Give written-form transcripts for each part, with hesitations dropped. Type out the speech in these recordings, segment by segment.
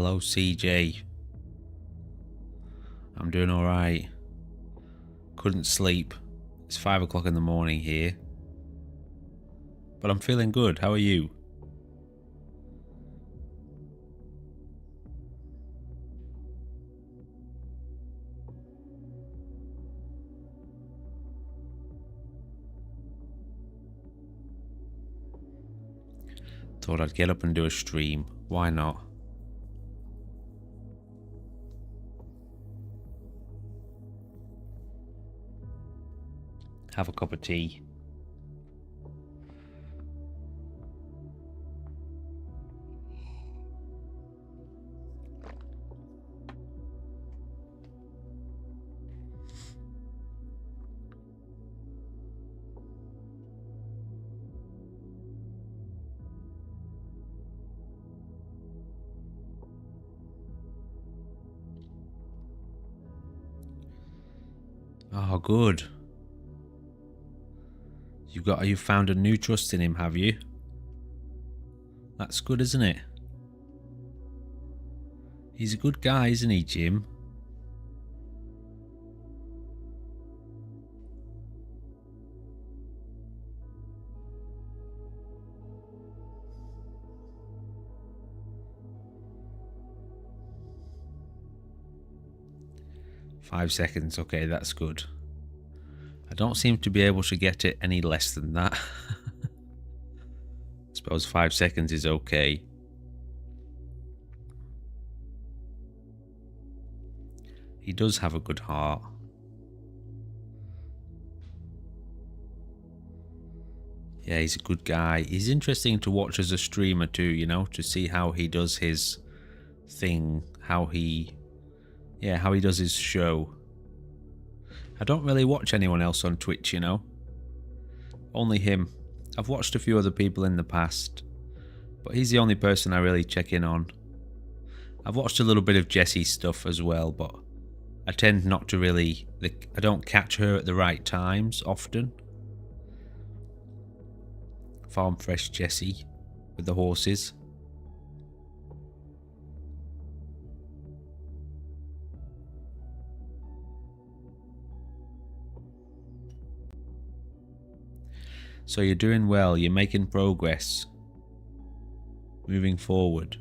Hello, CJ. I'm doing alright. Couldn't sleep. It's 5 o'clock in the morning here. But I'm feeling good. How are you? Thought I'd get up and do a stream. Why not? Have a cup of tea. Oh, good. You've found a new trust in him, have you? That's good, isn't it? He's a good guy, isn't he, Jim? Five seconds, okay, that's good. I don't seem to be able to get it any less than that. I suppose 5 seconds is okay. He does have a good heart. Yeah, he's a good guy. He's interesting to watch as a streamer too, you know, to see how he does his thing, how he does his show. I don't really watch anyone else on Twitch, you know. Only him. I've watched a few other people in the past, but he's the only person I really check in on. I've watched a little bit of Jessie's stuff as well, but I tend not to really... I don't catch her at the right times often. Farm Fresh Jessie with the horses. So you're doing well, you're making progress. Moving forward.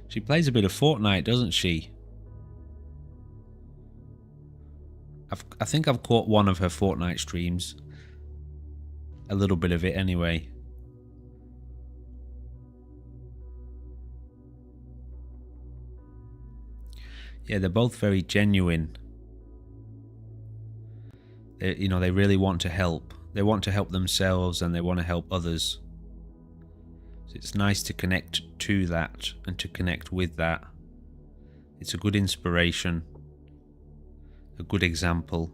She plays a bit of Fortnite, doesn't she? I think I've caught one of her Fortnite streams. A little bit of it anyway. Yeah, they're both very genuine. They really want to help. They want to help themselves and they want to help others. So it's nice to connect to that and to connect with that. It's a good inspiration, a good example.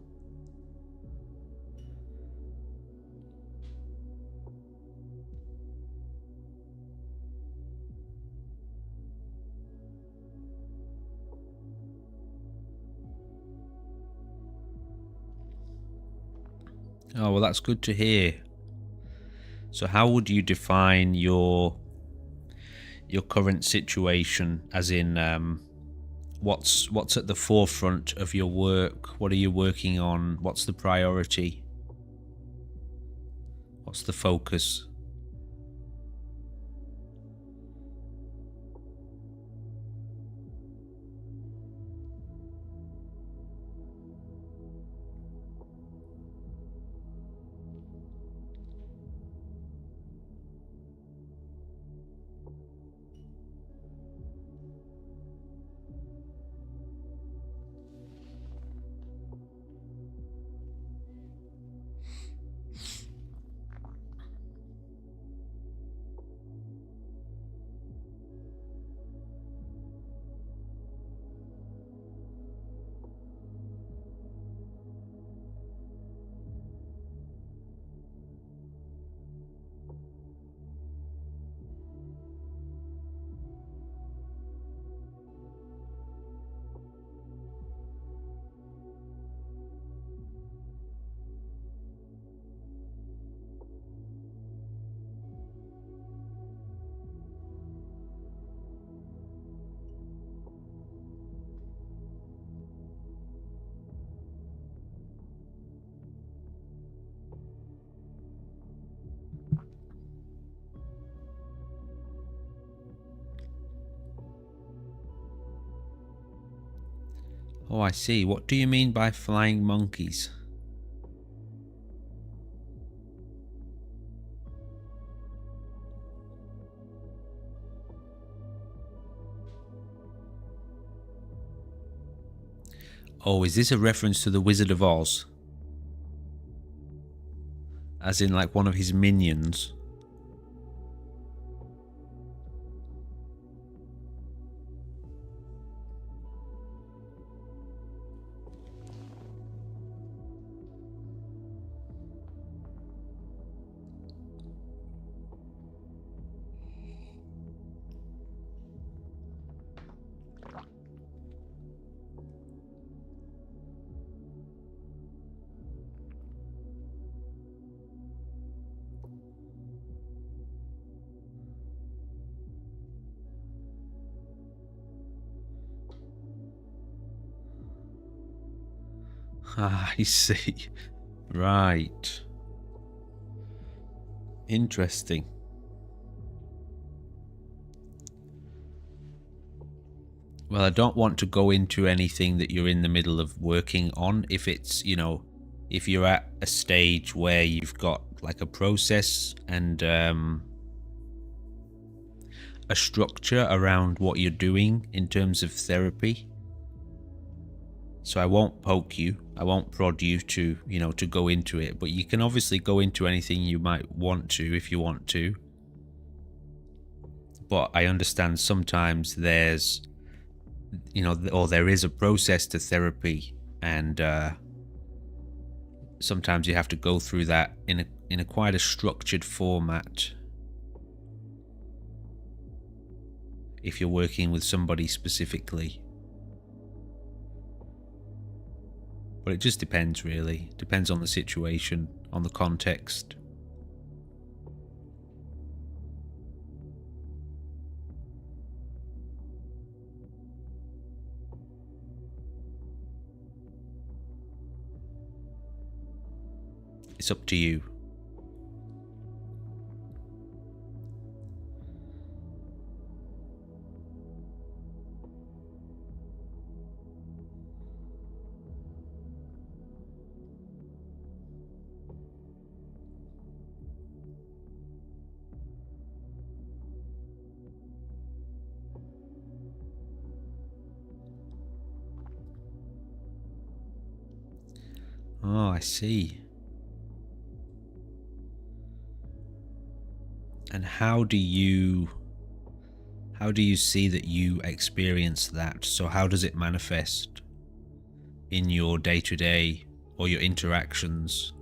Oh, well, that's good to hear. So how would you define your current situation, as in what's at the forefront of your work? What are you working on? What's the priority? What's the focus? Oh, I see. What do you mean by flying monkeys? Oh, is this a reference to the Wizard of Oz? As in like one of his minions? Ah, I see. Right. Interesting. Well, I don't want to go into anything that you're in the middle of working on. If it's, if you're at a stage where you've got like a process and a structure around what you're doing in terms of therapy. So I won't poke you. I won't prod you to, to go into it. But you can obviously go into anything you might want to if you want to. But I understand sometimes there's, or there is a process to therapy, and sometimes you have to go through that in a quite a structured format if you're working with somebody specifically. But it just depends, really. Depends on the situation, on the context. It's up to you. Oh, I see. And how do you see that you experience that? So how does it manifest in your day-to-day or your interactions?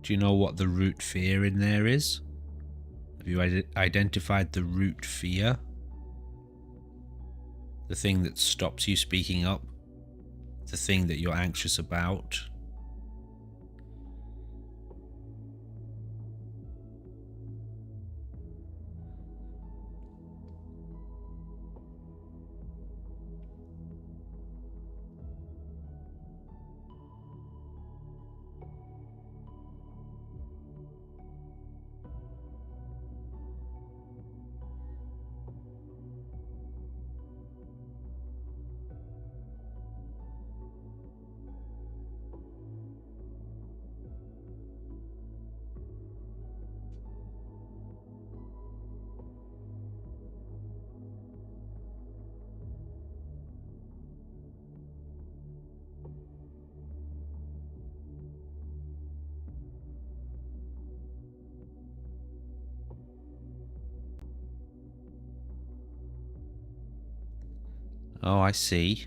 Do you know what the root fear in there is? Have you identified the root fear? The thing that stops you speaking up? The thing that you're anxious about? Oh, I see.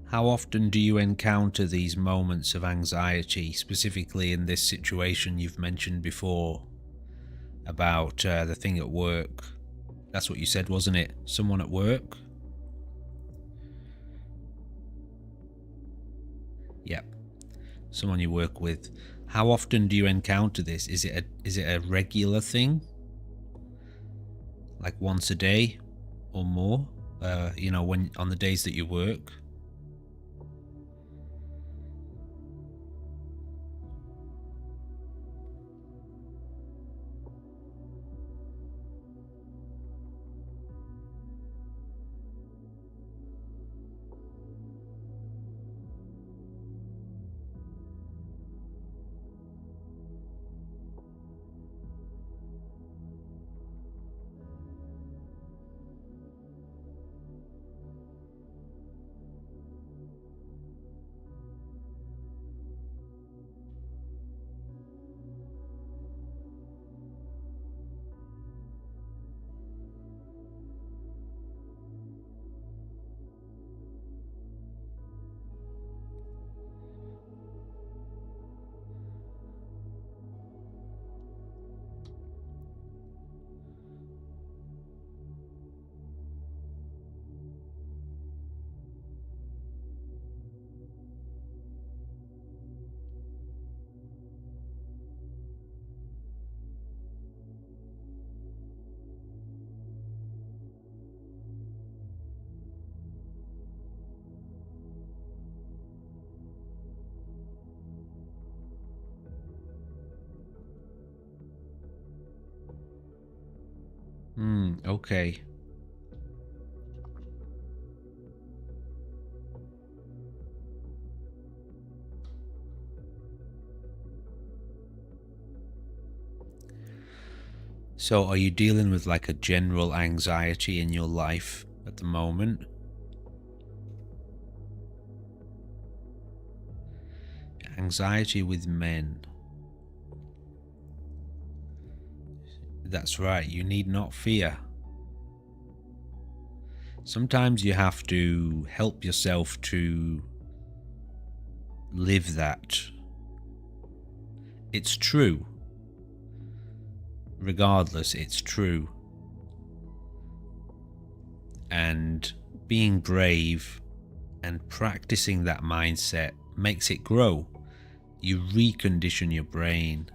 How often do you encounter these moments of anxiety, specifically in this situation you've mentioned before about the thing at work? That's what you said, wasn't it? Someone at work? Yep. Someone you work with. How often do you encounter this? Is it a regular thing? Like once a day or more? When on the days that you work? Okay. So are you dealing with like a general anxiety in your life at the moment? Anxiety with men. That's right, you need not fear. Sometimes you have to help yourself to live that. It's true. Regardless, it's true. And being brave and practicing that mindset makes it grow. You recondition your brain.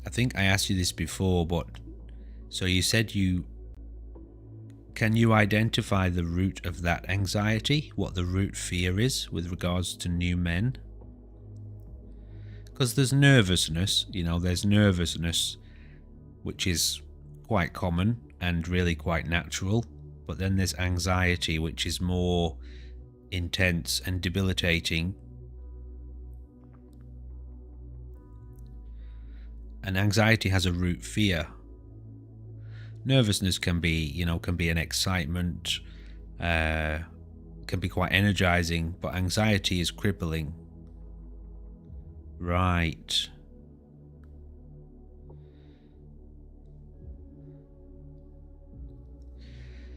I think I asked you this before, but so you said can you identify the root of that anxiety? What the root fear is with regards to new men? Because there's nervousness, there's nervousness, which is quite common and really quite natural. But then there's anxiety, which is more intense and debilitating. And anxiety has a root fear. Nervousness can be an excitement, can be quite energizing, but anxiety is crippling. Right.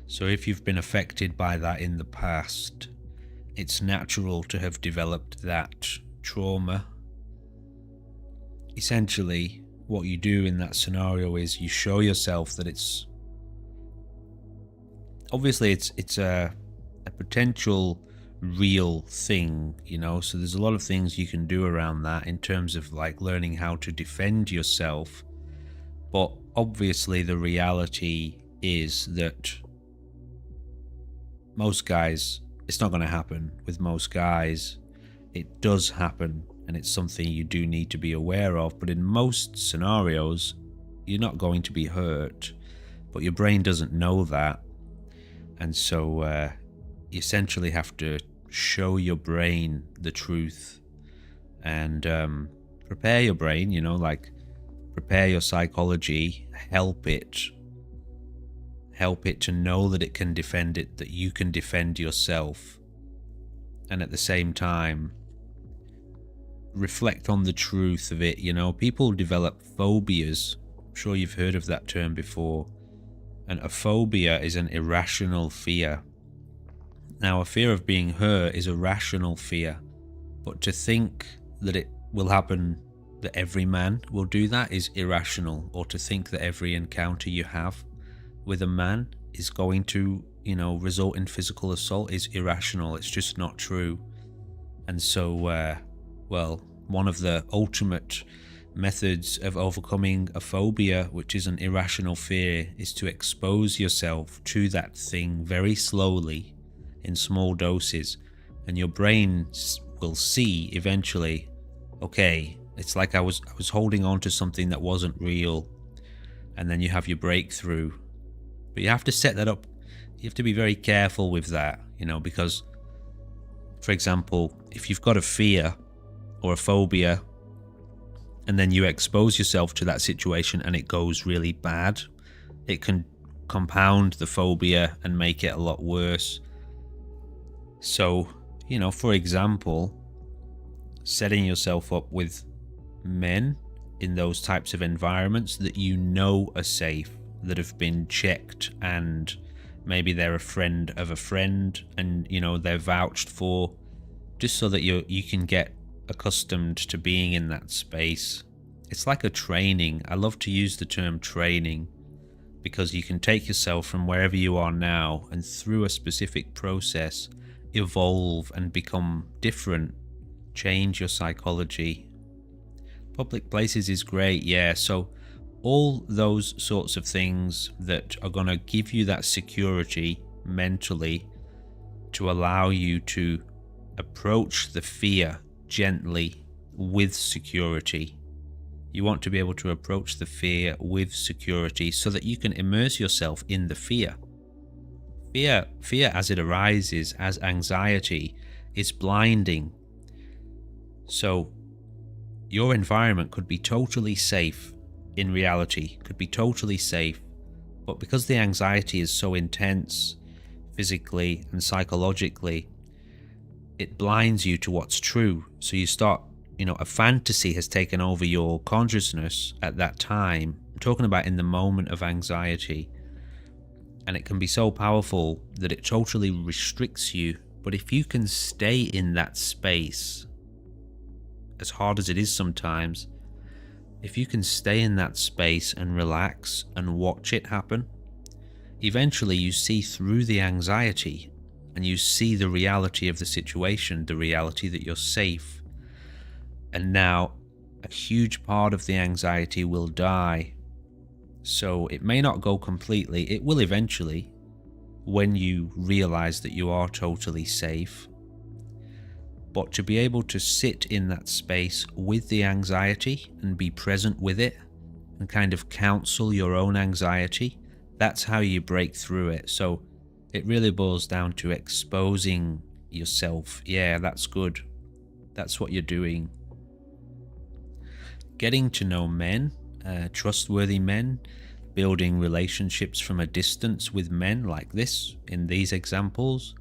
So if you've been affected by that in the past, it's natural to have developed that trauma. Essentially, what you do in that scenario is you show yourself that it's obviously it's a potential real thing, so there's a lot of things you can do around that in terms of like learning how to defend yourself. But obviously the reality is that most guys, it's not going to happen with most guys. It does happen, and it's something you do need to be aware of, but in most scenarios you're not going to be hurt, but your brain doesn't know that. And so you essentially have to show your brain the truth and prepare your brain, prepare your psychology, help help it to know that it can defend it, that you can defend yourself, and at the same time reflect on the truth of it. You know, people develop phobias. I'm sure you've heard of that term before. And a phobia is an irrational fear. Now, a fear of being hurt is a rational fear, but to think that it will happen, that every man will do that, is irrational. Or to think that every encounter you have with a man is going to, you know, result in physical assault is irrational. It's just not true. And so, well, one of the ultimate methods of overcoming a phobia, which is an irrational fear, is to expose yourself to that thing very slowly in small doses, and your brain will see eventually, okay, it's like I was holding on to something that wasn't real, and then you have your breakthrough. But you have to set that up. You have to be very careful with that, you know, because, for example, if you've got a fear or a phobia and then you expose yourself to that situation and it goes really bad, it can compound the phobia and make it a lot worse. So, you know, for example, setting yourself up with men in those types of environments that you know are safe, that have been checked, and maybe they're a friend of a friend, and, you know, they're vouched for, just so that you can get accustomed to being in that space. It's like a training. I love to use the term training, because you can take yourself from wherever you are now and through a specific process evolve and become different, change your psychology. Public places is great, yeah. So all those sorts of things that are going to give you that security mentally to allow you to approach the fear gently with security. You want to be able to approach the fear with security so that you can immerse yourself in the fear. Fear as it arises, as anxiety, is blinding. So your environment could be totally safe in reality, could be totally safe, but because the anxiety is so intense physically and psychologically, it blinds you to what's true. So you start, you know, a fantasy has taken over your consciousness at that time. I'm talking about in the moment of anxiety. And it can be so powerful that it totally restricts you. But if you can stay in that space, as hard as it is sometimes, if you can stay in that space and relax and watch it happen, eventually you see through the anxiety and you see the reality of the situation, the reality that you're safe. And now a huge part of the anxiety will die. So it may not go completely, it will eventually, when you realize that you are totally safe. But to be able to sit in that space with the anxiety and be present with it and kind of counsel your own anxiety, that's how you break through it. So it really boils down to exposing yourself. Yeah, that's good. That's what you're doing. Getting to know men, trustworthy men, building relationships from a distance with men like this, in these examples.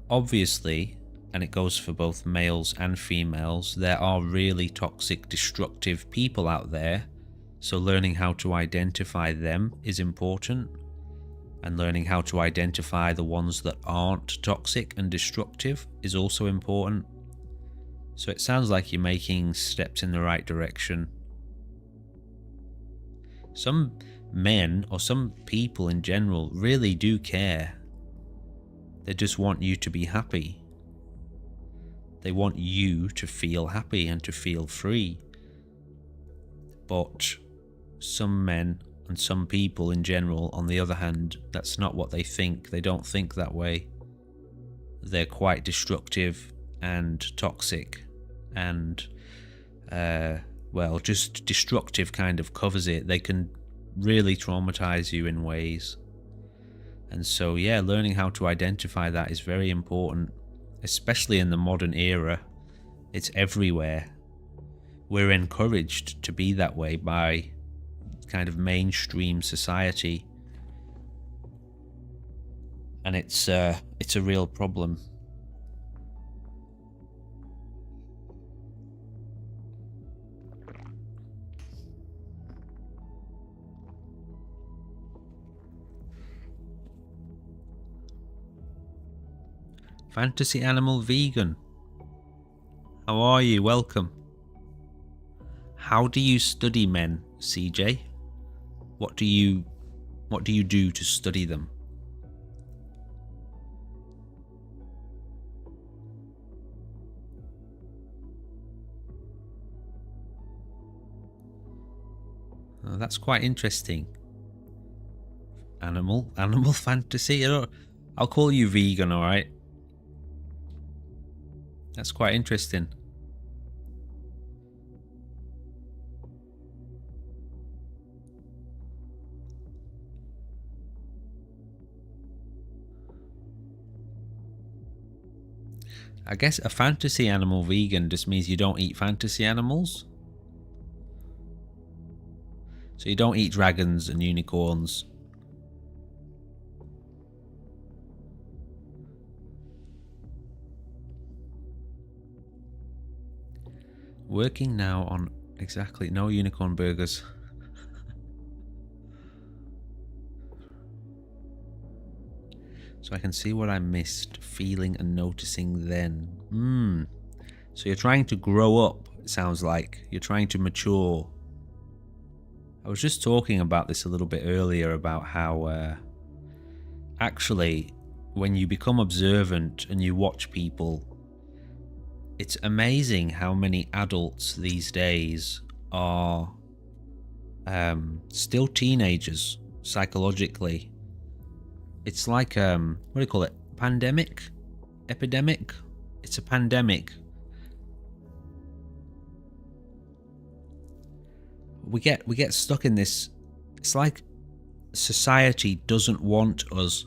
Obviously, and it goes for both males and females, there are really toxic, destructive people out there. So learning how to identify them is important, and learning how to identify the ones that aren't toxic and destructive is also important. So it sounds like you're making steps in the right direction. Some men, or some people in general, really do care. They just want you to be happy. They want you to feel happy and to feel free. But some men and some people in general, on the other hand, that's not what they think. They don't think that way. They're quite destructive and toxic, and well, just destructive kind of covers it. They can really traumatize you in ways. And so, yeah, learning how to identify that is very important, especially in the modern era. It's everywhere. We're encouraged to be that way by kind of mainstream society. and it's a real problem. Fantasy Animal Vegan. How are you? Welcome. How do you study men, CJ? What do you do to study them? Oh, that's quite interesting. Animal fantasy. I'll call you vegan, all right? That's quite interesting. I guess a fantasy animal vegan just means you don't eat fantasy animals. So you don't eat dragons and unicorns. Working now on exactly no unicorn burgers. So I can see what I missed, feeling and noticing then. So you're trying to grow up, it sounds like. You're trying to mature. I was just talking about this a little bit earlier about how actually when you become observant and you watch people, it's amazing how many adults these days are still teenagers psychologically. It's like what do you call it? Pandemic? Epidemic? It's a pandemic. We get stuck in this. It's like society doesn't want us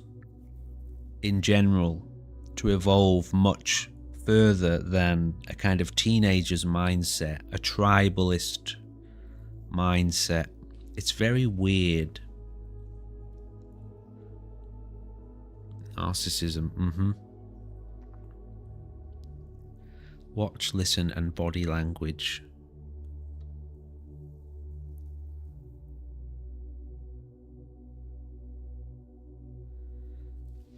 in general to evolve much further than a kind of teenager's mindset, a tribalist mindset. It's very weird. Narcissism. Watch, listen, and body language.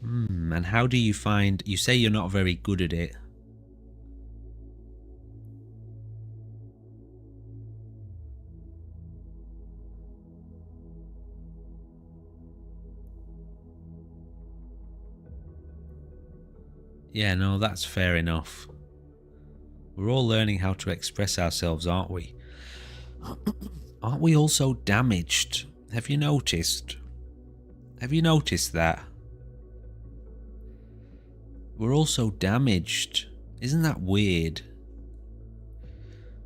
And how do you find... You say you're not very good at it. Yeah, no, that's fair enough. We're all learning how to express ourselves, aren't we? Aren't we also damaged? Have you noticed? Have you noticed that? We're also damaged. Isn't that weird?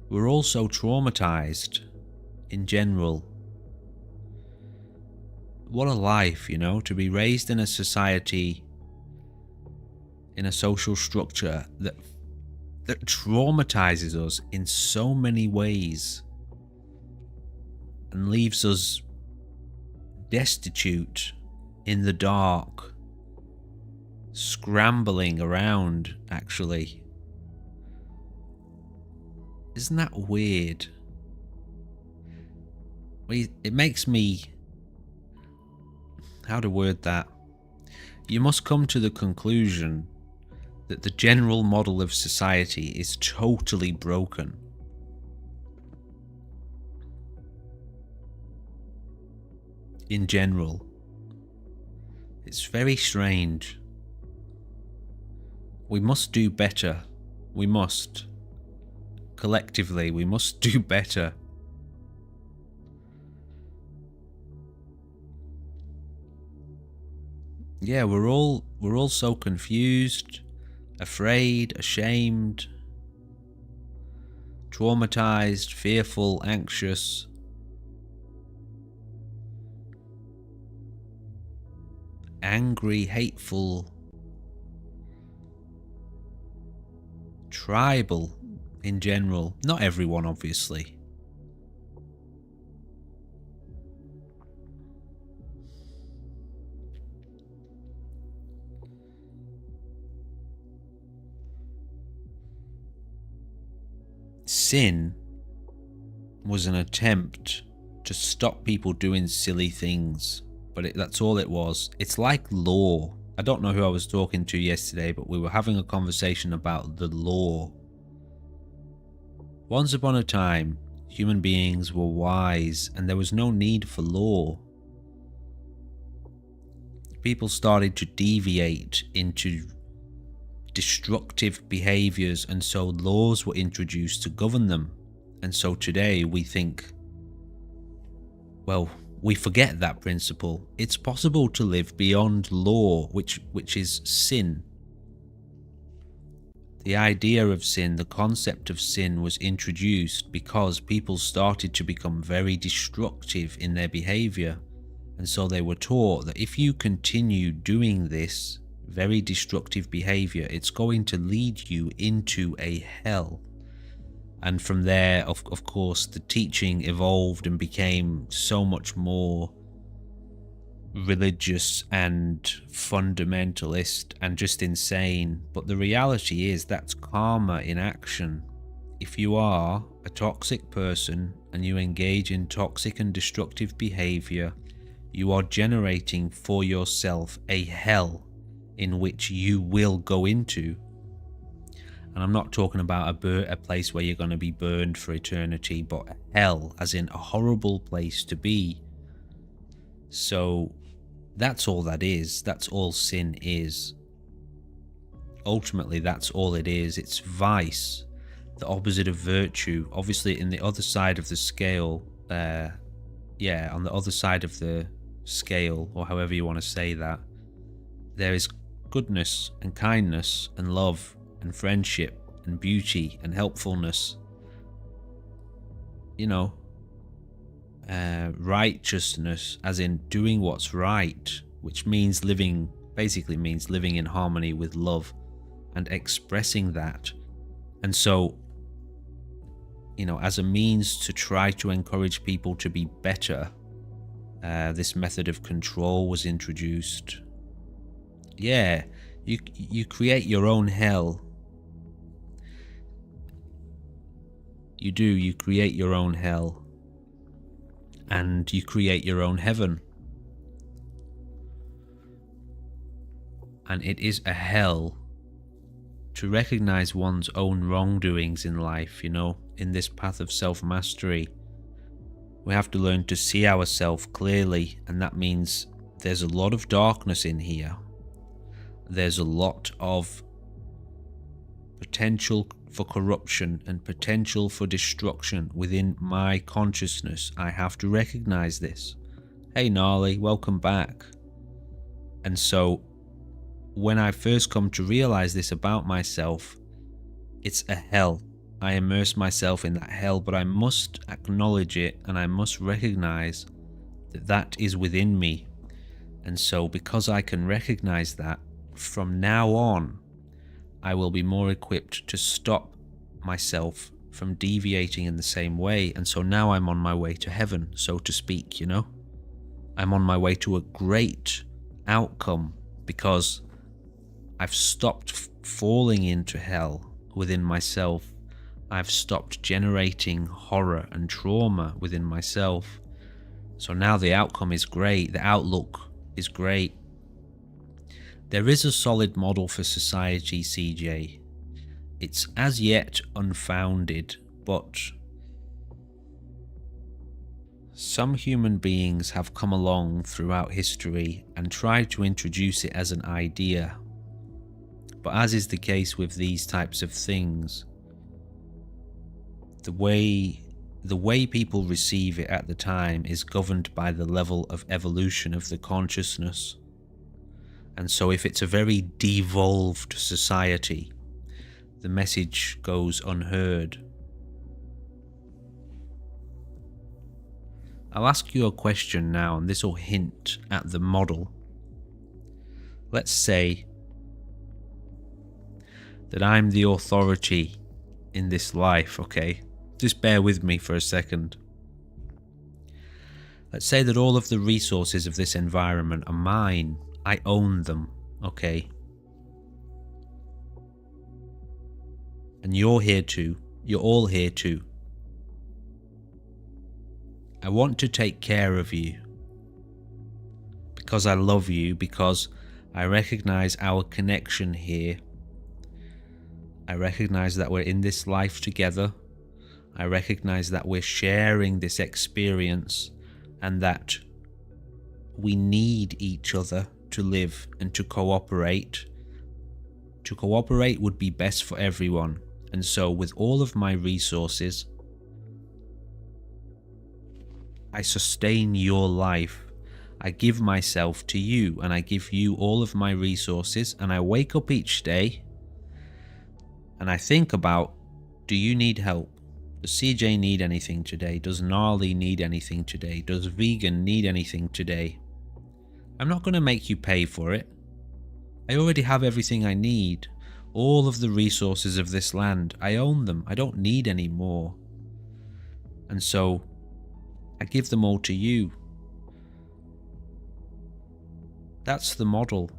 We're also traumatized in general. What a life, you know, to be raised in a society, in a social structure that traumatizes us in so many ways and leaves us destitute in the dark, scrambling around, actually. Isn't that weird? It makes me... How to word that? You must come to the conclusion that the general model of society is totally broken. In general. It's very strange. We must do better. We must. Collectively, we must do better. Yeah, we're all so confused, afraid, ashamed, traumatized, fearful, anxious. Angry, hateful, tribal in general. Not everyone, obviously. sin was an attempt to stop people doing silly things, but that's all it was. It's like law. I don't know who I was talking to yesterday, but we were having a conversation about the law. Once upon a time, human beings were wise and there was no need for law. People started to deviate into destructive behaviors, and so laws were introduced to govern them. And so today we think, well, we forget that principle. It's possible to live beyond law, which is sin. The idea of sin, the concept of sin, was introduced because people started to become very destructive in their behavior. And so they were taught that if you continue doing this very destructive behavior, it's going to lead you into a hell. And from there, of course, the teaching evolved and became so much more religious and fundamentalist and just insane. But the reality is that's karma in action. If you are a toxic person and you engage in toxic and destructive behavior, you are generating for yourself a hell in which you will go into. And I'm not talking about a place where you're going to be burned for eternity, but hell, as in a horrible place to be. So that's all that is. That's all sin is. Ultimately, that's all it is. It's vice, the opposite of virtue. Obviously, in the other side of the scale, on the other side of the scale, or however you want to say that, there is goodness and kindness and love and friendship and beauty and helpfulness, righteousness, as in doing what's right, which basically means living in harmony with love and expressing that. And so, as a means to try to encourage people to be better, this method of control was introduced. Yeah, you create your own hell. You create your own hell, and you create your own heaven. And it is a hell to recognize one's own wrongdoings in life, in this path of self-mastery. We have to learn to see ourselves clearly, and that means there's a lot of darkness in here. There's a lot of potential for corruption and potential for destruction within my consciousness. I have to recognize this. Hey Gnarly, welcome back. And so when I first come to realize this about myself, it's a hell. I immerse myself in that hell, but I must acknowledge it and I must recognize that that is within me. And so because I can recognize that, from now on, I will be more equipped to stop myself from deviating in the same way. And so now I'm on my way to heaven, so to speak, I'm on my way to a great outcome because I've stopped falling into hell within myself. I've stopped generating horror and trauma within myself. So now the outcome is great. The outlook is great. There is a solid model for society, CJ. It's as yet unfounded, but some human beings have come along throughout history and tried to introduce it as an idea. But as is the case with these types of things, the way people receive it at the time is governed by the level of evolution of the consciousness. And so if it's a very devolved society, the message goes unheard. I'll ask you a question now, and this will hint at the model. Let's say that I'm the authority in this life, okay? Just bear with me for a second. Let's say that all of the resources of this environment are mine. I own them, okay? And you're here too. You're all here too. I want to take care of you because I love you, because I recognize our connection here. I recognize that we're in this life together. I recognize that we're sharing this experience and that we need each other to live and to cooperate. To cooperate would be best for everyone. And so with all of my resources, I sustain your life. I give myself to you, and I give you all of my resources, and I wake up each day and I think about, do you need help? Does CJ need anything today? Does Gnarly need anything today? Does Vegan need anything today? I'm not going to make you pay for it. I already have everything I need. All of the resources of this land, I own them. I don't need any more. And so I give them all to you. That's the model.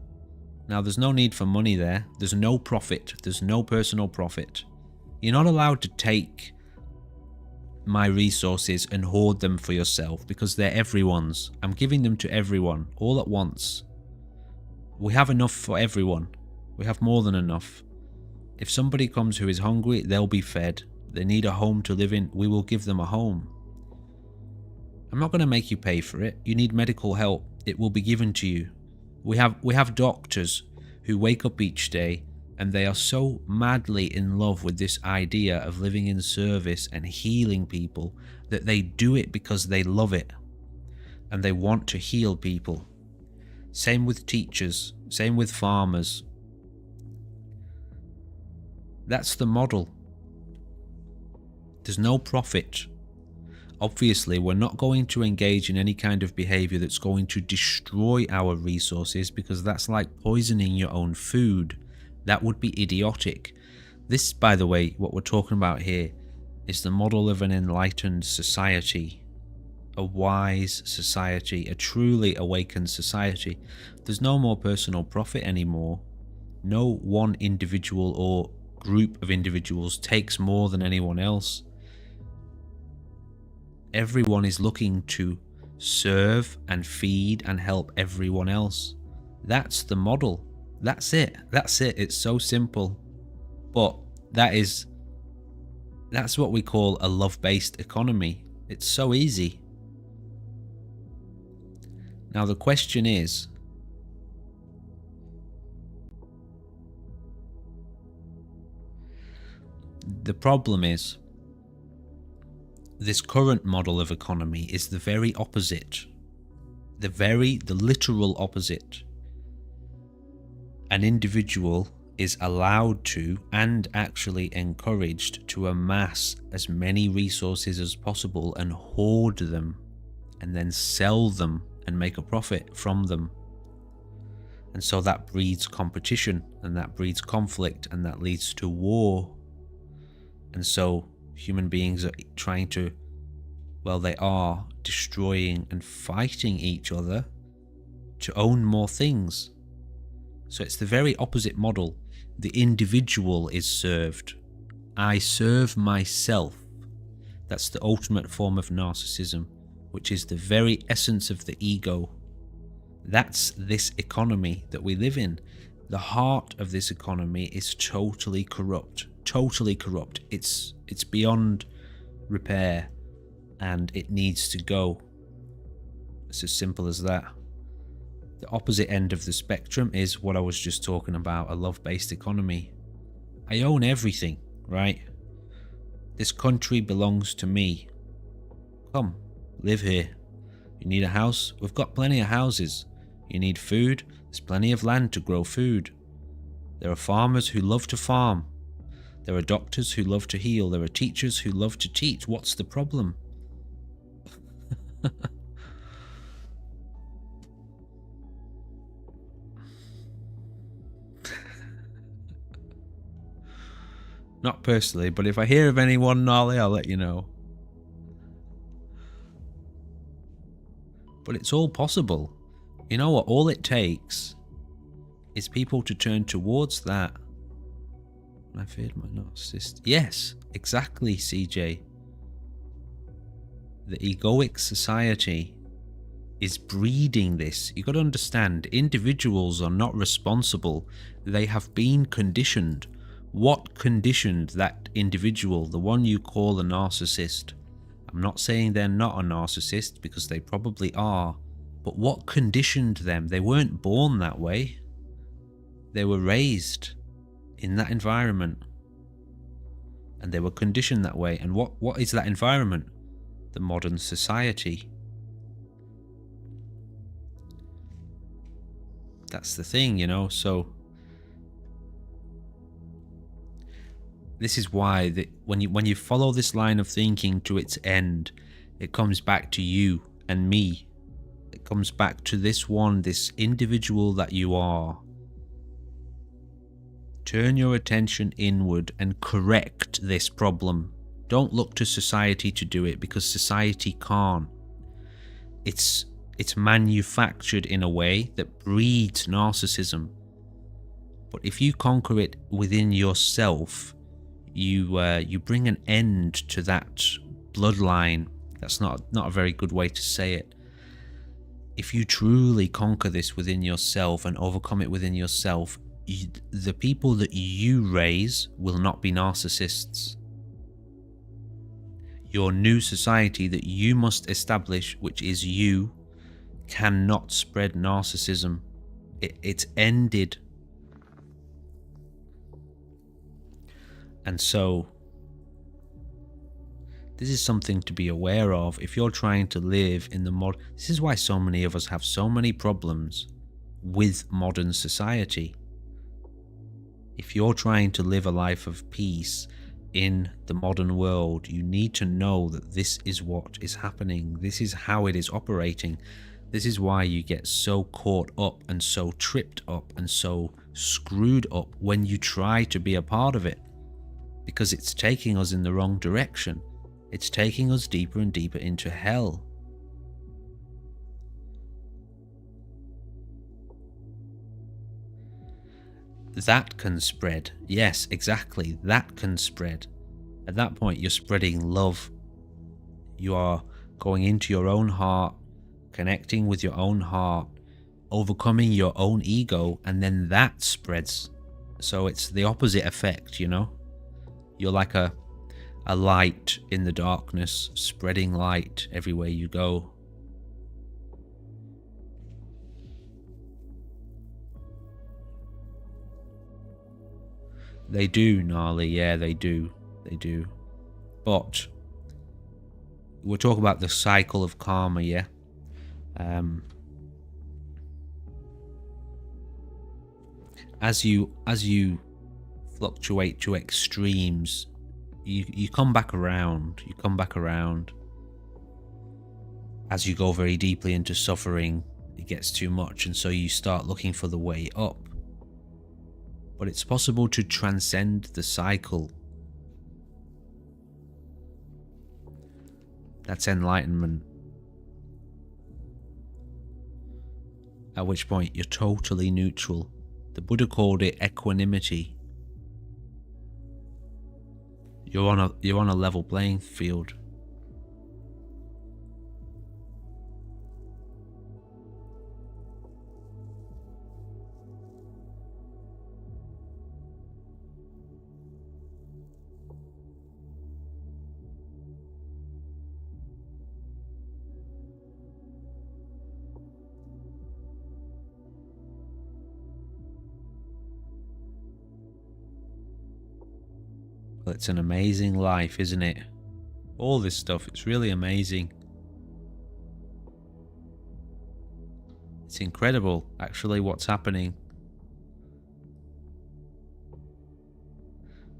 Now, there's no need for money there. There's no profit. There's no personal profit. You're not allowed to take my resources and hoard them for yourself because they're everyone's. I'm giving them to everyone all at once. We have enough for everyone. We have more than enough. If somebody comes who is hungry, they'll be fed. They need a home to live in. We will give them a home. I'm not going to make you pay for it. You need medical help. It will be given to you. We have doctors who wake up each day and they are so madly in love with this idea of living in service and healing people that they do it because they love it and they want to heal people. Same with teachers, same with farmers. That's the model. There's no profit. Obviously, we're not going to engage in any kind of behavior that's going to destroy our resources, because that's like poisoning your own food. That would be idiotic. This, by the way, what we're talking about here is the model of an enlightened society, a wise society, a truly awakened society. There's no more personal profit anymore. No one individual or group of individuals takes more than anyone else. Everyone is looking to serve and feed and help everyone else. That's the model. That's it. That's it. It's so simple. But that's what we call a love-based economy. It's so easy. Now the question is, the problem is, this current model of economy is the very opposite. The literal opposite. An individual is allowed to, and actually encouraged to, amass as many resources as possible and hoard them, and then sell them and make a profit from them. And so that breeds competition, and that breeds conflict, and that leads to war. And so human beings are trying to, well, they are destroying and fighting each other to own more things. So it's the very opposite model. The individual is served. I serve myself. That's the ultimate form of narcissism, which is the very essence of the ego. That's this economy that we live in. The heart of this economy is totally corrupt. Totally corrupt. It's beyond repair, and it needs to go. It's as simple as that. The opposite end of the spectrum is what I was just talking about, a love-based economy. I own everything, right? This country belongs to me. Come, live here. You need a house? We've got plenty of houses. You need food? There's plenty of land to grow food. There are farmers who love to farm. There are doctors who love to heal. There are teachers who love to teach. What's the problem? Not personally, but if I hear of anyone gnarly, I'll let you know. But it's all possible. You know what? All it takes is people to turn towards that. I feared my narcissist. Yes, exactly, CJ. The egoic society is breeding this. You got to understand, individuals are not responsible. They have been conditioned. What conditioned that individual, the one you call a narcissist? I'm not saying they're not a narcissist, because they probably are, but what conditioned them? They weren't born that way. They were raised in that environment, and they were conditioned that way. And what is that environment? The modern society. That's the thing, you know. So this is why when you follow this line of thinking to its end, it comes back to you and me. It comes back to this individual that you are. Turn your attention inward and correct this problem. Don't look to society to do it, because society can't. It's manufactured in a way that breeds narcissism. But if you conquer it within yourself, you bring an end to that bloodline. That's not a very good way to say it. If you truly conquer this within yourself and overcome it within yourself, the people that you raise will not be narcissists. Your new society that you must establish, which is you, cannot spread narcissism. It's ended. And so this is something to be aware of if you're trying to live in the this is why so many of us have so many problems with modern society. If you're trying to live a life of peace in the modern world, you need to know that this is what is happening. This is how it is operating. This is why you get so caught up and so tripped up and so screwed up when you try to be a part of it, because it's taking us in the wrong direction. It's taking us deeper and deeper into hell. That can spread. Yes, exactly. That can spread. At that point, you're spreading love. You are going into your own heart, connecting with your own heart, overcoming your own ego, and then that spreads. So it's the opposite effect, you know? You're like a light in the darkness, spreading light everywhere you go. They do, Gnarly. Yeah, they do. They do. But we'll talk about the cycle of karma, yeah? As you fluctuate to extremes, you come back around. You come back around. As you go very deeply into suffering, it gets too much, and so you start looking for the way up. But it's possible to transcend the cycle. That's enlightenment. At which point you're totally neutral. The Buddha called it equanimity. You're on a level playing field. Well, it's an amazing life, isn't it? All this stuff, it's really amazing. It's incredible, actually, what's happening.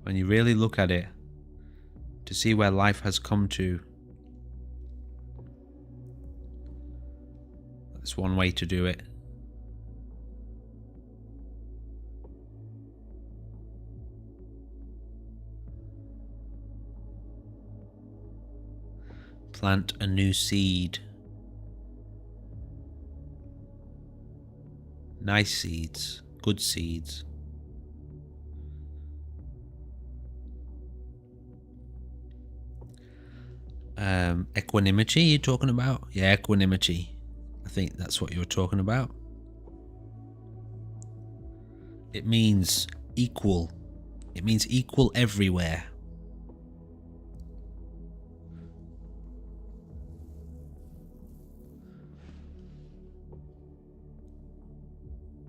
When you really look at it, to see where life has come to. That's one way to do it. Plant a new seed. Nice seeds, good seeds. Equanimity you're talking about? Yeah, equanimity. I think that's what you were talking about. It means equal. It means equal everywhere.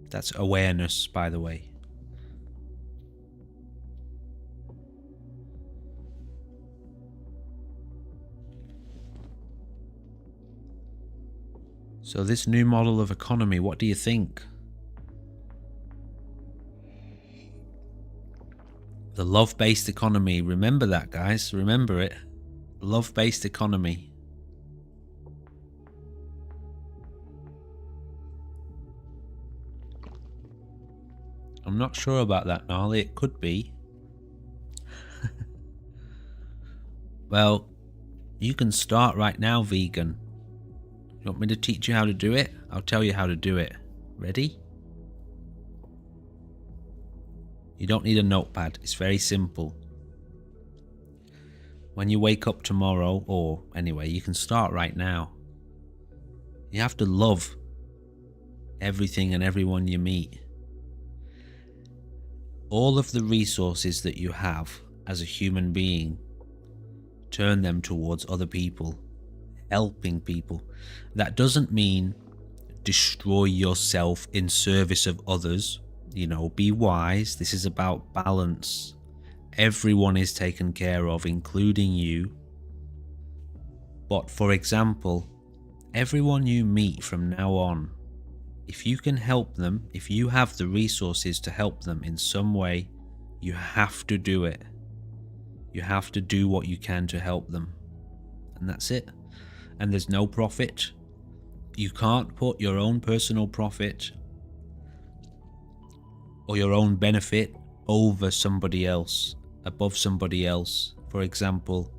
That's awareness, by the way. So this new model of economy, what do you think? The love-based economy. Remember that, guys. Remember it. Love-based economy. I'm not sure about that, Gnarly. It could be. Well, you can start right now, vegan. You want me to teach you how to do it? I'll tell you how to do it. Ready? You don't need a notepad. It's very simple. When you wake up tomorrow, or anyway, you can start right now. You have to love everything and everyone you meet. All of the resources that you have as a human being, turn them towards other people, helping people. That doesn't mean destroy yourself in service of others. You know, be wise. This is about balance. Everyone is taken care of, including you. But for example, everyone you meet from now on, if you can help them, if you have the resources to help them in some way, you have to do it. You have to do what you can to help them. And that's it. And there's no profit. You can't put your own personal profit or your own benefit over somebody else, above somebody else. For example,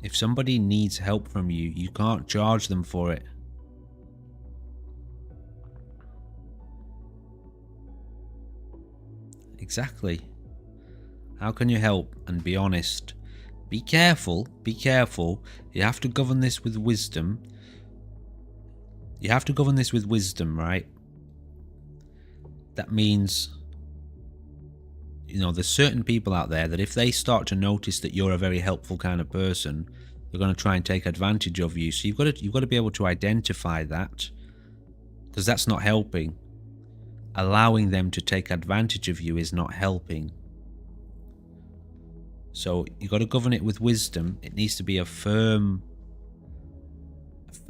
if somebody needs help from you, you can't charge them for it. Exactly. How can you help? And be honest. Be careful, be careful. You have to govern this with wisdom. You have to govern this with wisdom, right? That means, you know, there's certain people out there that if they start to notice that you're a very helpful kind of person, they're going to try and take advantage of you. So you've got to be able to identify that, because that's not helping. Allowing them to take advantage of you is not helping. So you've got to govern it with wisdom. It needs to be a firm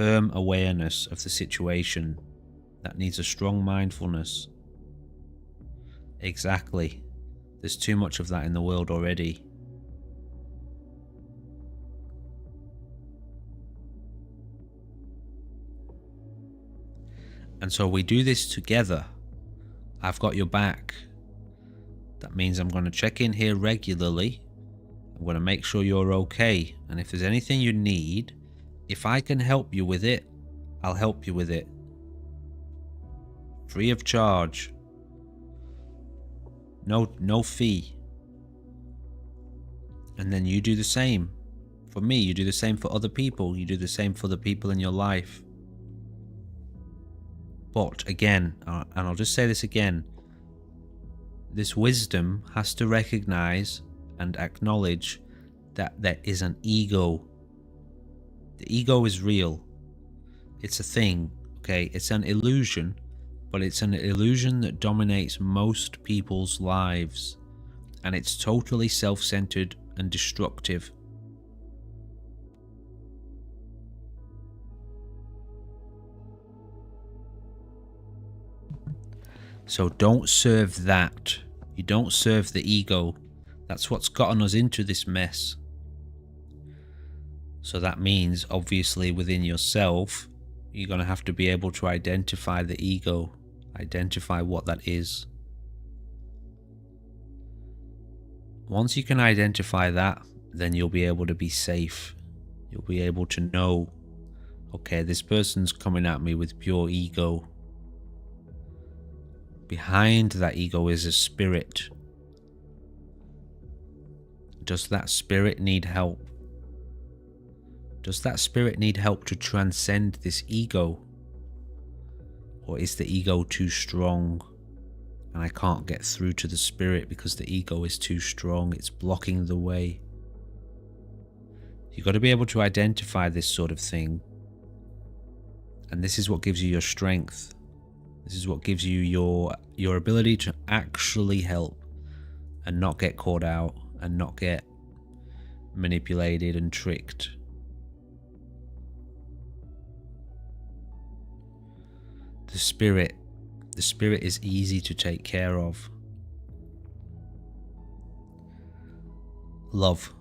awareness of the situation that needs a strong mindfulness. Exactly. There's too much of that in the world already. And so we do this together. I've got your back. That means I'm going to check in here regularly. I'm going to make sure you're okay. And if there's anything you need, if I can help you with it, I'll help you with it. Free of charge. No fee. And then you do the same for me. You do the same for other people. You do the same for the people in your life. But again, and I'll just say this again, this wisdom has to recognize and acknowledge that there is an ego. The ego is real. It's a thing, okay? It's an illusion, but it's an illusion that dominates most people's lives. And it's totally self-centered and destructive. So don't serve that. You don't serve the ego. That's what's gotten us into this mess. So that means, obviously, within yourself, you're going to have to be able to identify the ego, identify what that is. Once you can identify that, then you'll be able to be safe. You'll be able to know, okay, this person's coming at me with pure ego. Behind that ego is a spirit. Does that spirit need help? Does that spirit need help to transcend this ego? Or is the ego too strong and I can't get through to the spirit because the ego is too strong? It's blocking the way. You've got to be able to identify this sort of thing. And this is what gives you your strength. This is what gives you your ability to actually help and not get caught out and not get manipulated and tricked. The spirit is easy to take care of. Love,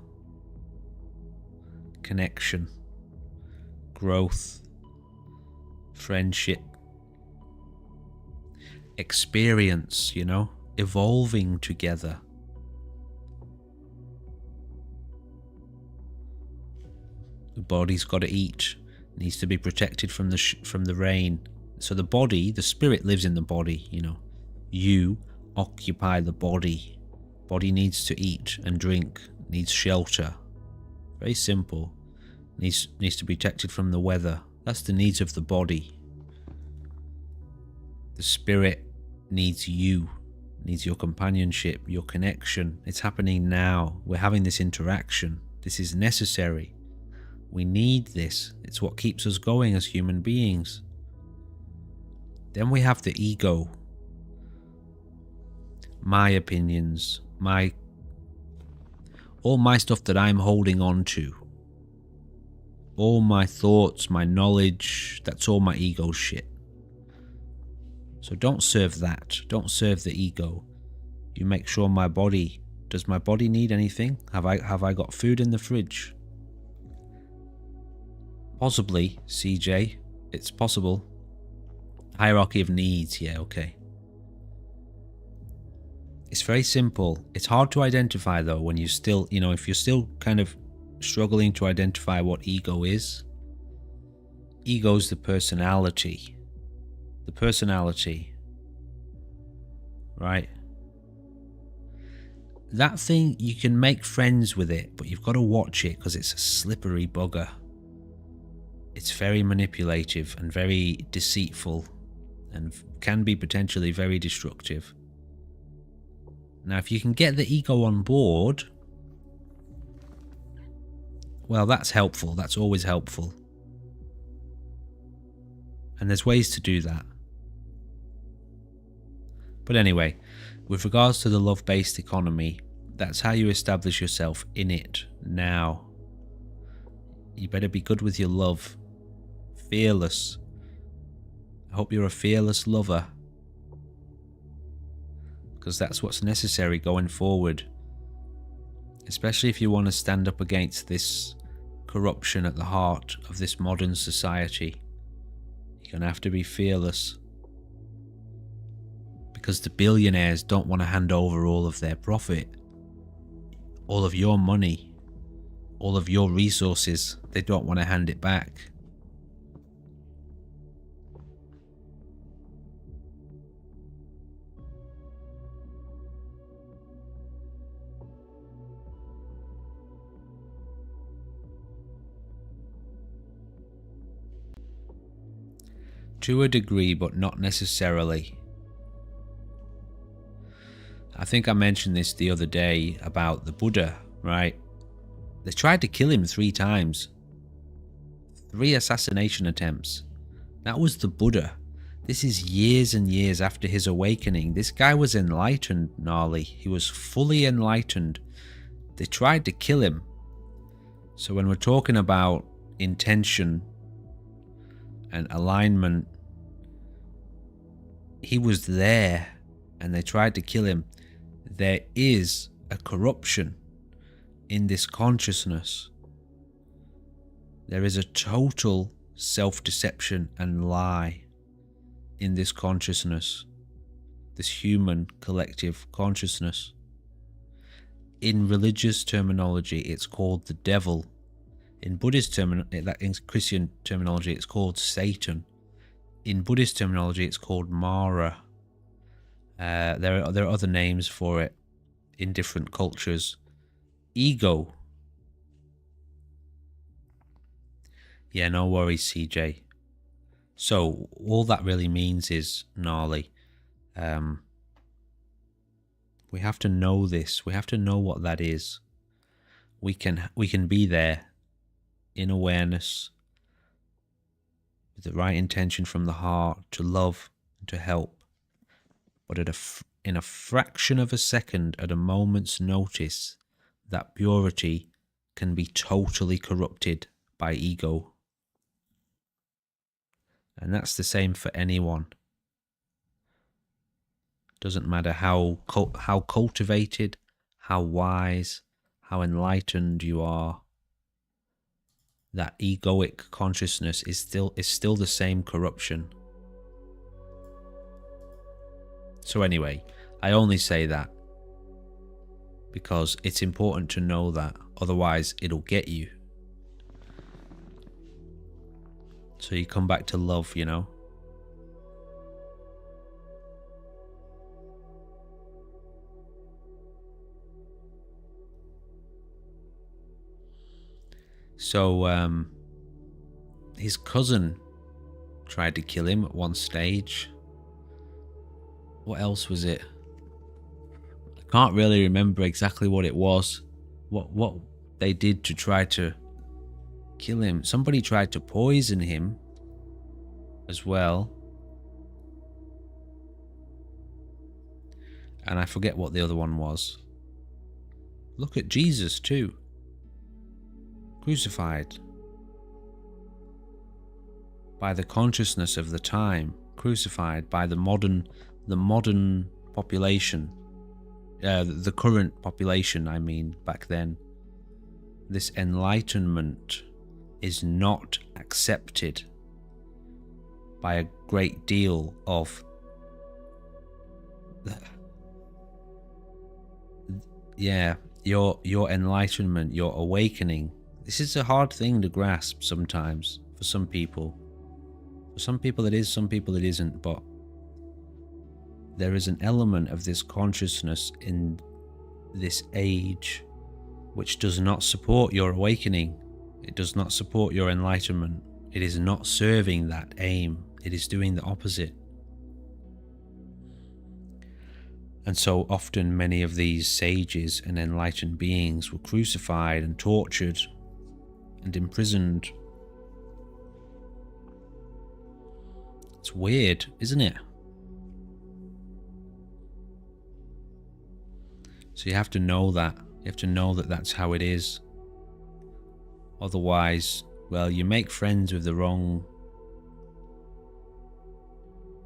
connection, growth, friendship, experience, evolving together. The body's got to eat, needs to be protected from the rain. So the body, the spirit lives in the body, You occupy the body. Body needs to eat and drink, needs shelter. Very simple. Needs to be protected from the weather. That's the needs of the body. The spirit needs you, needs your companionship, your connection. It's happening now. We're having this interaction. This is necessary. We need this. It's what keeps us going as human beings. Then we have the ego. My opinions, all my stuff that I'm holding on to. All my thoughts, my knowledge, that's all my ego shit. So don't serve that. Don't serve the ego. You make sure does my body need anything? Have I got food in the fridge? Possibly, CJ. It's possible. Hierarchy of needs, yeah, okay. It's very simple. It's hard to identify though when you still, if you're still kind of struggling to identify what ego is. Ego's the personality. The personality. Right? That thing, you can make friends with it, but you've got to watch it because it's a slippery bugger. It's very manipulative and very deceitful and can be potentially very destructive. Now, if you can get the ego on board, well, that's helpful. That's always helpful. And there's ways to do that. But anyway, with regards to the love-based economy, that's how you establish yourself in it now. You better be good with your love. Fearless. I hope you're a fearless lover. Because that's what's necessary going forward. Especially if you want to stand up against this corruption at the heart of this modern society. You're going to have to be fearless. Because the billionaires don't want to hand over all of their profit. All of your money. All of your resources. They don't want to hand it back. To a degree, but not necessarily. I think I mentioned this the other day about the Buddha, right? They tried to kill him 3 times. 3 assassination attempts. That was the Buddha. This is years and years after his awakening. This guy was enlightened, gnarly. He was fully enlightened. They tried to kill him. So when we're talking about intention and alignment, he was there and they tried to kill him. There is a corruption in this consciousness. There is a total self-deception and lie in this consciousness, this human collective consciousness. In religious terminology, it's called the devil. In Buddhist in Christian terminology, it's called Satan. In Buddhist terminology, it's called Mara. There are other names for it in different cultures. Ego. Yeah, no worries, CJ. So all that really means is, Gnarly, we have to know this. We have to know what that is. We can be there in awareness, with the right intention from the heart to love and to help. But in a fraction of a second, at a moment's notice, that purity can be totally corrupted by ego. And that's the same for anyone. Doesn't matter how cultivated, how wise, how enlightened you are. That egoic consciousness is still the same corruption. So anyway, I only say that because it's important to know that, otherwise it'll get you. So you come back to love, you know. So his cousin tried to kill him at one stage. What else was it? I can't really remember exactly what it was. What they did to try to kill him. Somebody tried to poison him as well. And I forget what the other one was. Look at Jesus too. Crucified. By the consciousness of the time. Crucified by the modern population. The current population, I mean, back then. This enlightenment is not accepted by a great deal of your enlightenment, your awakening. This is a hard thing to grasp sometimes for some people. For some people it is, some people it isn't, but there is an element of this consciousness in this age which does not support your awakening. It does not support your enlightenment. It is not serving that aim. It is doing the opposite. And so often many of these sages and enlightened beings were crucified and tortured and imprisoned. It's weird, isn't it? So you have to know that. You have to know that that's how it is. Otherwise, well, you make friends with the wrong...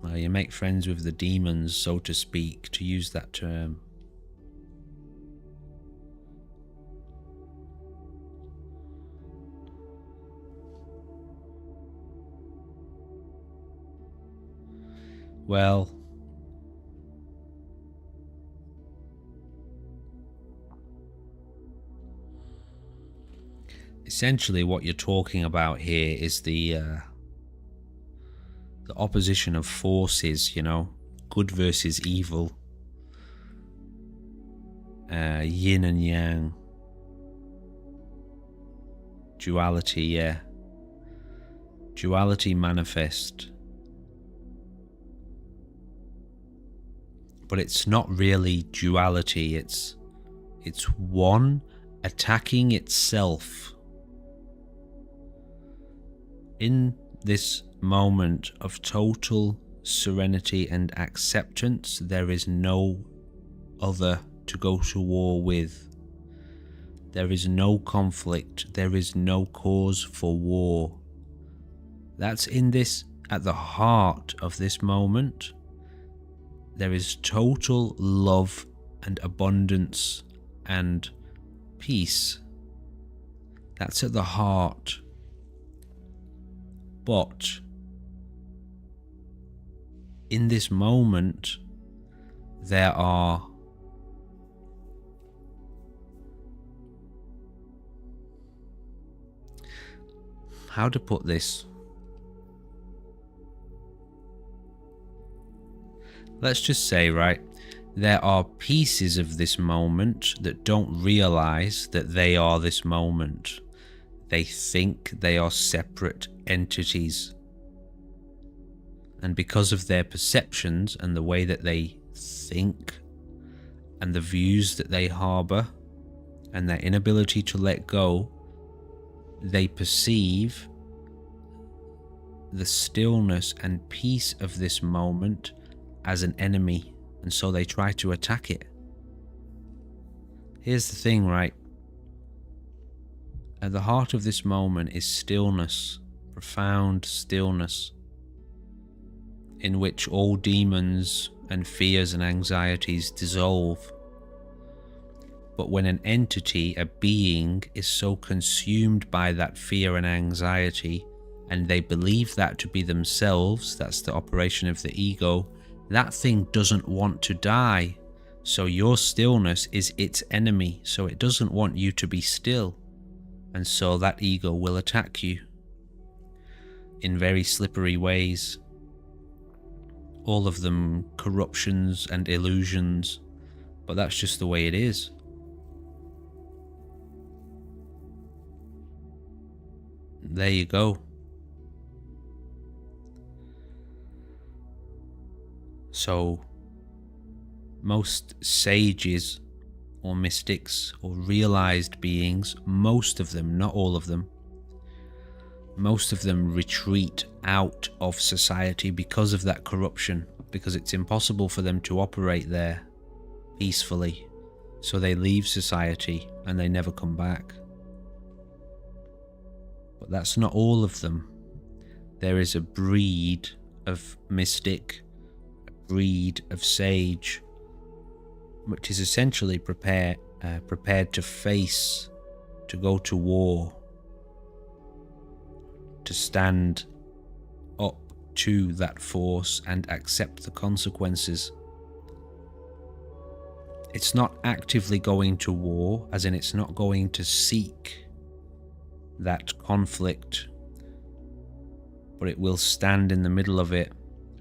Well, you make friends with the demons, so to speak, to use that term. Well, essentially what you're talking about here is the opposition of forces, you know, good versus evil, yin and yang, duality, yeah, duality manifest. But it's not really duality, it's one attacking itself. In this moment of total serenity and acceptance, there is no other to go to war with. There is no conflict, there is no cause for war. That's in this, at the heart of this moment. There is total love and abundance and peace. That's at the heart. But in this moment, there are how to put this? Let's just say, right, there are pieces of this moment that don't realize that they are this moment. They think they are separate entities. And because of their perceptions and the way that they think and the views that they harbor and their inability to let go, they perceive the stillness and peace of this moment as an enemy, and so they try to attack it. Here's the thing, right? At the heart of this moment is stillness, profound stillness, in which all demons and fears and anxieties dissolve. But when an entity, a being, is so consumed by that fear and anxiety, and they believe that to be themselves, that's the operation of the ego, that thing doesn't want to die. So your stillness is its enemy, so it doesn't want you to be still. And so that ego will attack you in very slippery ways. All of them corruptions and illusions, but that's just the way it is. There you go. So, most sages or mystics or realized beings, most of them, not all of them, most of them retreat out of society because of that corruption, because it's impossible for them to operate there peacefully. So they leave society and they never come back. But that's not all of them. There is a breed of mystic, a breed of sage, which is essentially prepared to face, to go to war, to stand up to that force and accept the consequences. It's not actively going to war, as in it's not going to seek that conflict, but it will stand in the middle of it,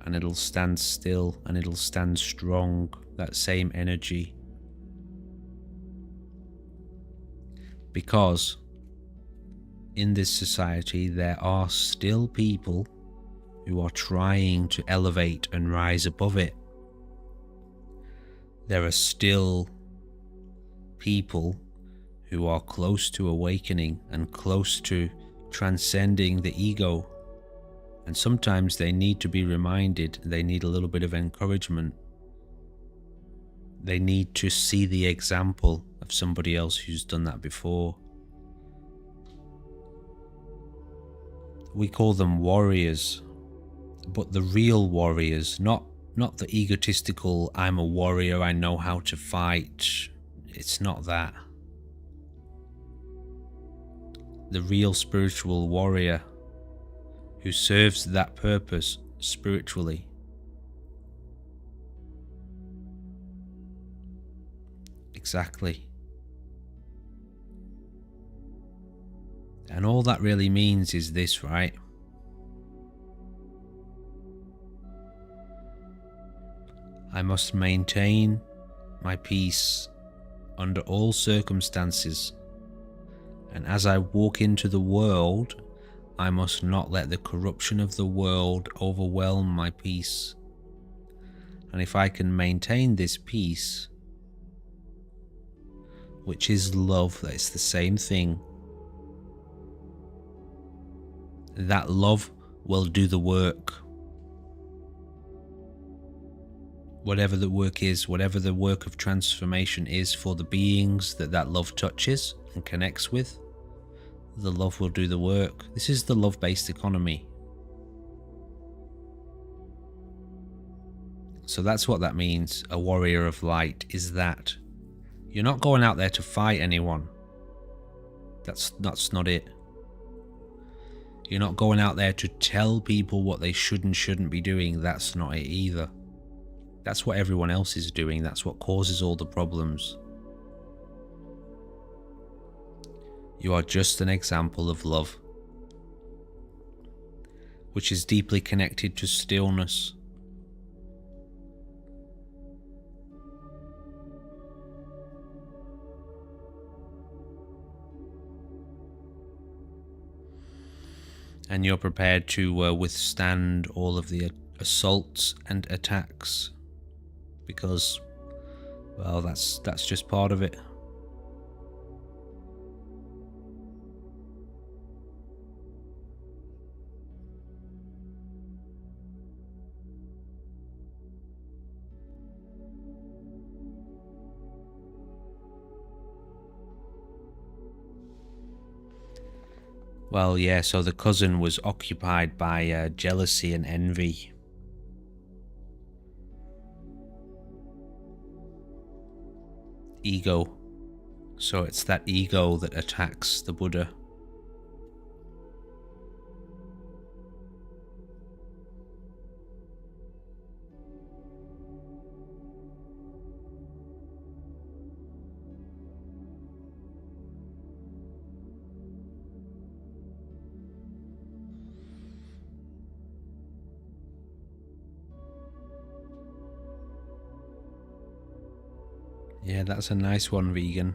and it'll stand still, and it'll stand strong, that same energy. Because in this society there are still people who are trying to elevate and rise above it. There are still people who are close to awakening and close to transcending the ego. And sometimes they need to be reminded, they need a little bit of encouragement. They need to see the example of somebody else who's done that before. We call them warriors, but the real warriors, not the egotistical, I'm a warrior, I know how to fight. It's not that. The real spiritual warrior who serves that purpose spiritually. Exactly. And all that really means is this, right? I must maintain my peace under all circumstances. And as I walk into the world, I must not let the corruption of the world overwhelm my peace. And if I can maintain this peace, which is love, it's the same thing, that love will do the work. Whatever the work is, whatever the work of transformation is for the beings that love touches and connects with, the love will do the work. This is the love-based economy. So that's what that means. A warrior of light is that. You're not going out there to fight anyone. That's not it. You're not going out there to tell people what they should and shouldn't be doing. That's not it either. That's what everyone else is doing. That's what causes all the problems. You are just an example of love, which is deeply connected to stillness. And you're prepared to withstand all of the assaults and attacks, because, well, that's just part of it. Well, yeah, so the cousin was occupied by jealousy and envy. Ego. So it's that ego that attacks the Buddha. Yeah, that's a nice one, vegan.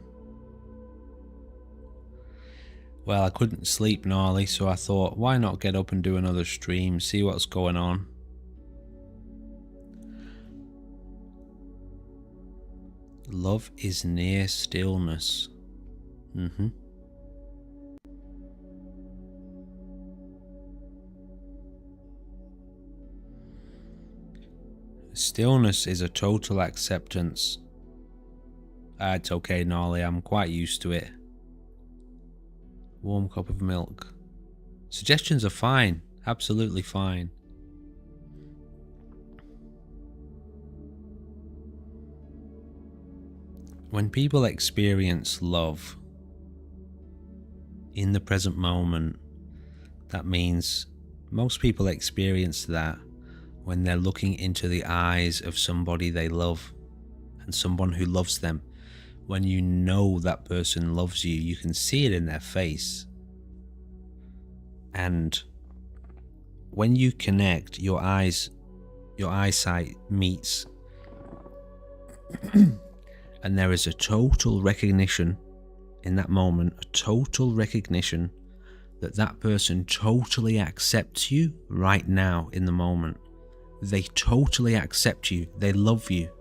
Well, I couldn't sleep, gnarly, so I thought, why not get up and do another stream, see what's going on. Love is near stillness. Stillness is a total acceptance. It's okay, gnarly, I'm quite used to it. Warm cup of milk. Suggestions are fine, absolutely fine. When people experience love in the present moment, that means most people experience that when they're looking into the eyes of somebody they love and someone who loves them. When you know that person loves you, you can see it in their face. And when you connect, your eyesight meets, and there is a total recognition in that moment, a total recognition that that person totally accepts you right now in the moment. They totally accept you. They love you.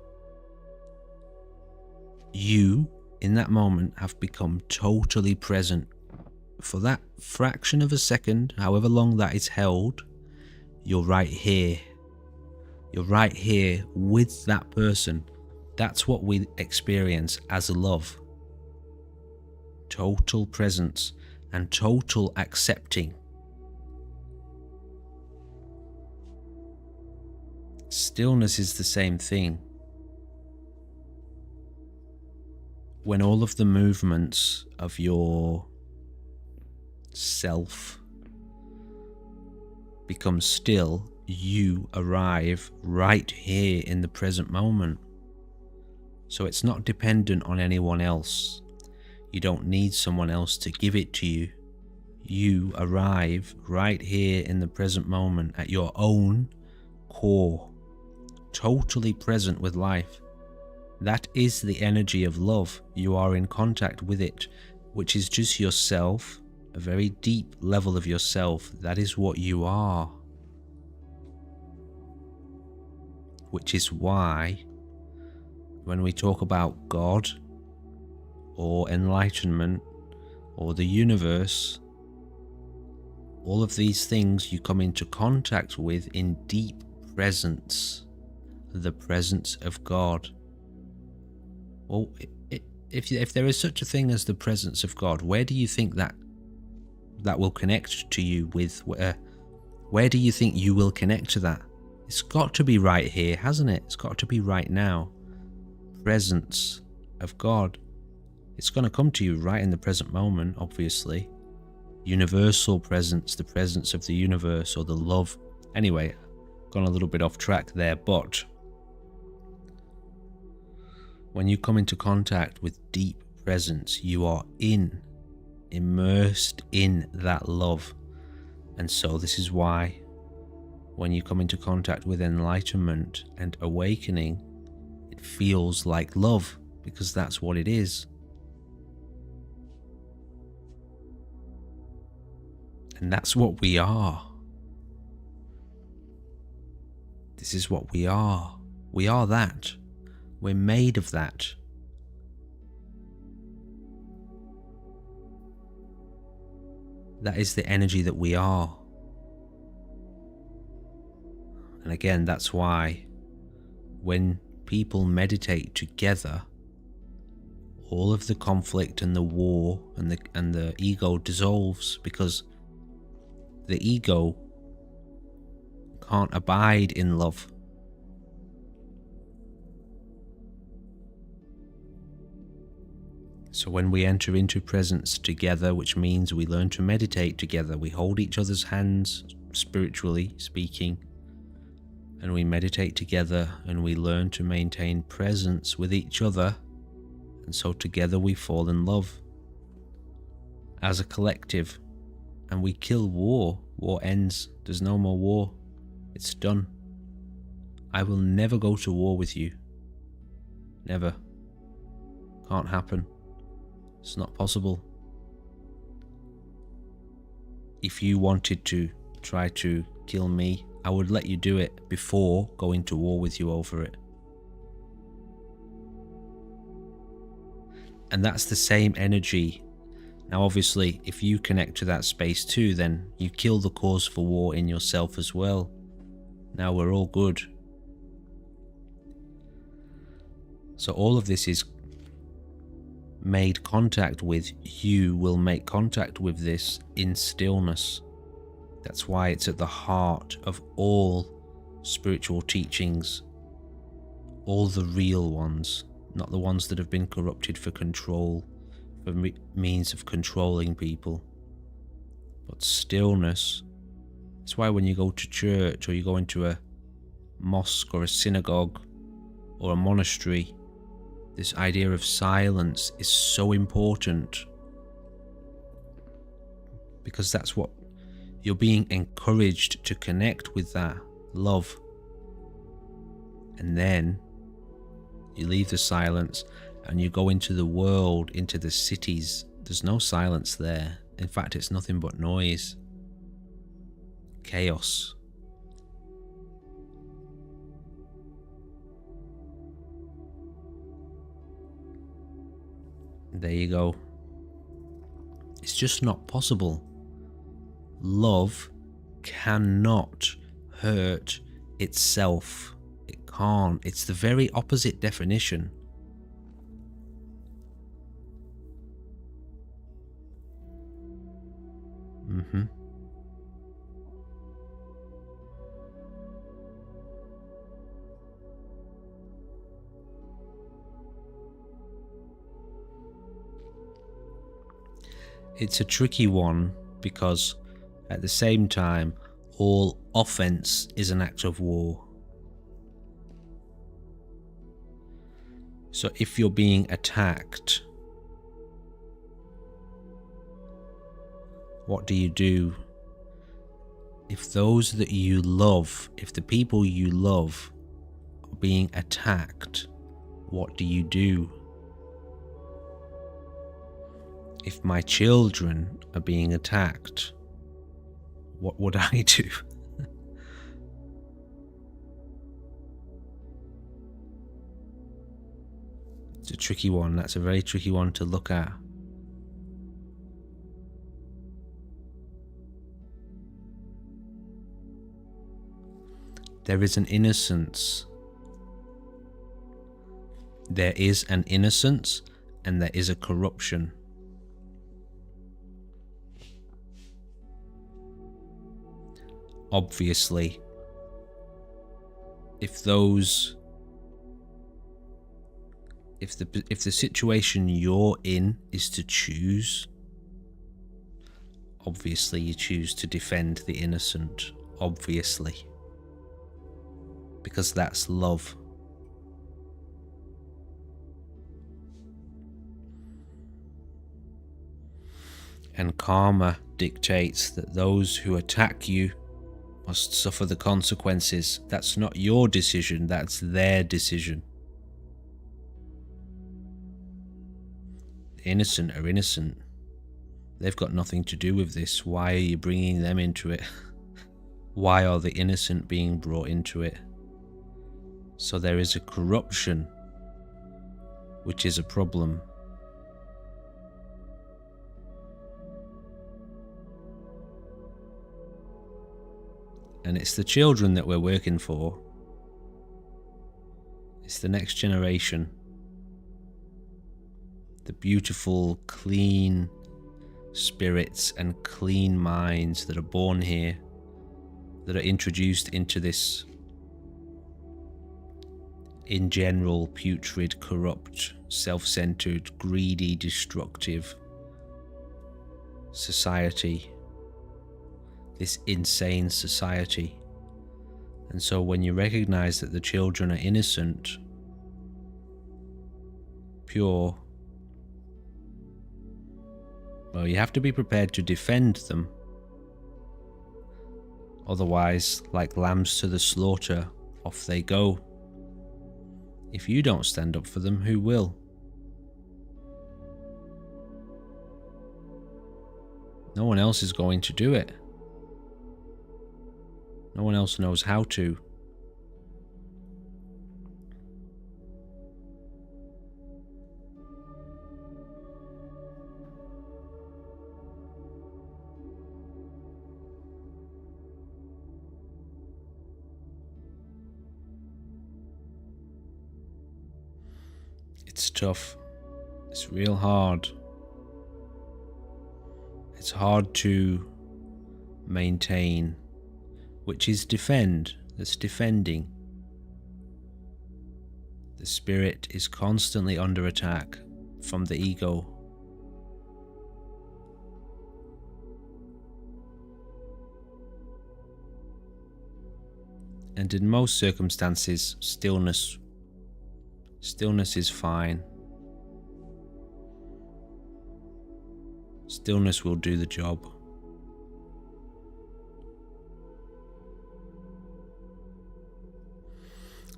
You, in that moment, have become totally present. For that fraction of a second, however long that is held, you're right here. You're right here with that person. That's what we experience as love. Total presence and total accepting. Stillness is the same thing. When all of the movements of your self become still, you arrive right here in the present moment. So it's not dependent on anyone else. You don't need someone else to give it to you. You arrive right here in the present moment at your own core, totally present with life. That is the energy of love. You are in contact with it, which is just yourself, a very deep level of yourself. That is what you are. Which is why when we talk about God or enlightenment or the universe, all of these things you come into contact with in deep presence, the presence of God. Well, if there is such a thing as the presence of God, where do you think that will connect to you with? Where do you think you will connect to that? It's got to be right here, hasn't it? It's got to be right now. Presence of God. It's going to come to you right in the present moment, obviously. Universal presence, the presence of the universe, or the love. Anyway, gone a little bit off track there, but when you come into contact with deep presence, you are immersed in that love. And so this is why when you come into contact with enlightenment and awakening, it feels like love, because that's what it is. And that's what we are. This is what we are. We are that. We're made of that. That is the energy that we are. And again, that's why when people meditate together, all of the conflict and the war and the ego dissolves, because the ego can't abide in love. So when we enter into presence together, which means we learn to meditate together, we hold each other's hands, spiritually speaking, and we meditate together and we learn to maintain presence with each other, and so together we fall in love as a collective, and we kill war. War ends. There's no more war. It's done. I will never go to war with you. Never. Can't happen. It's not possible. If you wanted to try to kill me, I would let you do it before going to war with you over it. And that's the same energy. Now obviously, if you connect to that space too, then you kill the cause for war in yourself as well. Now we're all good. So all of this is made contact with. You will make contact with this in stillness. That's why it's at the heart of all spiritual teachings, all the real ones, not the ones that have been corrupted for control, for means of controlling people, but stillness. That's why when you go to church or you go into a mosque or a synagogue or a monastery, this idea of silence is so important, because that's what you're being encouraged to connect with, that love. And then you leave the silence and you go into the world, into the cities. There's no silence there. In fact, it's nothing but noise, chaos. There you go. It's just not possible. Love cannot hurt itself. It can't. It's the very opposite definition. It's a tricky one, because at the same time, all offense is an act of war. So if you're being attacked, what do you do? If those that you love, if the people you love are being attacked, what do you do? If my children are being attacked, what would I do? It's a tricky one. That's a very tricky one to look at. There is an innocence. There is an innocence and there is a corruption. Obviously, if the situation you're in is to choose, obviously you choose to defend the innocent, obviously, because that's love. And karma dictates that those who attack you must suffer the consequences. That's not your decision, that's their decision. The innocent are innocent. They've got nothing to do with this. Why are you bringing them into it? Why are the innocent being brought into it? So there is a corruption, which is a problem. And it's the children that we're working for. It's the next generation. The beautiful, clean spirits and clean minds that are born here, that are introduced into this, in general, putrid, corrupt, self-centered, greedy, destructive society. This insane society. And so when you recognize that the children are innocent, pure, well, you have to be prepared to defend them. Otherwise, like lambs to the slaughter, off they go. If you don't stand up for them, who will? No one else is going to do it. No one else knows how to. It's tough. It's real hard. It's hard to maintain, which is defend. That's defending. The spirit is constantly under attack from the ego. And in most circumstances, stillness is fine. Stillness will do the job.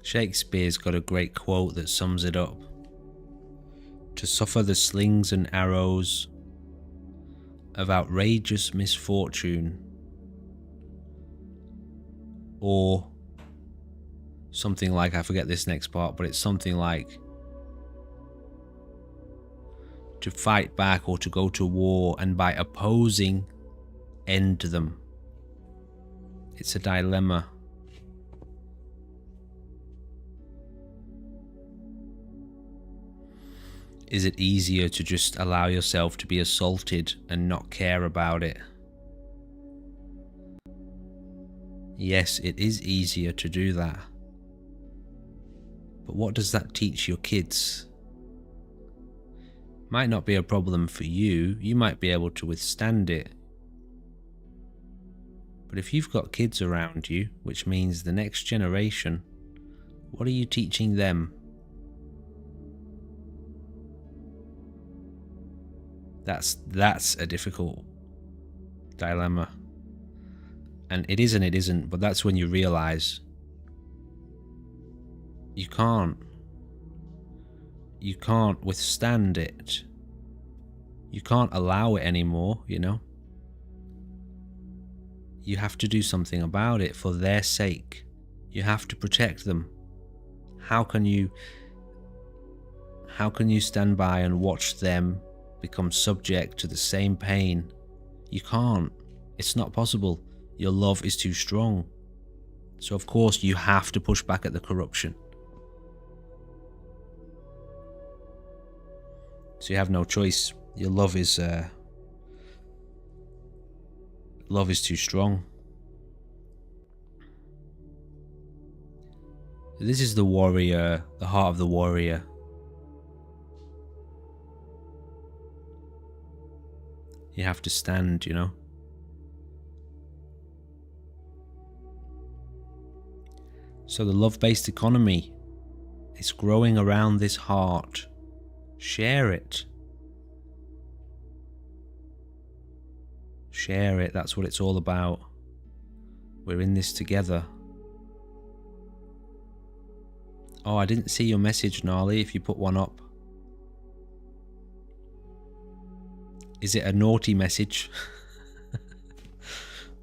Shakespeare's got a great quote that sums it up. To suffer the slings and arrows of outrageous misfortune, or something like, I forget this next part, but it's something like to fight back or to go to war and by opposing end them. It's a dilemma. Is it easier to just allow yourself to be assaulted and not care about it? Yes, it is easier to do that. But what does that teach your kids? Might not be a problem for you. You might be able to withstand it. But if you've got kids around you, which means the next generation, what are you teaching them? That's a difficult dilemma. And it is and it isn't, but that's when you realize you can't withstand it. You can't allow it anymore, you know? You have to do something about it for their sake. You have to protect them. How can you stand by and watch them become subject to the same pain? You can't. It's not possible. Your love is too strong. So of course you have to push back at the corruption. So you have no choice. Your love is too strong. This is the warrior, the heart of the warrior. You have to stand, you know. So the love-based economy is growing around this heart. Share it. Share it. That's what it's all about. We're in this together. Oh, I didn't see your message, Gnarly, if you put one up. Is it a naughty message?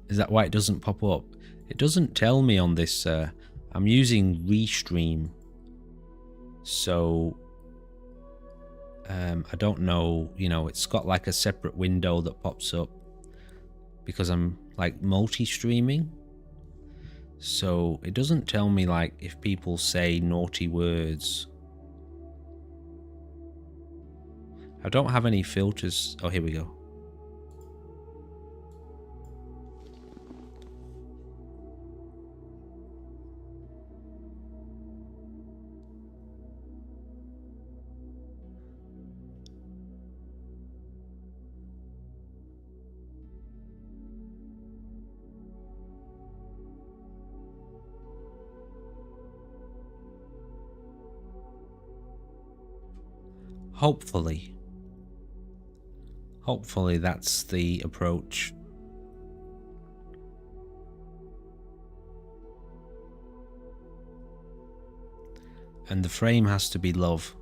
Is that why it doesn't pop up? It doesn't tell me on this. I'm using Restream, so I don't know. You know, it's got like a separate window that pops up because I'm like multi-streaming. So it doesn't tell me like if people say naughty words. I don't have any filters. Oh, here we go. Hopefully that's the approach. And the frame has to be love,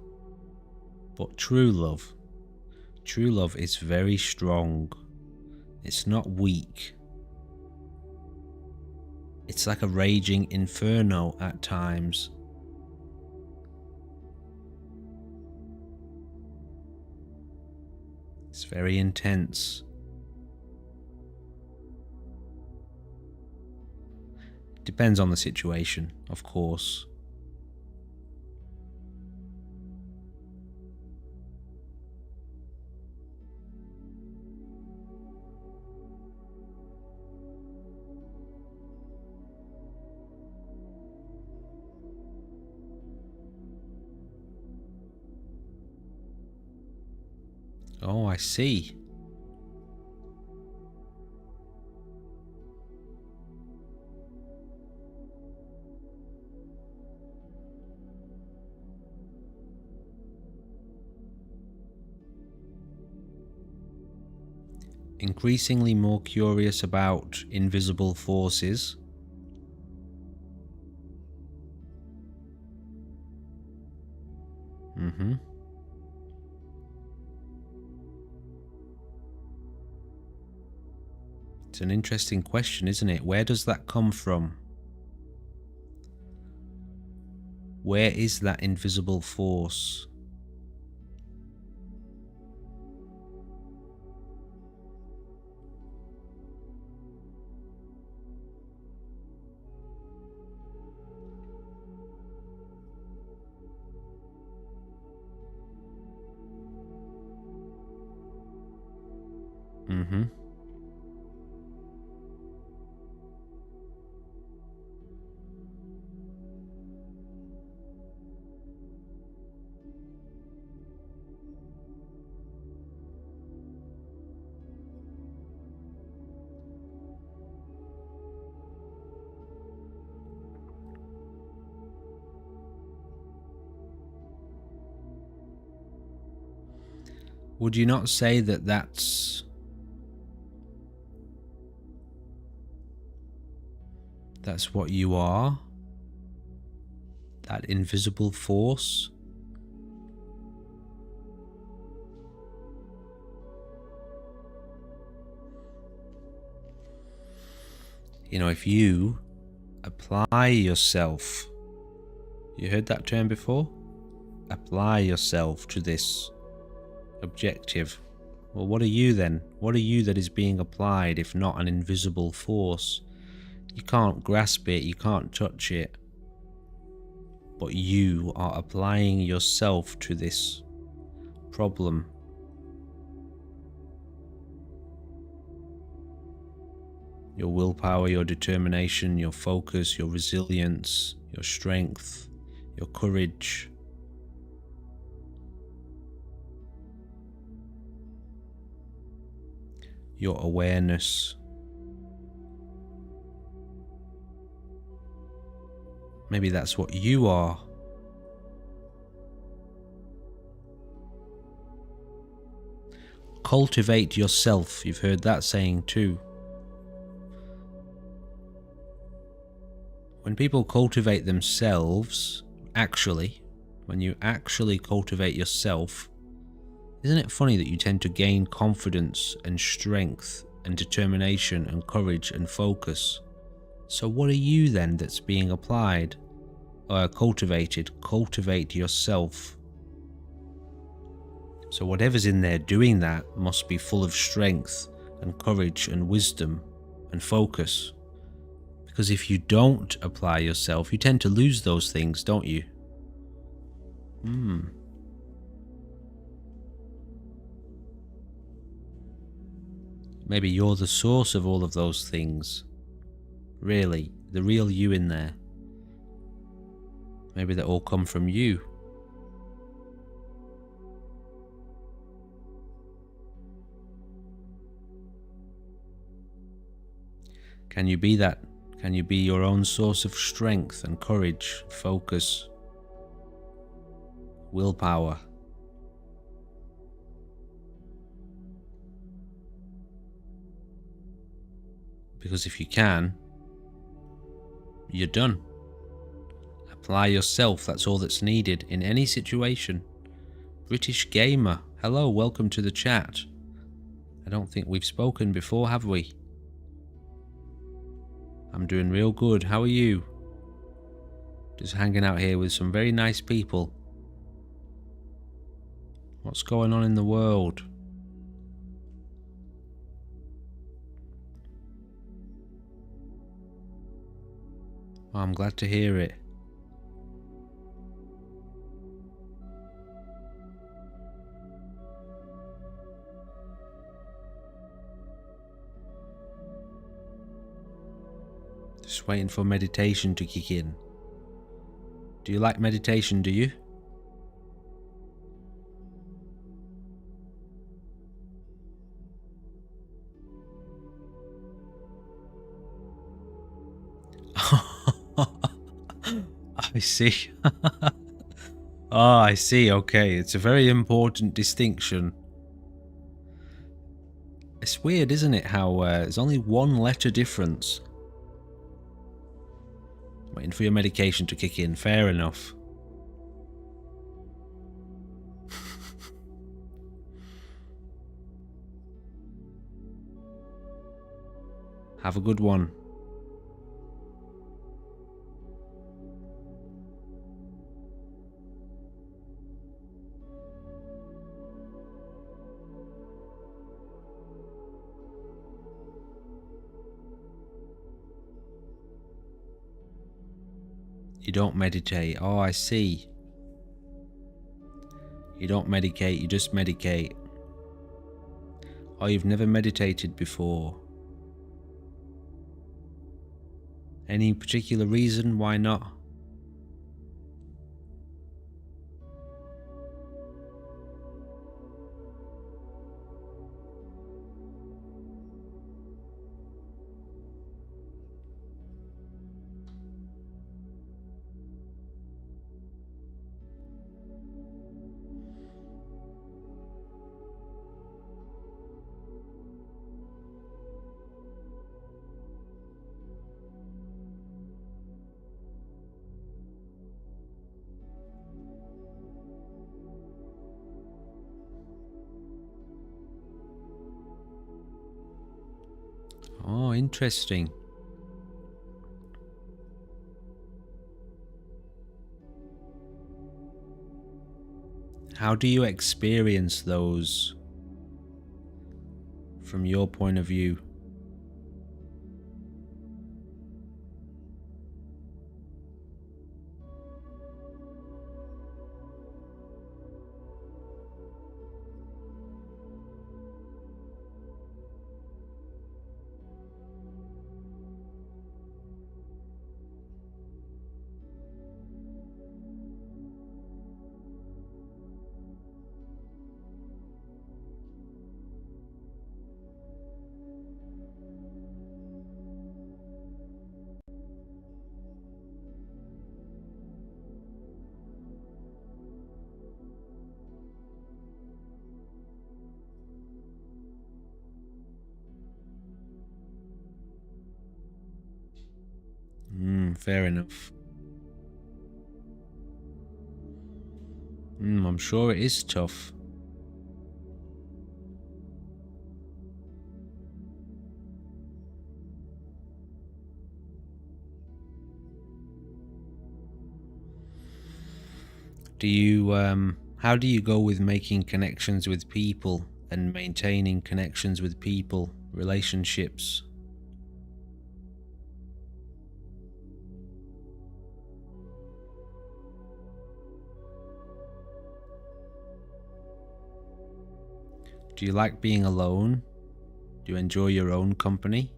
but true love. True love is very strong. It's not weak. It's like a raging inferno at times. It's very intense. Depends on the situation, of course. Oh, I see. Increasingly more curious about invisible forces. It's an interesting question, isn't it? Where does that come from? Where is that invisible force? Would you not say that that's what you are? That invisible force? You know, if you apply yourself, you heard that term before? Apply yourself to this objective. Well, what are you then? What are you that is being applied if not an invisible force? You can't grasp it, you can't touch it, but you are applying yourself to this problem. Your willpower, your determination, your focus, your resilience, your strength, your courage. Your awareness. Maybe that's what you are. Cultivate yourself. You've heard that saying too. When people cultivate themselves, when you actually cultivate yourself, Isn't it funny that you tend to gain confidence and strength and determination and courage and focus? So what are you then that's being applied or cultivated? Cultivate yourself. So whatever's in there doing that must be full of strength and courage and wisdom and focus. Because if you don't apply yourself, you tend to lose those things, don't you? Maybe you're the source of all of those things. Really, the real you in there. Maybe they all come from you. Can you be that? Can you be your own source of strength and courage, focus, willpower? Because if you can, you're done. Apply yourself, that's all that's needed in any situation. British Gamer, hello, welcome to the chat. I don't think we've spoken before, have we? I'm doing real good, how are you? Just hanging out here with some very nice people. What's going on in the world? Oh, I'm glad to hear it. Just waiting for meditation to kick in. Do you like meditation, do you? I see. Oh, I see. Okay, it's a very important distinction. It's weird, isn't it, how there's only one letter difference. Waiting for your medication to kick in. Fair enough. Have a good one. You don't meditate. Oh, I see. You don't medicate, you just medicate. Oh, you've never meditated before. Any particular reason why not? Oh, interesting. How do you experience those from your point of view? Fair enough. I'm sure it is tough. How do you go with making connections with people and maintaining connections with people, relationships? Do you like being alone? Do you enjoy your own company?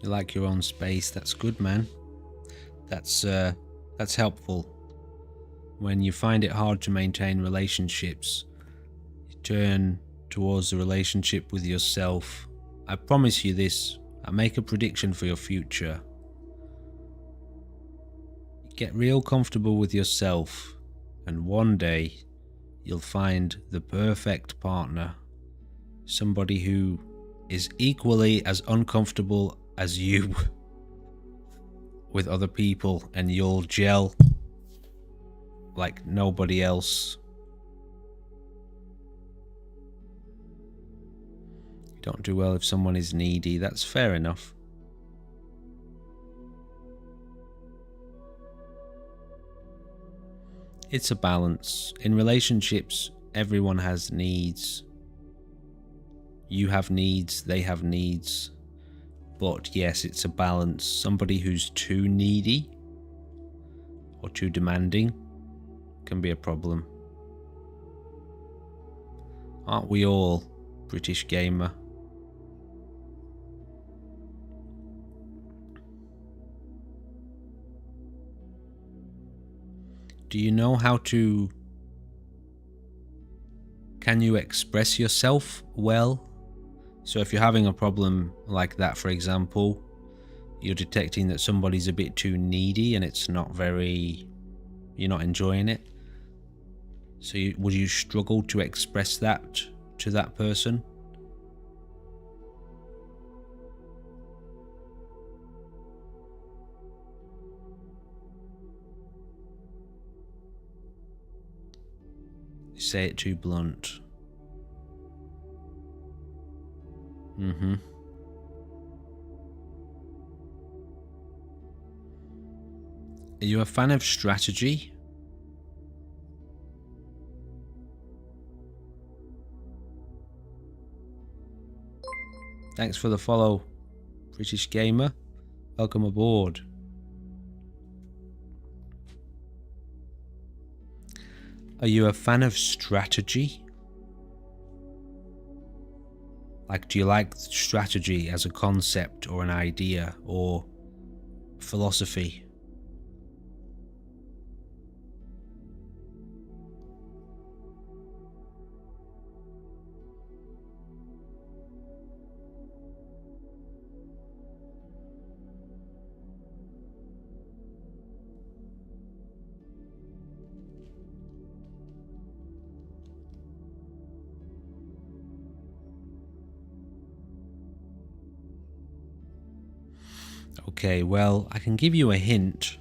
You like your own space? That's good, man. That's helpful. When you find it hard to maintain relationships, you turn towards the relationship with yourself. I promise you this. I make a prediction for your future. Get real comfortable with yourself, and one day you'll find the perfect partner. Somebody who is equally as uncomfortable as you with other people, and you'll gel like nobody else. You don't do well if someone is needy. That's fair enough. It's a balance. In relationships, everyone has needs. You have needs, they have needs. But yes, it's a balance. Somebody who's too needy or too demanding can be a problem. Aren't we all, British gamer? Do you know how to... Can you express yourself well? So if you're having a problem like that, for example, you're detecting that somebody's a bit too needy and it's not very... You're not enjoying it. So would you struggle to express that to that person? You say it too blunt. Are you a fan of strategy? Thanks for the follow, British gamer. Welcome aboard. Are you a fan of strategy? Like, do you like strategy as a concept or an idea or philosophy? Okay, well, I can give you a hint.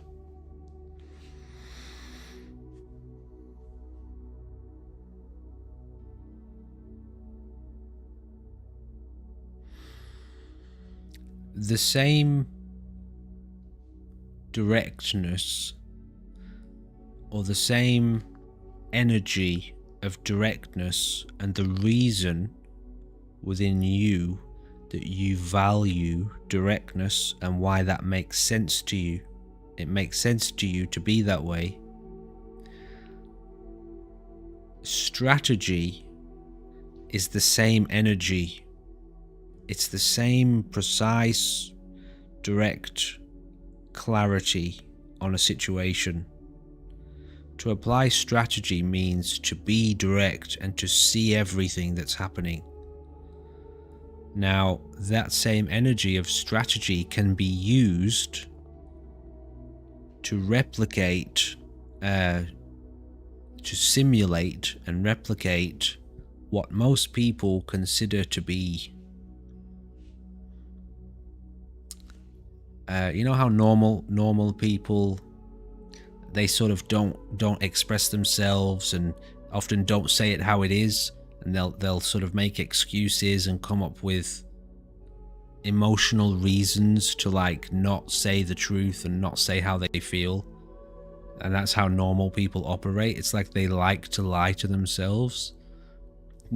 The same directness or the same energy of directness and the reason within you that you value directness and why that makes sense to you. It makes sense to you to be that way. Strategy is the same energy. It's the same precise, direct clarity on a situation. To apply strategy means to be direct and to see everything that's happening. Now, that same energy of strategy can be used to replicate, to simulate and replicate what most people consider to be You know how normal people, they sort of don't express themselves and often don't say it how it is, and they'll sort of make excuses and come up with emotional reasons to like not say the truth and not say how they feel. And that's how normal people operate. It's like they like to lie to themselves.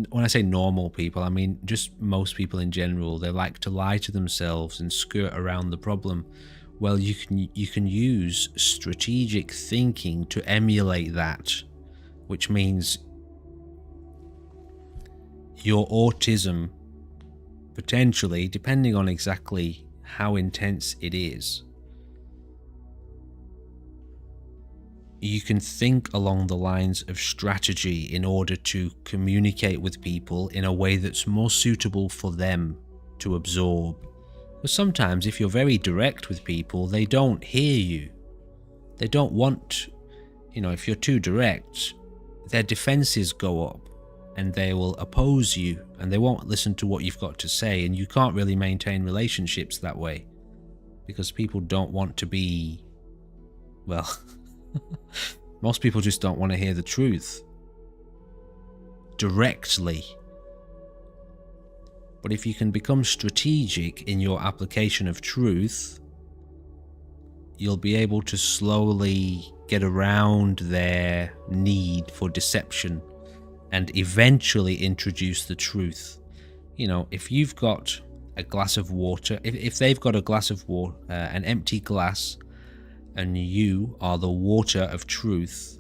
When I say normal people, I mean just most people in general. They like to lie to themselves and skirt around the problem. Well, you can use strategic thinking to emulate that, which means your autism, potentially, depending on exactly how intense it is, you can think along the lines of strategy in order to communicate with people in a way that's more suitable for them to absorb. But sometimes if you're very direct with people, they don't hear you. They don't want, if you're too direct, their defenses go up and they will oppose you and they won't listen to what you've got to say, and you can't really maintain relationships that way because people don't want to be, well, most people just don't want to hear the truth directly. But if you can become strategic in your application of truth, you'll be able to slowly get around their need for deception and eventually introduce the truth. If you've got a glass of water, if they've got a glass of water, an empty glass, and you are the water of truth,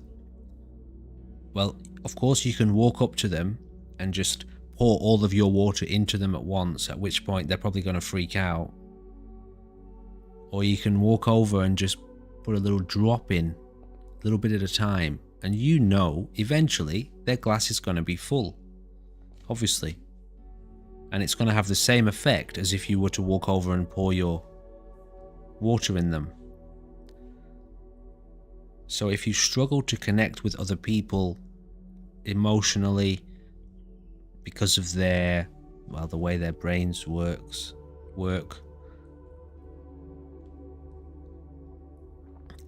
well, of course you can walk up to them and just pour all of your water into them at once, at which point they're probably going to freak out. Or you can walk over and just put a little drop in, a little bit at a time, and eventually their glass is going to be full, obviously. And it's going to have the same effect as if you were to walk over and pour your water in them. So if you struggle to connect with other people emotionally because of the way their brains work,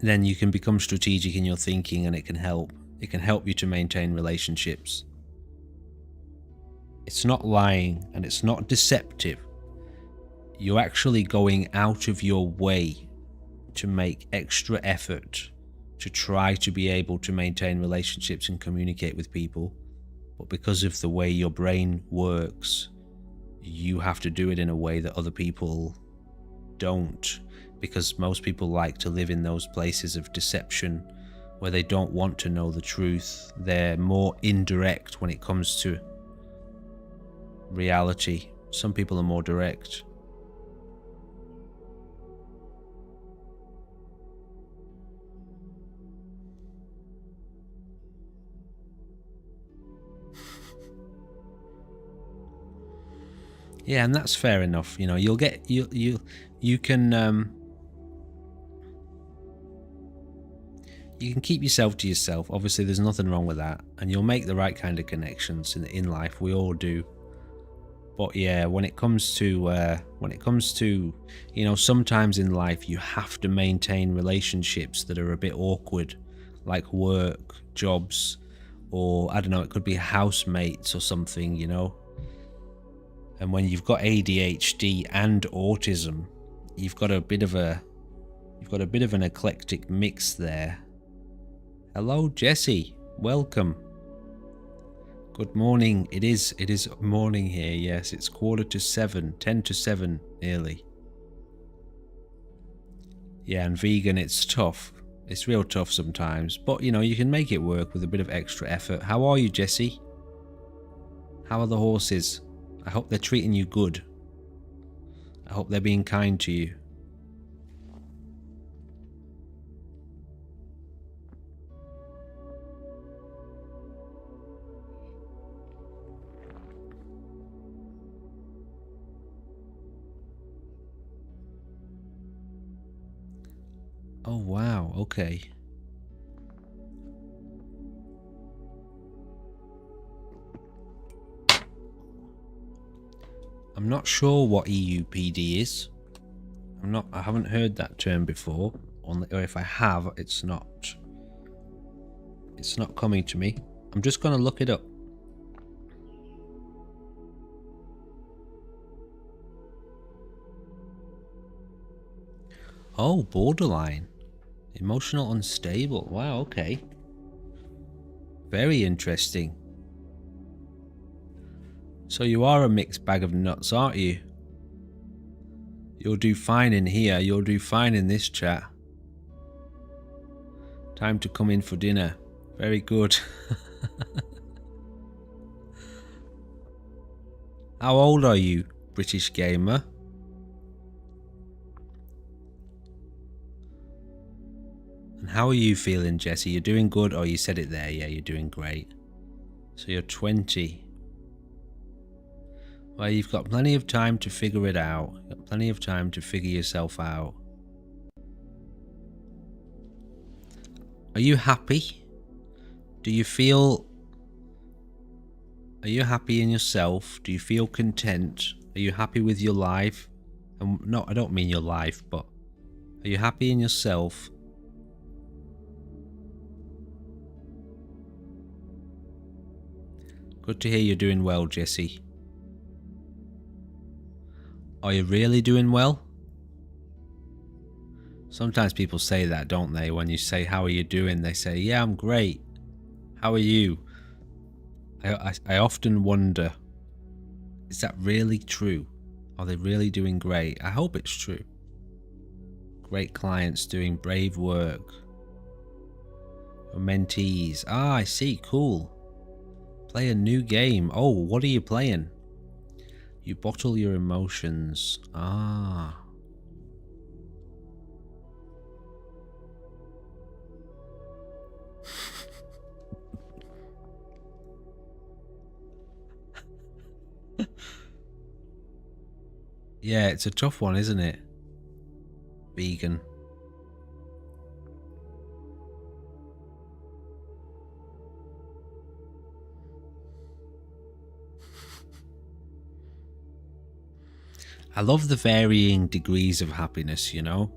then you can become strategic in your thinking, and it can help you to maintain relationships. It's not lying and it's not deceptive. You're actually going out of your way to make extra effort to try to be able to maintain relationships and communicate with people. But because of the way your brain works, you have to do it in a way that other people don't, because most people like to live in those places of deception where they don't want to know the truth. They're more indirect when it comes to reality. Some people are more direct. Yeah, and that's fair enough. You can keep yourself to yourself. Obviously, there's nothing wrong with that, and you'll make the right kind of connections in life. We all do. But yeah, when it comes to sometimes in life you have to maintain relationships that are a bit awkward, like work, jobs, or I don't know, it could be housemates or something, And when you've got ADHD and autism, you've got a bit of an eclectic mix there. Hello, Jesse. Welcome. Good morning. It is morning here. Yes, it's 7:15, 10 to 7 nearly. Yeah, and vegan, it's tough. It's real tough sometimes, but you can make it work with a bit of extra effort. How are you, Jesse? How are the horses? I hope they're treating you good. I hope they're being kind to you. Oh wow, okay. I'm not sure what EUPD is. I haven't heard that term before, or if I have, it's not coming to me. I'm just going to look it up. Oh, borderline. Emotional unstable. Wow, okay. Very interesting. So you are a mixed bag of nuts, aren't you? You'll do fine in here. You'll do fine in this chat. Time to come in for dinner. Very good. How old are you, British gamer? And how are you feeling, Jesse? You're doing good? Oh, you said it there. Yeah, you're doing great. So you're 20. Well, you've got plenty of time to figure it out. You've got plenty of time to figure yourself out. Are you happy? Do you feel... Are you happy in yourself? Do you feel content? Are you happy with your life? And no, I don't mean your life, but are you happy in yourself? Good to hear you're doing well, Jesse. Are you really doing well? Sometimes people say that, don't they? When you say, how are you doing? They say, yeah, I'm great. How are you? I often wonder, is that really true? Are they really doing great? I hope it's true. Great clients doing brave work. Your mentees. Ah, I see. Cool. Play a new game. Oh, what are you playing? You bottle your emotions. Ah. Yeah, it's a tough one, isn't it? Vegan. I love the varying degrees of happiness, you know?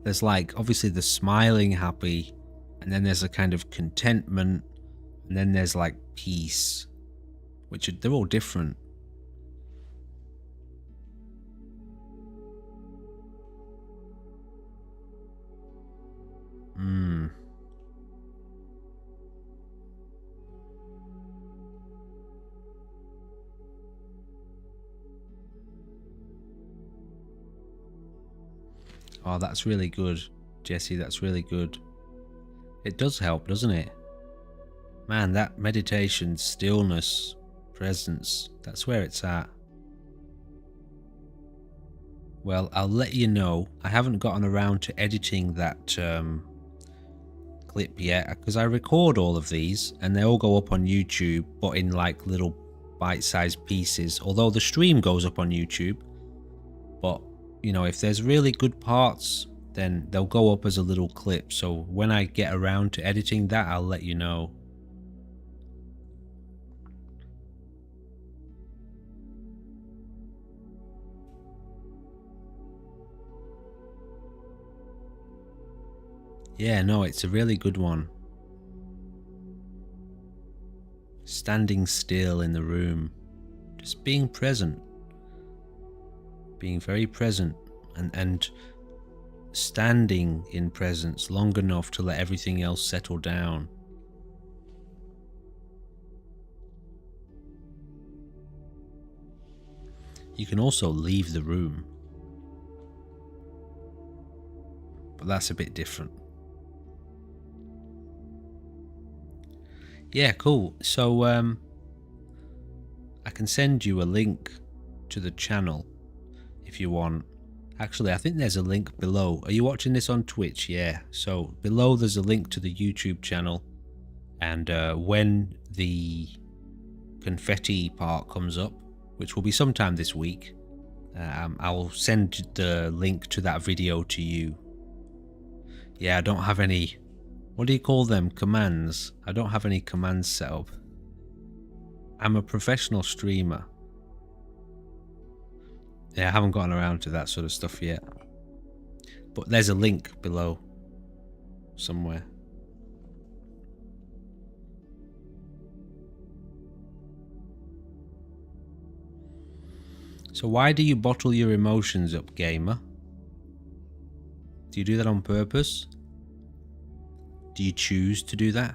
There's like, obviously the smiling happy, and then there's a kind of contentment, and then there's like peace, which they're all different. Oh, that's really good, Jesse. That's really good. It does help, doesn't it? Man, that meditation, stillness, presence, that's where it's at. Well, I'll let you know. I haven't gotten around to editing that clip yet, because I record all of these and they all go up on YouTube, but in like little bite-sized pieces. Although the stream goes up on YouTube, but you know, if there's really good parts, then they'll go up as a little clip. So when I get around to editing that, I'll let you know. Yeah, no, it's a really good one. Standing still in the room, just being present, being very present, and standing in presence long enough to let everything else settle down. You can also leave the room, but that's a bit different. Yeah, cool. So I can send you a link to the channel if you want. Actually, I think there's a link below. Are you watching this on Twitch? Yeah. So below there's a link to the YouTube channel, and when the confetti part comes up, which will be sometime this week, I'll send the link to that video to you. Yeah, I don't have any... What do you call them? Commands. I don't have any commands set up. I'm a professional streamer. Yeah, I haven't gotten around to that sort of stuff yet. But there's a link below somewhere. So why do you bottle your emotions up, gamer? Do you do that on purpose? Do you choose to do that?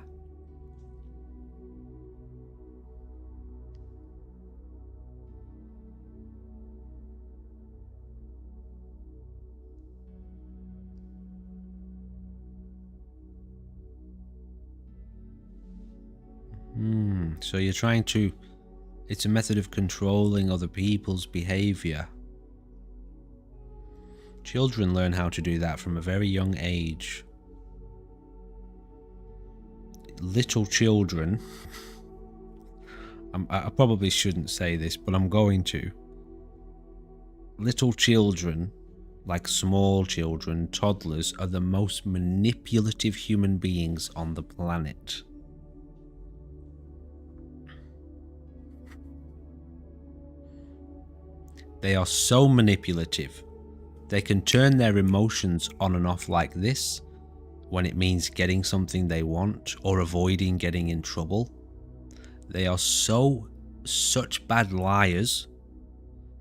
So you're trying to... It's a method of controlling other people's behavior. Children learn how to do that from a very young age. Little children... I probably shouldn't say this, but I'm going to. Little children, like small children, toddlers, are the most manipulative human beings on the planet. They are so manipulative. They can turn their emotions on and off like this when it means getting something they want or avoiding getting in trouble. They are such bad liars.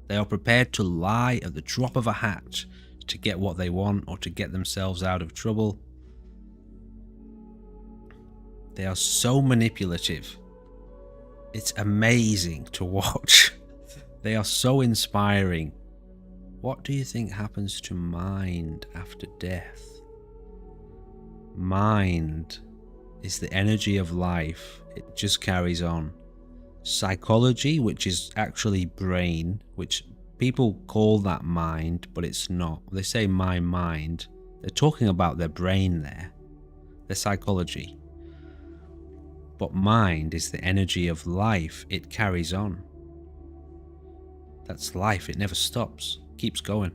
They are prepared to lie at the drop of a hat to get what they want or to get themselves out of trouble. They are so manipulative. It's amazing to watch. They are so inspiring. What do you think happens to mind after death? Mind is the energy of life. It just carries on. Psychology, which is actually brain, which people call that mind, but it's not. They say my mind. They're talking about their brain there. Their psychology. But mind is the energy of life. It carries on. That's life. It never stops. Keeps going.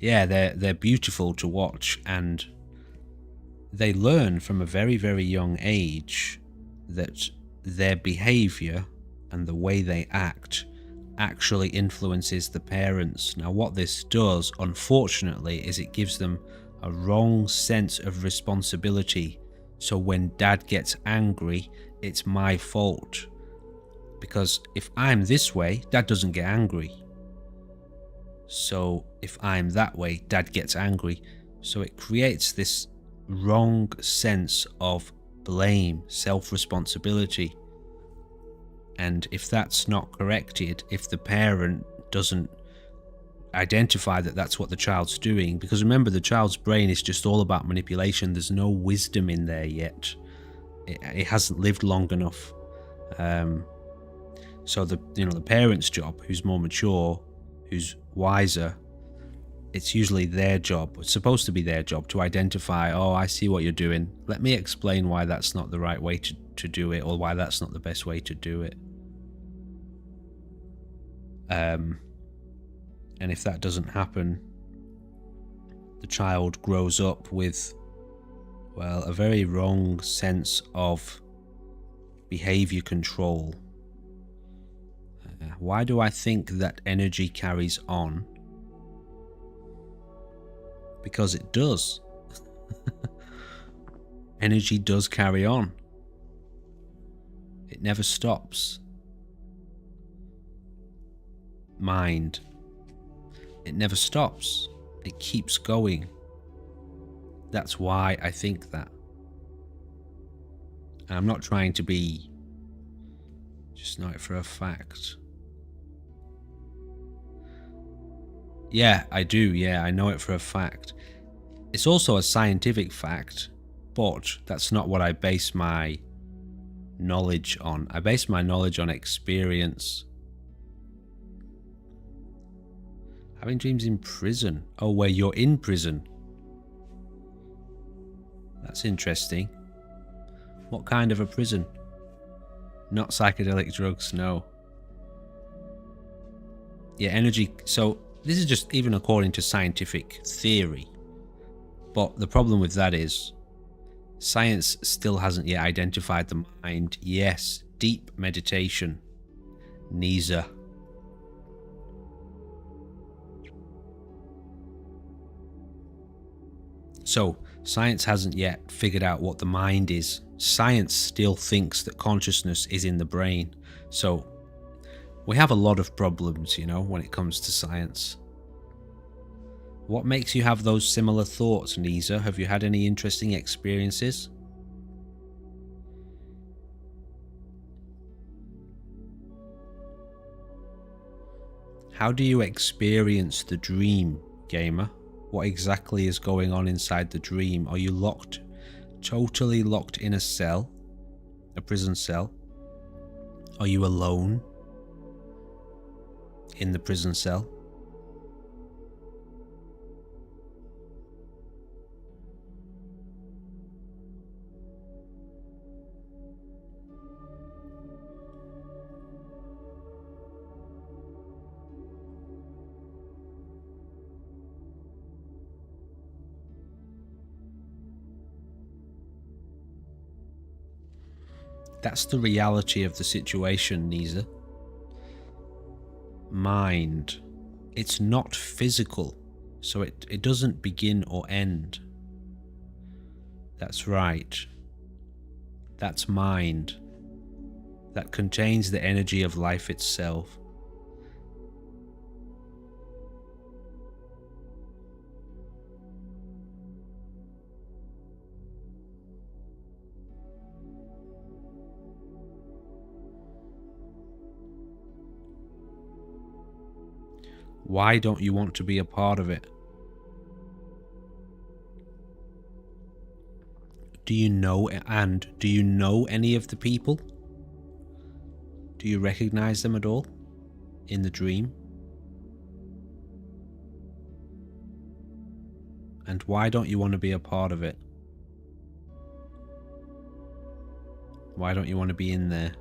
Yeah, they're beautiful to watch, and they learn from a very, very young age that their behavior and the way they act actually influences the parents. Now, what this does, unfortunately, is it gives them a wrong sense of responsibility. So when dad gets angry, it's my fault. Because if I'm this way, dad doesn't get angry. So if I'm that way, dad gets angry. So it creates this wrong sense of blame, self-responsibility. And if that's not corrected, if the parent doesn't identify that that's what the child's doing, because remember, the child's brain is just all about manipulation. There's no wisdom in there yet. It hasn't lived long enough. So the parent's job, who's more mature, who's wiser, it's usually their job. It's supposed to be their job to identify, oh, I see what you're doing. Let me explain why that's not the right way to do it, or why that's not the best way to do it. And if that doesn't happen, the child grows up with, well, a very wrong sense of behavior control. Why do I think that energy carries on? Because it does. Energy does carry on. It never stops. Mind. It never stops. It keeps going. That's why I think that. And I'm not trying to be... Just know it for a fact. Yeah, I do. Yeah, I know it for a fact. It's also a scientific fact, but that's not what I base my knowledge on. I base my knowledge on experience. Having dreams in prison. Oh, where you're in prison. That's interesting. What kind of a prison? Not psychedelic drugs, no. Yeah, energy. So this is just even according to scientific theory. But the problem with that is science still hasn't yet identified the mind. Yes, deep meditation. Neither. So, science hasn't yet figured out what the mind is. Science still thinks that consciousness is in the brain. So, we have a lot of problems, when it comes to science. What makes you have those similar thoughts, Nisa? Have you had any interesting experiences? How do you experience the dream, gamer? What exactly is going on inside the dream? Are you totally locked in a cell? A prison cell? Are you alone in the prison cell? That's the reality of the situation, Nisa. Mind. It's not physical, so it doesn't begin or end. That's right. That's mind. That contains the energy of life itself. Why don't you want to be a part of it? Do you know any of the people? Do you recognize them at all in the dream? And why don't you want to be a part of it? Why don't you want to be in there?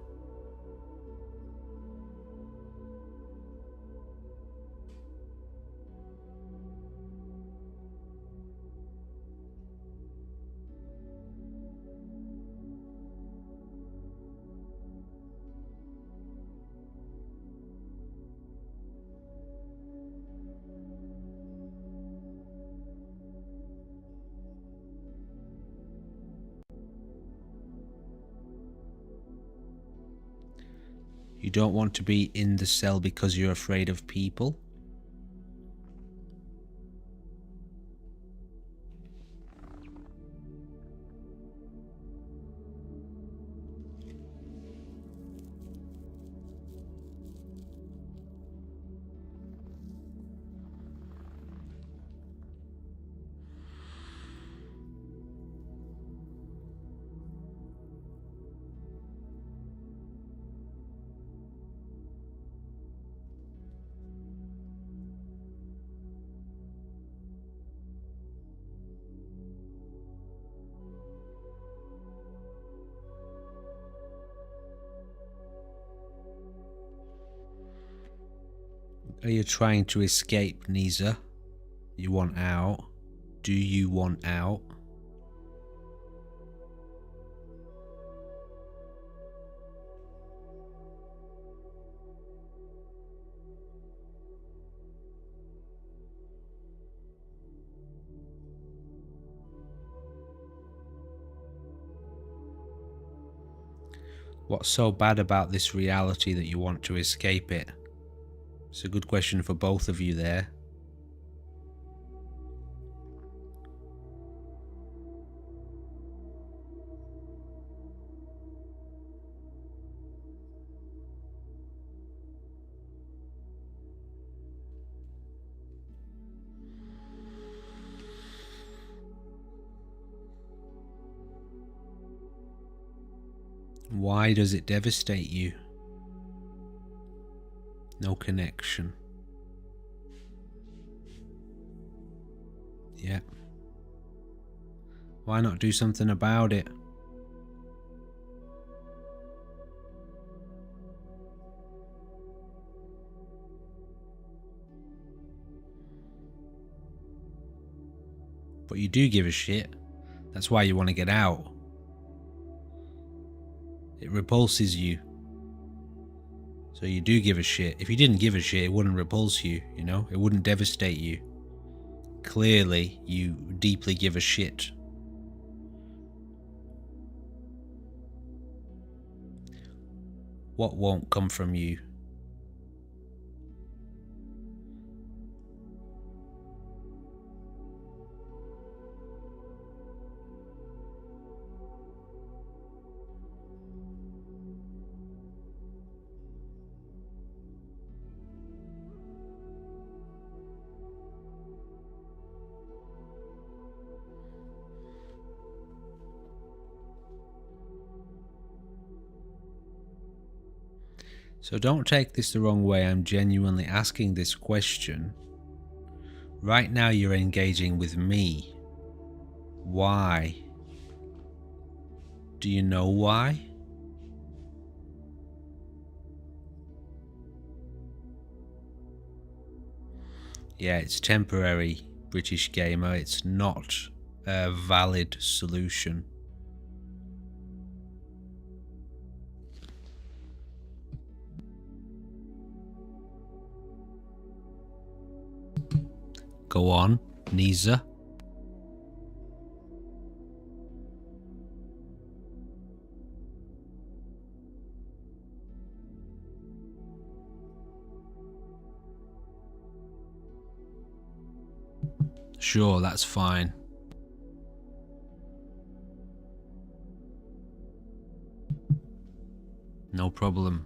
You don't want to be in the cell because you're afraid of people? Are you trying to escape, Nisa? You want out? Do you want out? What's so bad about this reality that you want to escape it? It's a good question for both of you there. Why does it devastate you? No connection. Yeah. Why not do something about it? But you do give a shit. That's why you want to get out. It repulses you. So you do give a shit. If you didn't give a shit, it wouldn't repulse you, It wouldn't devastate you. Clearly, you deeply give a shit. What won't come from you? So don't take this the wrong way, I'm genuinely asking this question. Right now you're engaging with me. Why? Do you know why? Yeah, it's temporary, British gamer. It's not a valid solution. Go on, Nisa. Sure, that's fine. No problem.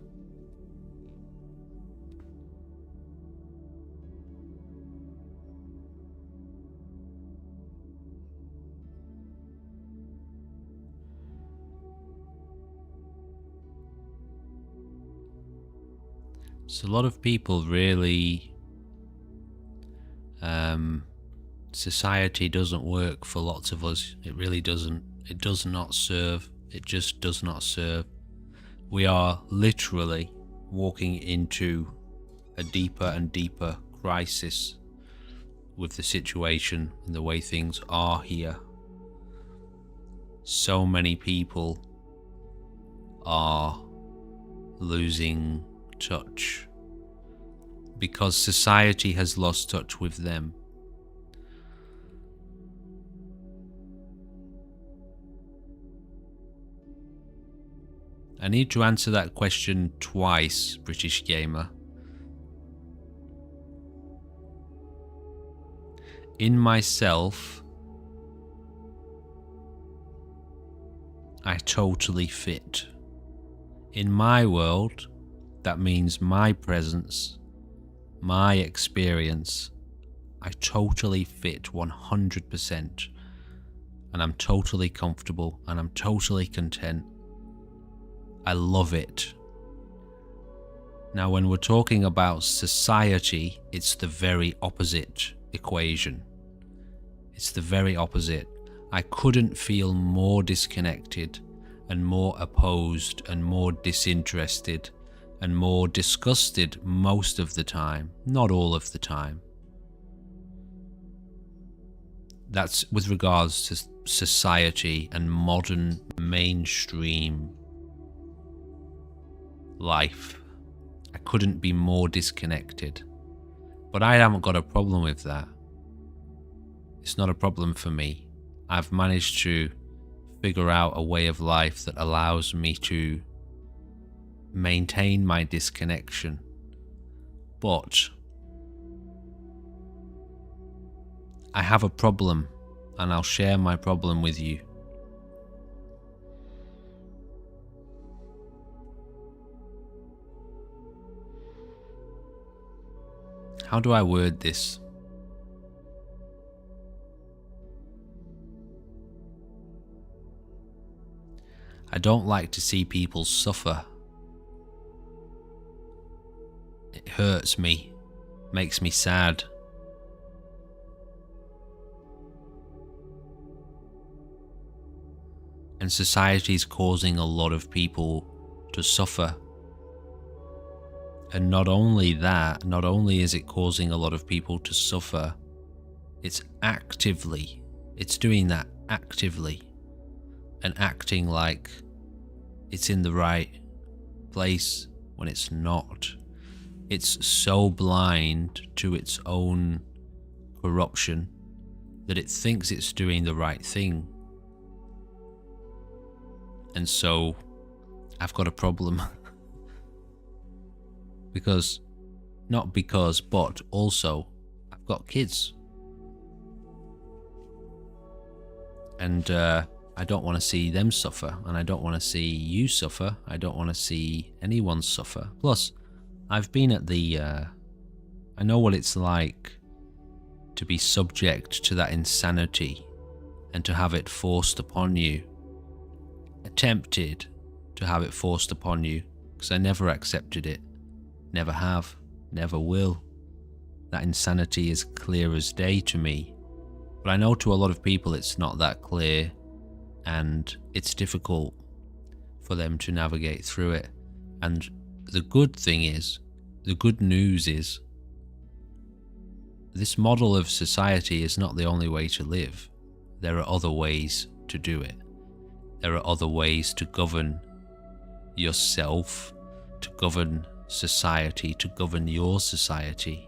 So a lot of people really, society doesn't work for lots of us. It really doesn't. It does not serve. It just does not serve. We are literally walking into a deeper and deeper crisis with the situation and the way things are here. So many people are losing touch because society has lost touch with them. I need to answer that question twice, British gamer. In myself, I totally fit. In my world, that means my presence, my experience, I totally fit 100%. And I'm totally comfortable and I'm totally content. I love it. Now, when we're talking about society, it's the very opposite equation. It's the very opposite. I couldn't feel more disconnected and more opposed and more disinterested and more disgusted most of the time, not all of the time. That's with regards to society and modern mainstream life. I couldn't be more disconnected. But I haven't got a problem with that. It's not a problem for me. I've managed to figure out a way of life that allows me to maintain my disconnection. But I have a problem, and I'll share my problem with you. How do I word this? I don't like to see people suffer. It hurts me, makes me sad. And society is causing a lot of people to suffer. And not only that, not only is it causing a lot of people to suffer, it's doing that actively and acting like it's in the right place when it's not. It's so blind to its own corruption that it thinks it's doing the right thing. And so I've got a problem. But also I've got kids. And I don't want to see them suffer, and I don't want to see you suffer. I don't want to see anyone suffer. Plus, I've been at I know what it's like to be subject to that insanity and to have it forced upon you. Attempted to have it forced upon you, because I never accepted it. Never have, never will. That insanity is clear as day to me. But I know to a lot of people it's not that clear, and it's difficult for them to navigate through it. And the good news is, this model of society is not the only way to live. There are other ways to do it. There are other ways to govern yourself, to govern society, to govern your society.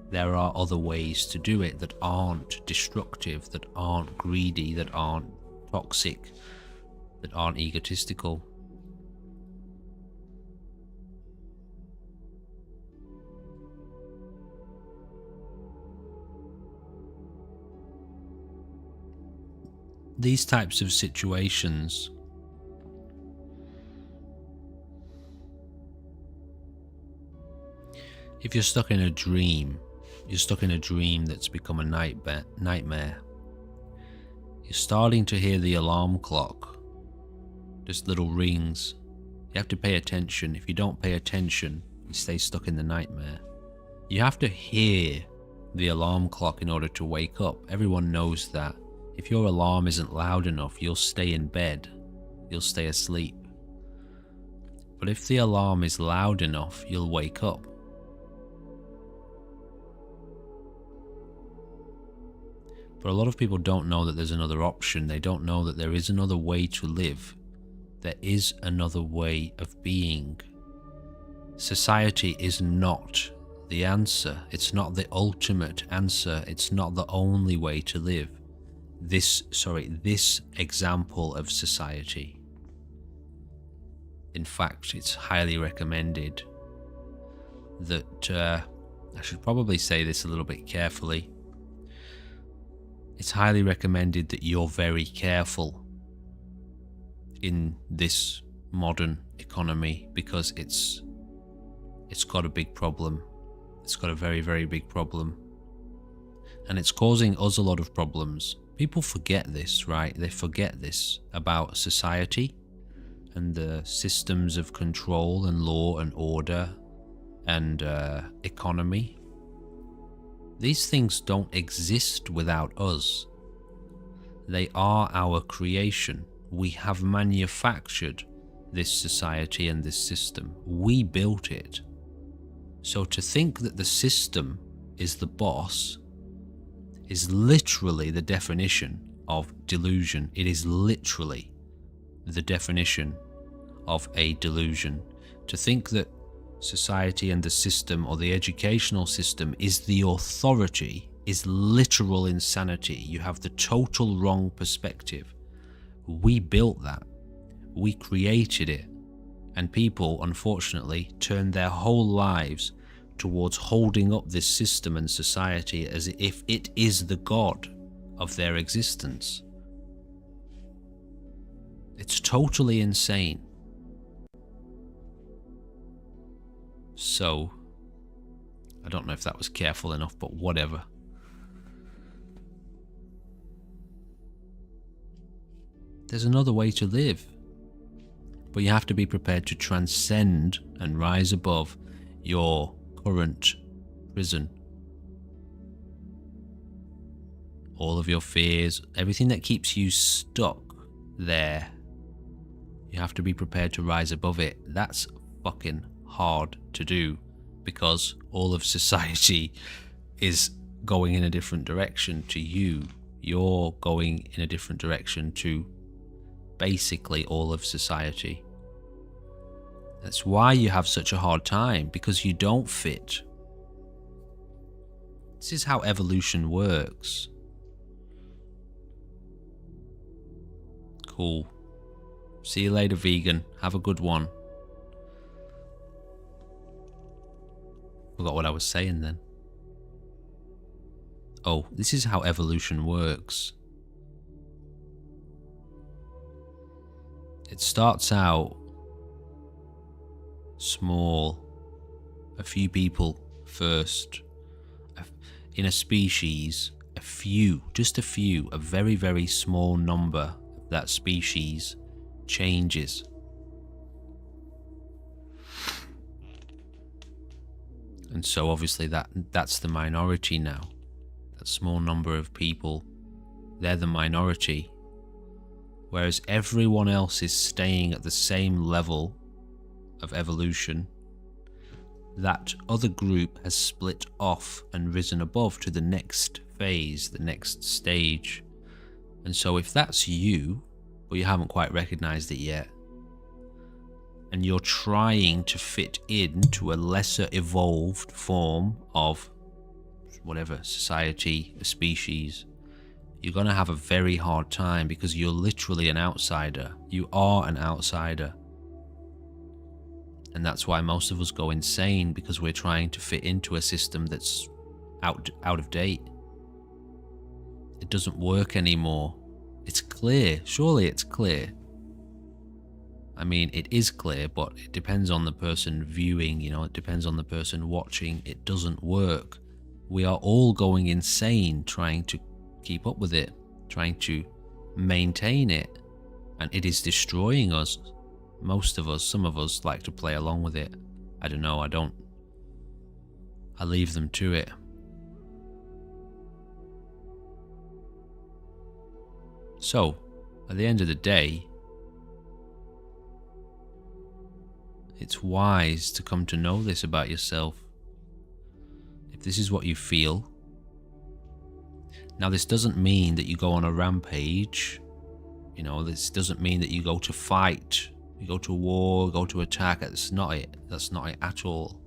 There are other ways to do it that aren't destructive, that aren't greedy, that aren't toxic, that aren't egotistical. These types of situations if you're stuck in a dream, you're stuck in a dream that's become a nightmare. You're starting to hear the alarm clock, just little rings. You have to pay attention. If you don't pay attention, you stay stuck in the nightmare. You have to hear the alarm clock in order to wake up. Everyone knows that. If your alarm isn't loud enough, you'll stay in bed. You'll stay asleep. But if the alarm is loud enough, you'll wake up. But a lot of people don't know that there's another option. They don't know that there is another way to live. There is another way of being. Society is not the answer. It's not the ultimate answer. It's not the only way to live. This example of society. In fact, it's highly recommended that, I should probably say this a little bit carefully. It's highly recommended that you're very careful in this modern economy, because it's got a big problem. It's got a very, very big problem. And it's causing us a lot of problems. People forget this, right? They forget this about society and the systems of control and law and order and economy. These things don't exist without us. They are our creation. We have manufactured this society and this system. We built it. So to think that the system is the boss is literally the definition of delusion. It is literally the definition of a delusion. To think that society and the system, or the educational system, is the authority is literal insanity. You have the total wrong perspective. We built that. We created it. And people, unfortunately, turn their whole lives towards holding up this system and society as if it is the god of their existence. It's totally insane. So, I don't know if that was careful enough, but whatever. There's another way to live, but you have to be prepared to transcend and rise above your current prison. All of your fears, everything that keeps you stuck there, you have to be prepared to rise above it. That's fucking hard to do, because all of society is going in a different direction to you. You're going in a different direction to basically all of society. That's why you have such a hard time, because you don't fit. This is how evolution works. Cool. See you later, vegan. Have a good one. Forgot what I was saying then. Oh, this is how evolution works. It starts out small, a few people first. In a species, just a few, a very, very small number of that species changes. And so obviously that's the minority now. That small number of people, they're the minority. Whereas everyone else is staying at the same level of evolution, that other group has split off and risen above to the next phase, the next stage. And so if that's you, but you haven't quite recognized it yet, and you're trying to fit into a lesser evolved form of whatever, society, a species, you're going to have a very hard time because you're literally an outsider. You are an outsider. And that's why most of us go insane, because we're trying to fit into a system that's out of date. It doesn't work anymore. It's clear. Surely it's clear. I mean, it is clear, but it depends on the person viewing, it depends on the person watching. It doesn't work. We are all going insane trying to keep up with it, trying to maintain it, and it is destroying us. Most of us, some of us like to play along with it. I don't know, I don't. I leave them to it. So, at the end of the day, it's wise to come to know this about yourself. If this is what you feel. Now, this doesn't mean that you go on a rampage. This doesn't mean that you go to fight, you go to war, go to attack. That's not it. That's not it at all.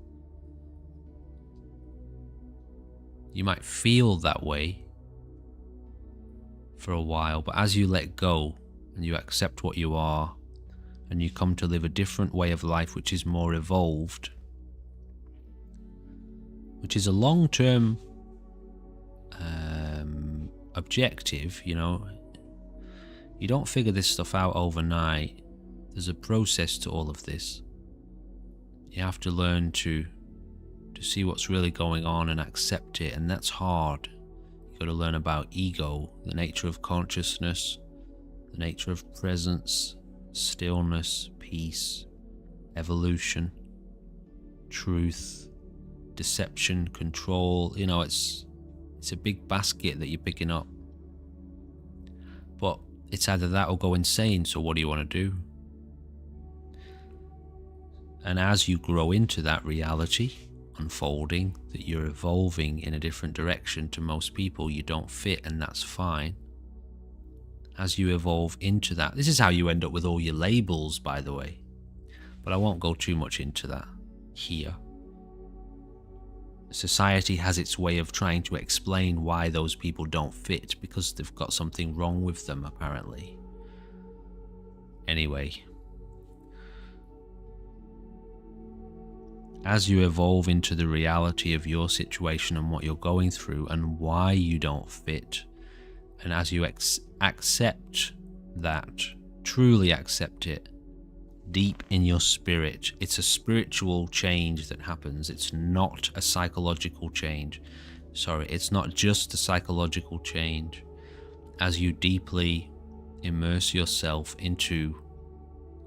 You might feel that way for a while, but as you let go and you accept what you are, and you come to live a different way of life which is more evolved, which is a long-term objective, you don't figure this stuff out overnight. There's a process to all of this. You have to learn to see what's really going on and accept it, and that's hard. You've got to learn about ego, the nature of consciousness, the nature of presence, stillness, peace, evolution, truth, deception, control. It's a big basket that you're picking up. But it's either that or go insane, so what do you want to do? And as you grow into that reality unfolding, that you're evolving in a different direction to most people, you don't fit, and that's fine. As you evolve into that, this is how you end up with all your labels, by the way. But I won't go too much into that here. Society has its way of trying to explain why those people don't fit, because they've got something wrong with them, apparently. Anyway, as you evolve into the reality of your situation and what you're going through and why you don't fit, and as you accept that, truly accept it, deep in your spirit, it's a spiritual change that happens. It's not a psychological change. It's not just a psychological change. As you deeply immerse yourself into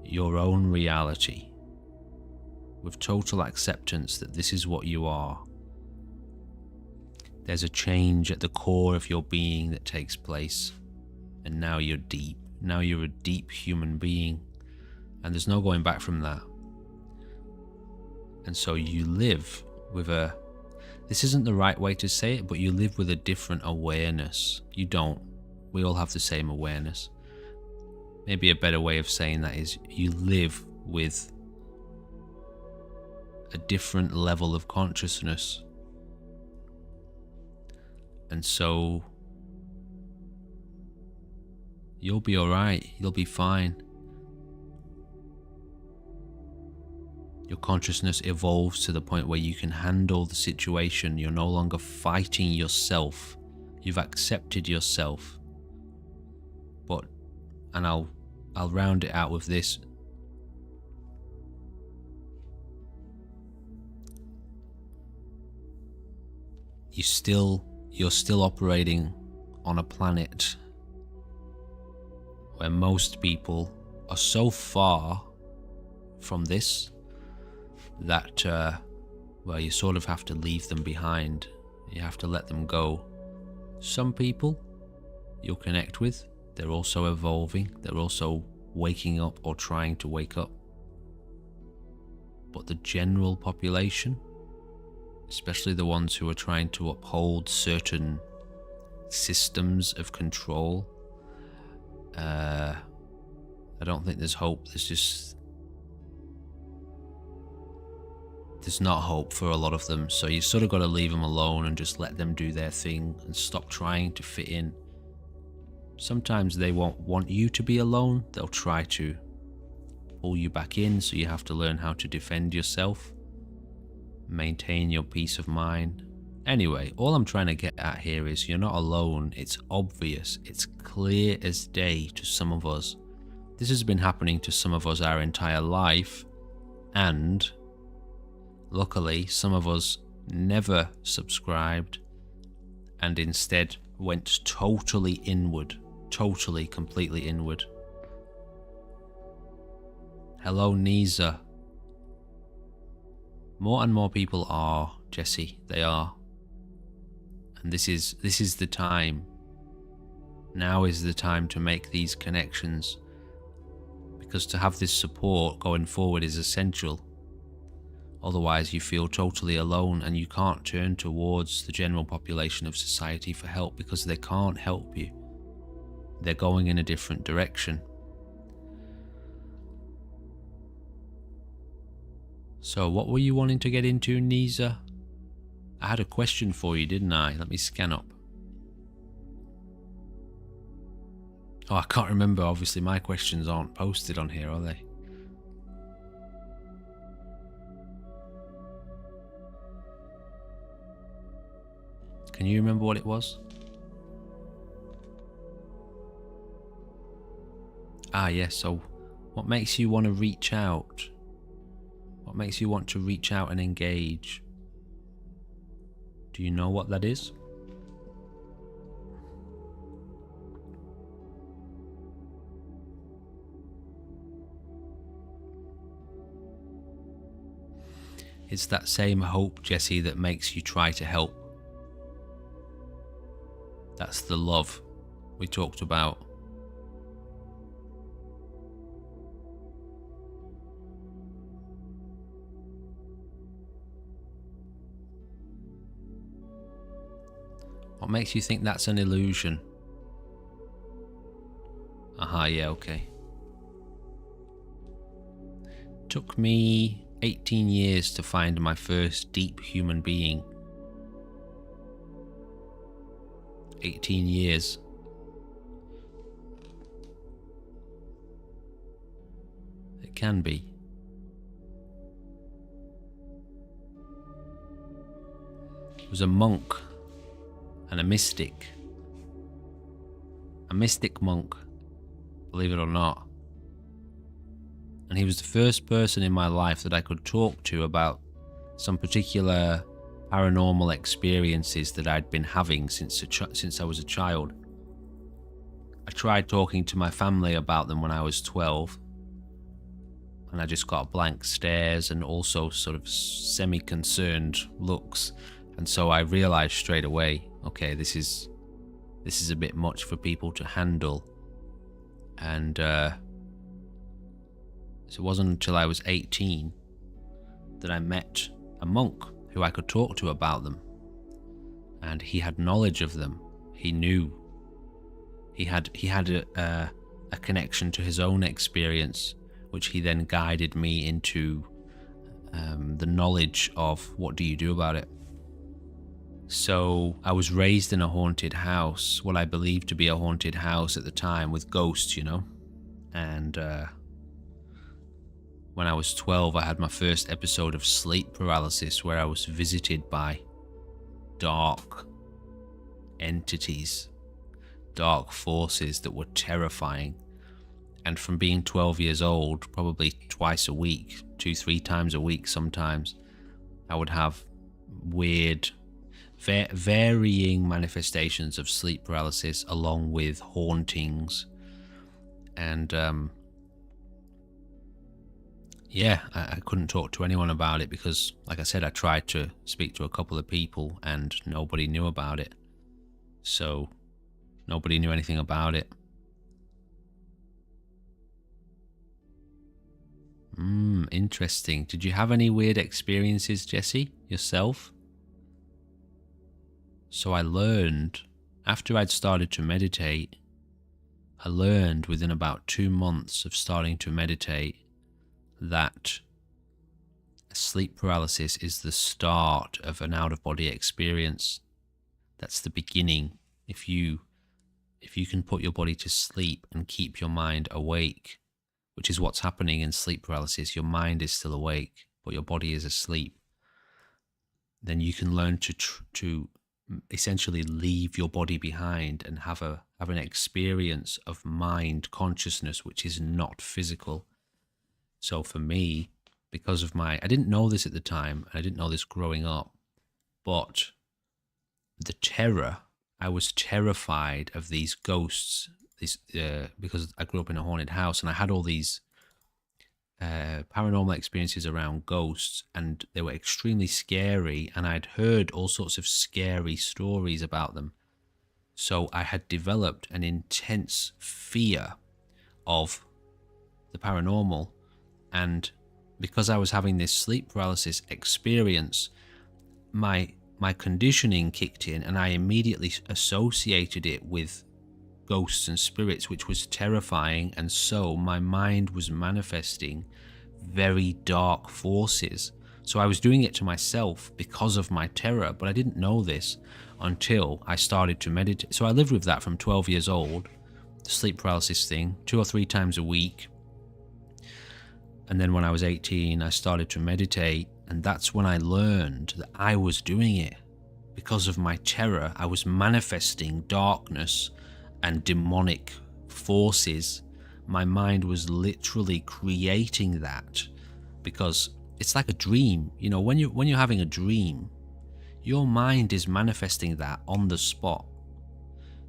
your own reality, with total acceptance that this is what you are, there's a change at the core of your being that takes place. And now you're deep. Now you're a deep human being. And there's no going back from that. And so you live with this isn't the right way to say it, but you live with a different awareness. You don't. We all have the same awareness. Maybe a better way of saying that is you live with a different level of consciousness. And so You'll be alright. You'll be fine. Your consciousness evolves to the point where you can handle the situation. You're no longer fighting yourself. You've accepted yourself. And I'll round it out with this. You're still operating on a planet where most people are so far from this that well, you sort of have to leave them behind. You have to let them go. Some people you'll connect with, they're also evolving, they're also waking up or trying to wake up. But the general population, especially the ones who are trying to uphold certain systems of control, I don't think there's hope. There's not hope for a lot of them. So you sort of got to leave them alone and just let them do their thing and stop trying to fit in. Sometimes they won't want you to be alone. They'll try to pull you back in, so you have to learn how to defend yourself, maintain your peace of mind. Anyway, all I'm trying to get at here is you're not alone. It's obvious. It's clear as day to some of us. This has been happening to some of us our entire life, and luckily some of us never subscribed and instead went totally inward. Totally, completely inward. Hello, Nisa. More and more people are, Jesse. They are. And this is the time. Now is the time to make these connections. Because to have this support going forward is essential. Otherwise you feel totally alone and you can't turn towards the general population of society for help because they can't help you. They're going in a different direction. So what were you wanting to get into, Nisa? I had a question for you, didn't I? Let me scan up. Oh, I can't remember. Obviously my questions aren't posted on here, are they? Can you remember what it was? Ah, yes. So what makes you want to reach out? What makes you want to reach out and engage? Do you know what that is? It's that same hope, Jesse, that makes you try to help. That's the love we talked about. What makes you think that's an illusion? Aha, yeah, okay. Took me 18 years to find my first deep human being. 18 years. It can be. It was a monk and a mystic. A mystic monk, believe it or not. And he was the first person in my life that I could talk to about some particular paranormal experiences that I'd been having since I was a child. I tried talking to my family about them when I was 12, and I just got blank stares and also sort of semi-concerned looks. And so I realized straight away, okay, this is a bit much for people to handle. And so it wasn't until I was 18 that I met a monk who I could talk to about them. And he had knowledge of them. He knew. He had a connection to his own experience, which he then guided me into the knowledge of what do you do about it. So I was raised in a haunted house, what I believed to be a haunted house at the time, with ghosts, And when I was 12, I had my first episode of sleep paralysis where I was visited by dark entities, dark forces that were terrifying. And from being 12 years old, probably twice a week, 2-3 times a week sometimes, I would have weird, varying manifestations of sleep paralysis along with hauntings. And I couldn't talk to anyone about it because, like I said, I tried to speak to a couple of people and nobody knew about it. So nobody knew anything about it. Interesting. Did you have any weird experiences, Jesse, yourself? So I learned, after I'd started to meditate, I learned within about 2 months of starting to meditate that sleep paralysis is the start of an out-of-body experience. That's the beginning. If you can put your body to sleep and keep your mind awake, which is what's happening in sleep paralysis, your mind is still awake, but your body is asleep, then you can learn to essentially leave your body behind and have an experience of mind consciousness, which is not physical. So for me, because of I didn't know this at the time, I didn't know this growing up, but the terror, I was terrified of these ghosts, because I grew up in a haunted house and I had all these paranormal experiences around ghosts, and they were extremely scary, and I'd heard all sorts of scary stories about them. So I had developed an intense fear of the paranormal, and because I was having this sleep paralysis experience, my conditioning kicked in and I immediately associated it with ghosts and spirits, which was terrifying. And so my mind was manifesting very dark forces. So I was doing it to myself because of my terror, but I didn't know this until I started to meditate. So I lived with that from 12 years old, the sleep paralysis thing, 2 or 3 times a week. And then when I was 18, I started to meditate, and that's when I learned that I was doing it because of my terror. I was manifesting darkness and demonic forces. My mind was literally creating that, because it's like a dream. When you're having a dream, your mind is manifesting that on the spot.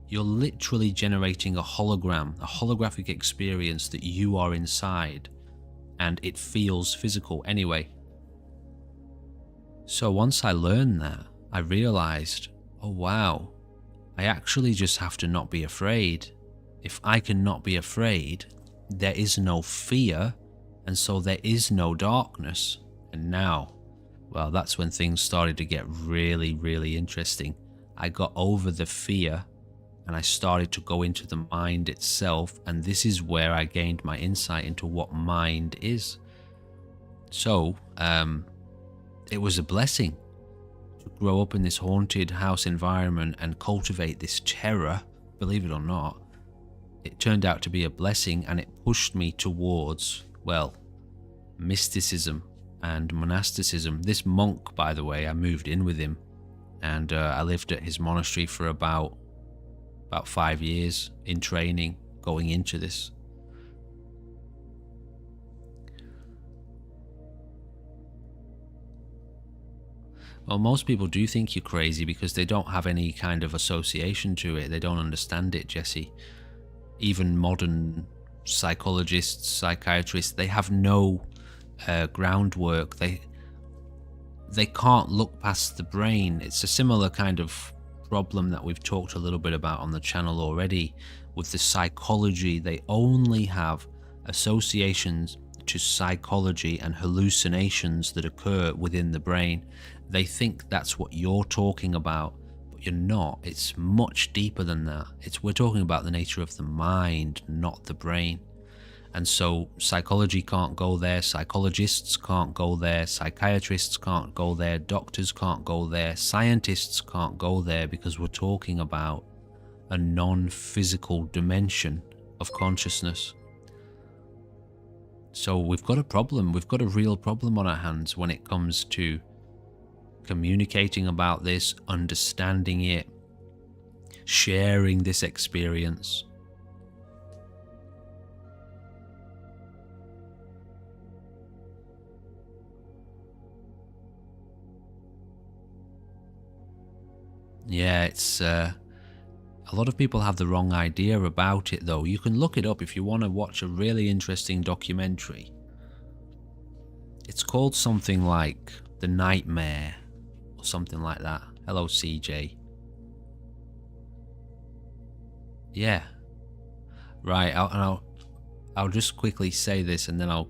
You're literally generating a hologram, a holographic experience that you are inside, and it feels physical anyway. So once I learned that, I realized, oh wow, I actually just have to not be afraid. If I can not be afraid, there is no fear, and so there is no darkness. And now, well, that's when things started to get really, really interesting. I got over the fear and I started to go into the mind itself, and this is where I gained my insight into what mind is. So, it was a blessing to grow up in this haunted house environment and cultivate this terror. Believe it or not, it turned out to be a blessing, and it pushed me towards, well, mysticism and monasticism. This monk, by the way, I moved in with him, and I lived at his monastery for about 5 years in training going into this. Well, most people do think you're crazy because they don't have any kind of association to it. They don't understand it, Jesse. Even modern psychologists, psychiatrists, they have no groundwork. They can't look past the brain. It's a similar kind of problem that we've talked a little bit about on the channel already with the psychology. They only have associations to psychology and hallucinations that occur within the brain. They think that's what you're talking about, but you're not. It's much deeper than that. We're talking about the nature of the mind, not the brain. And so psychology can't go there, psychologists can't go there, psychiatrists can't go there, doctors can't go there, scientists can't go there, because we're talking about a non-physical dimension of consciousness. So we've got a problem, we've got a real problem on our hands when it comes to communicating about this, understanding it, sharing this experience. Yeah, it's a lot of people have the wrong idea about it, though. You can look it up if you want to watch a really interesting documentary. It's called something like The Nightmare or something like that. Hello, CJ. Yeah. Right, I'll just quickly say this, and then I'll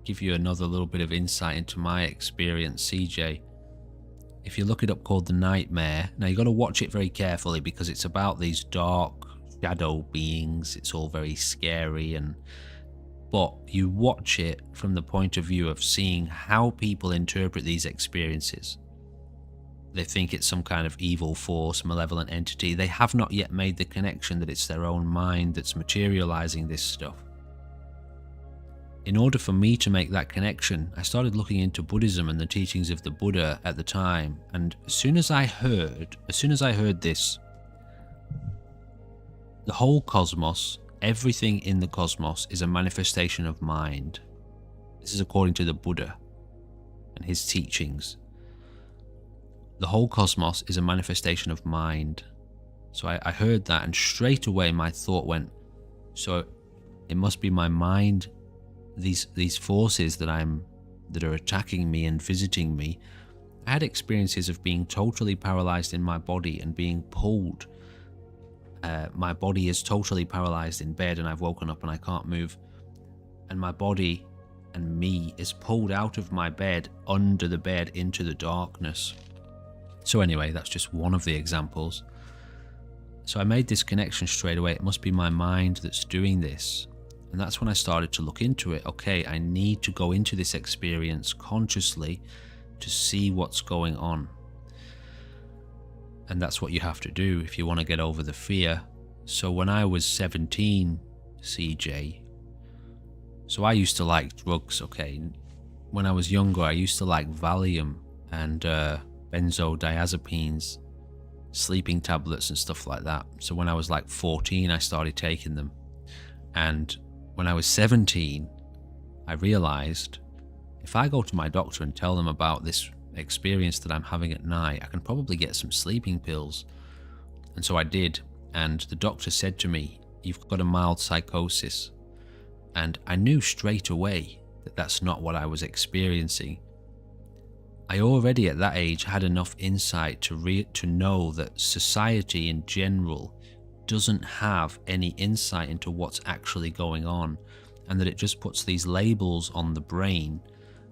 give you another little bit of insight into my experience, CJ. If you look it up, called The Nightmare, now you got to watch it very carefully, because it's about these dark shadow beings. It's all very scary, but you watch it from the point of view of seeing how people interpret these experiences. They think it's some kind of evil force, malevolent entity. They have not yet made the connection that it's their own mind that's materializing this stuff. In order for me to make that connection, I started looking into Buddhism and the teachings of the Buddha at the time, and as soon as I heard this, the whole cosmos, everything in the cosmos is a manifestation of mind. This is according to the Buddha and his teachings. The whole cosmos is a manifestation of mind. So I heard that, and straight away my thought went, so it must be my mind. These forces that are attacking me and visiting me. I had experiences of being totally paralyzed in my body and being pulled. My body is totally paralyzed in bed, and I've woken up and I can't move. And my body and me is pulled out of my bed, under the bed, into the darkness. So anyway, that's just one of the examples. So I made this connection straight away. It must be my mind that's doing this. And that's when I started to look into it. Okay, I need to go into this experience consciously to see what's going on. And that's what you have to do if you want to get over the fear. So when I was 17, CJ, so I used to like drugs, okay. When I was younger, I used to like Valium and benzodiazepines, sleeping tablets and stuff like that. So when I was like 14, I started taking them. And when I was 17, I realized if I go to my doctor and tell them about this experience that I'm having at night, I can probably get some sleeping pills. And so I did, and the doctor said to me, "You've got a mild psychosis." And I knew straight away that that's not what I was experiencing. I already at that age had enough insight to know that society in general doesn't have any insight into what's actually going on, and that it just puts these labels on the brain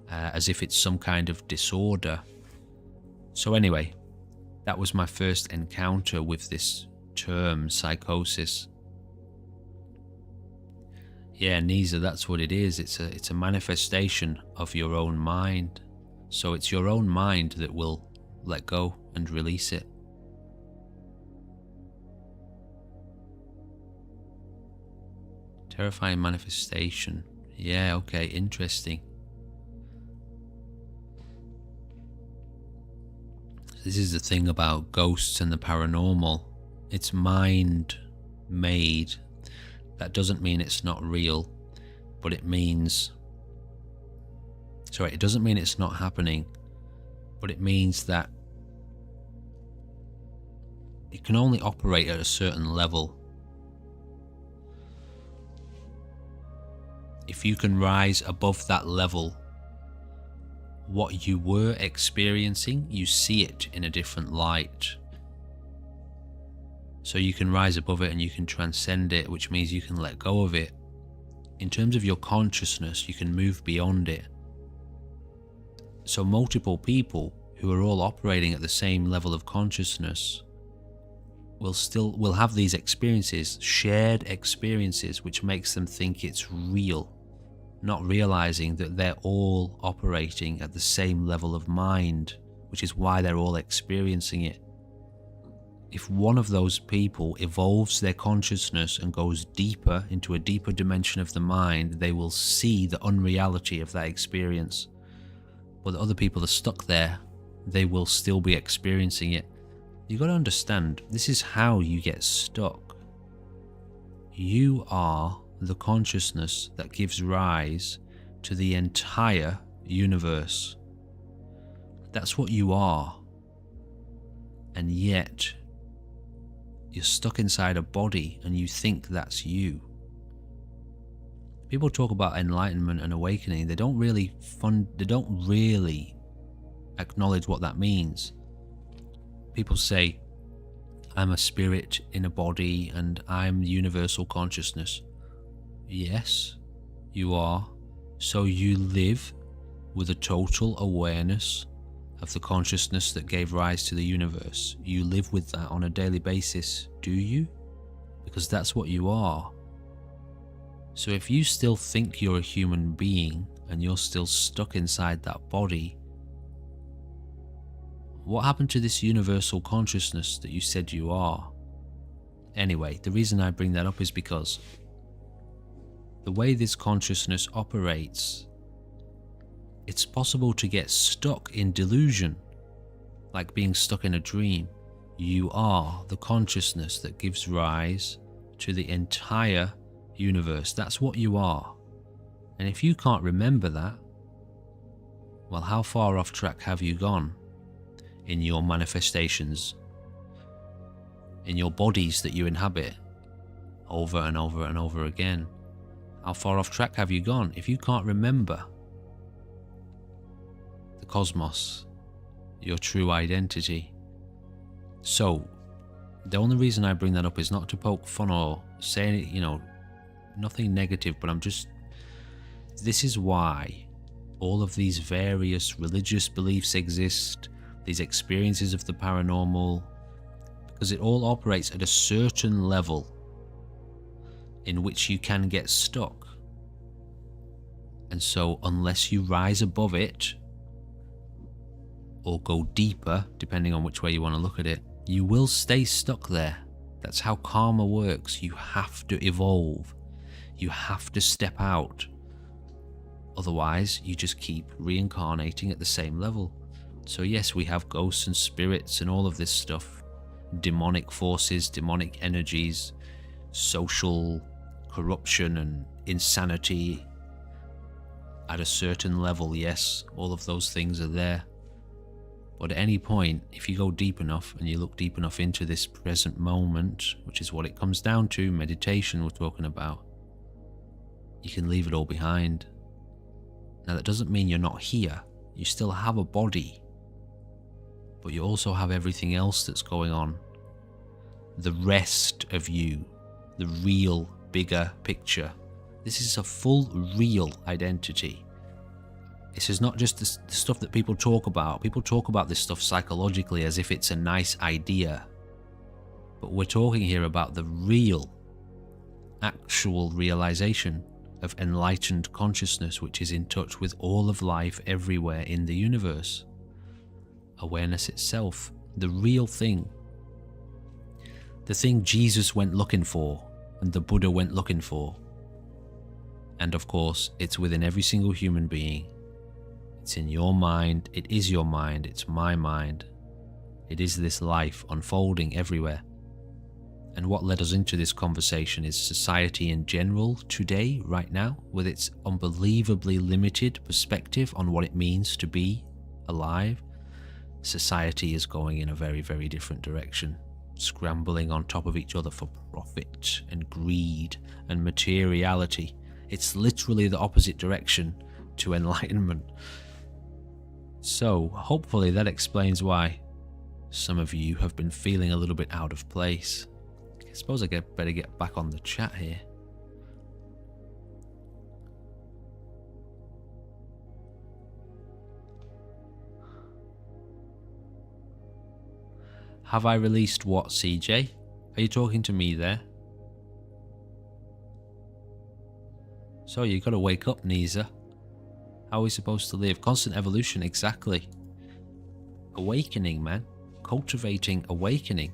as if it's some kind of disorder. So anyway, that was my first encounter with this term, psychosis. Yeah, Nisa, that's what it is. It's a manifestation of your own mind. So it's your own mind that will let go and release it. Terrifying manifestation. Yeah, okay, interesting. This is the thing about ghosts and the paranormal. It's mind-made. That doesn't mean it's not real, but it means... Sorry, it doesn't mean it's not happening, but it means that it can only operate at a certain level. If you can rise above that level, what you were experiencing, you see it in a different light. So you can rise above it and you can transcend it, which means you can let go of it. In terms of your consciousness, you can move beyond it. So multiple people who are all operating at the same level of consciousness will have these experiences, shared experiences, which makes them think it's real, not realizing that they're all operating at the same level of mind, which is why they're all experiencing it. If one of those people evolves their consciousness and goes deeper into a deeper dimension of the mind, they will see the unreality of that experience. But the other people are stuck there, they will still be experiencing it. You got to understand, this is how you get stuck. You are the consciousness that gives rise to the entire universe. That's what you are. And yet, you're stuck inside a body and you think that's you. People talk about enlightenment and awakening. They don't really acknowledge what that means. People say, I'm a spirit in a body and I'm universal consciousness. Yes, you are. So you live with a total awareness of the consciousness that gave rise to the universe. You live with that on a daily basis, do you? Because that's what you are. So if you still think you're a human being and you're still stuck inside that body, what happened to this universal consciousness that you said you are? Anyway, the reason I bring that up is because the way this consciousness operates, it's possible to get stuck in delusion, like being stuck in a dream. You are the consciousness that gives rise to the entire universe. That's what you are. And if you can't remember that, well, how far off track have you gone in your manifestations, in your bodies that you inhabit over and over and over again? How far off track have you gone if you can't remember the cosmos, your true identity? So the only reason I bring that up is not to poke fun or say, nothing negative, but this is why all of these various religious beliefs exist, these experiences of the paranormal, because it all operates at a certain level in which you can get stuck. And so unless you rise above it or go deeper, depending on which way you want to look at it, you will stay stuck there. That's how karma works. You have to evolve. You have to step out. Otherwise, you just keep reincarnating at the same level. So yes, we have ghosts and spirits and all of this stuff. Demonic forces, demonic energies, social corruption and insanity at a certain level. Yes, all of those things are there. But at any point, if you go deep enough and you look deep enough into this present moment, which is what it comes down to, meditation we're talking about, you can leave it all behind. Now that doesn't mean you're not here. You still have a body, but you also have everything else that's going on. The rest of you, the real bigger picture. This is a full real identity. This is not just the stuff that people talk about. People talk about this stuff psychologically as if it's a nice idea. But we're talking here about the real, actual realization of enlightened consciousness, which is in touch with all of life everywhere in the universe. Awareness itself, the real thing. The thing Jesus went looking for and the Buddha went looking for. And of course, it's within every single human being. It's in your mind, it is your mind, it's my mind. It is this life unfolding everywhere. And what led us into this conversation is society in general today, right now, with its unbelievably limited perspective on what it means to be alive. Society is going in a very, very different direction, scrambling on top of each other for profit and greed and materiality. It's literally the opposite direction to enlightenment. So hopefully that explains why some of you have been feeling a little bit out of place. I suppose I better get back on the chat here. Have I released what, CJ? Are you talking to me there? So you gotta wake up, Nisa. How are we supposed to live? Constant evolution, exactly. Awakening, man. Cultivating awakening.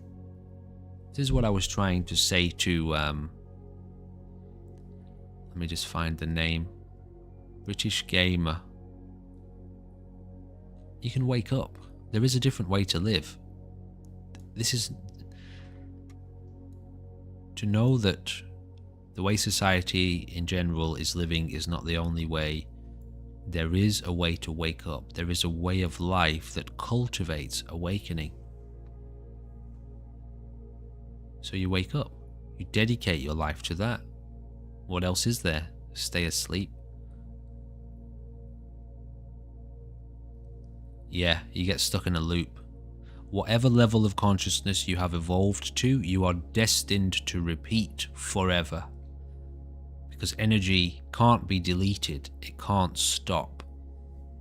This is what I was trying to say to, let me just find the name. British Gamer. You can wake up. There is a different way to live. This is... To know that the way society in general is living is not the only way. There is a way to wake up. There is a way of life that cultivates awakening. So you wake up. You dedicate your life to that. What else is there? Stay asleep. Yeah, you get stuck in a loop. Whatever level of consciousness you have evolved to, you are destined to repeat forever. Because energy can't be deleted, it can't stop.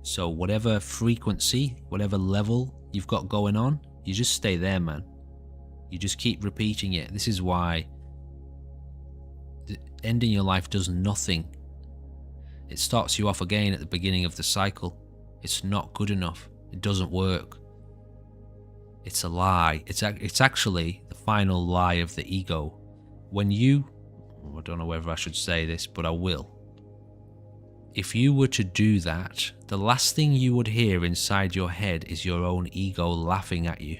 So whatever frequency, whatever level you've got going on, you just stay there, man. You just keep repeating it. This is why ending your life does nothing. It starts you off again at the beginning of the cycle. It's not good enough. It doesn't work. It's a lie. It's actually the final lie of the ego. When you... I don't know whether I should say this, but I will. If you were to do that, the last thing you would hear inside your head is your own ego laughing at you.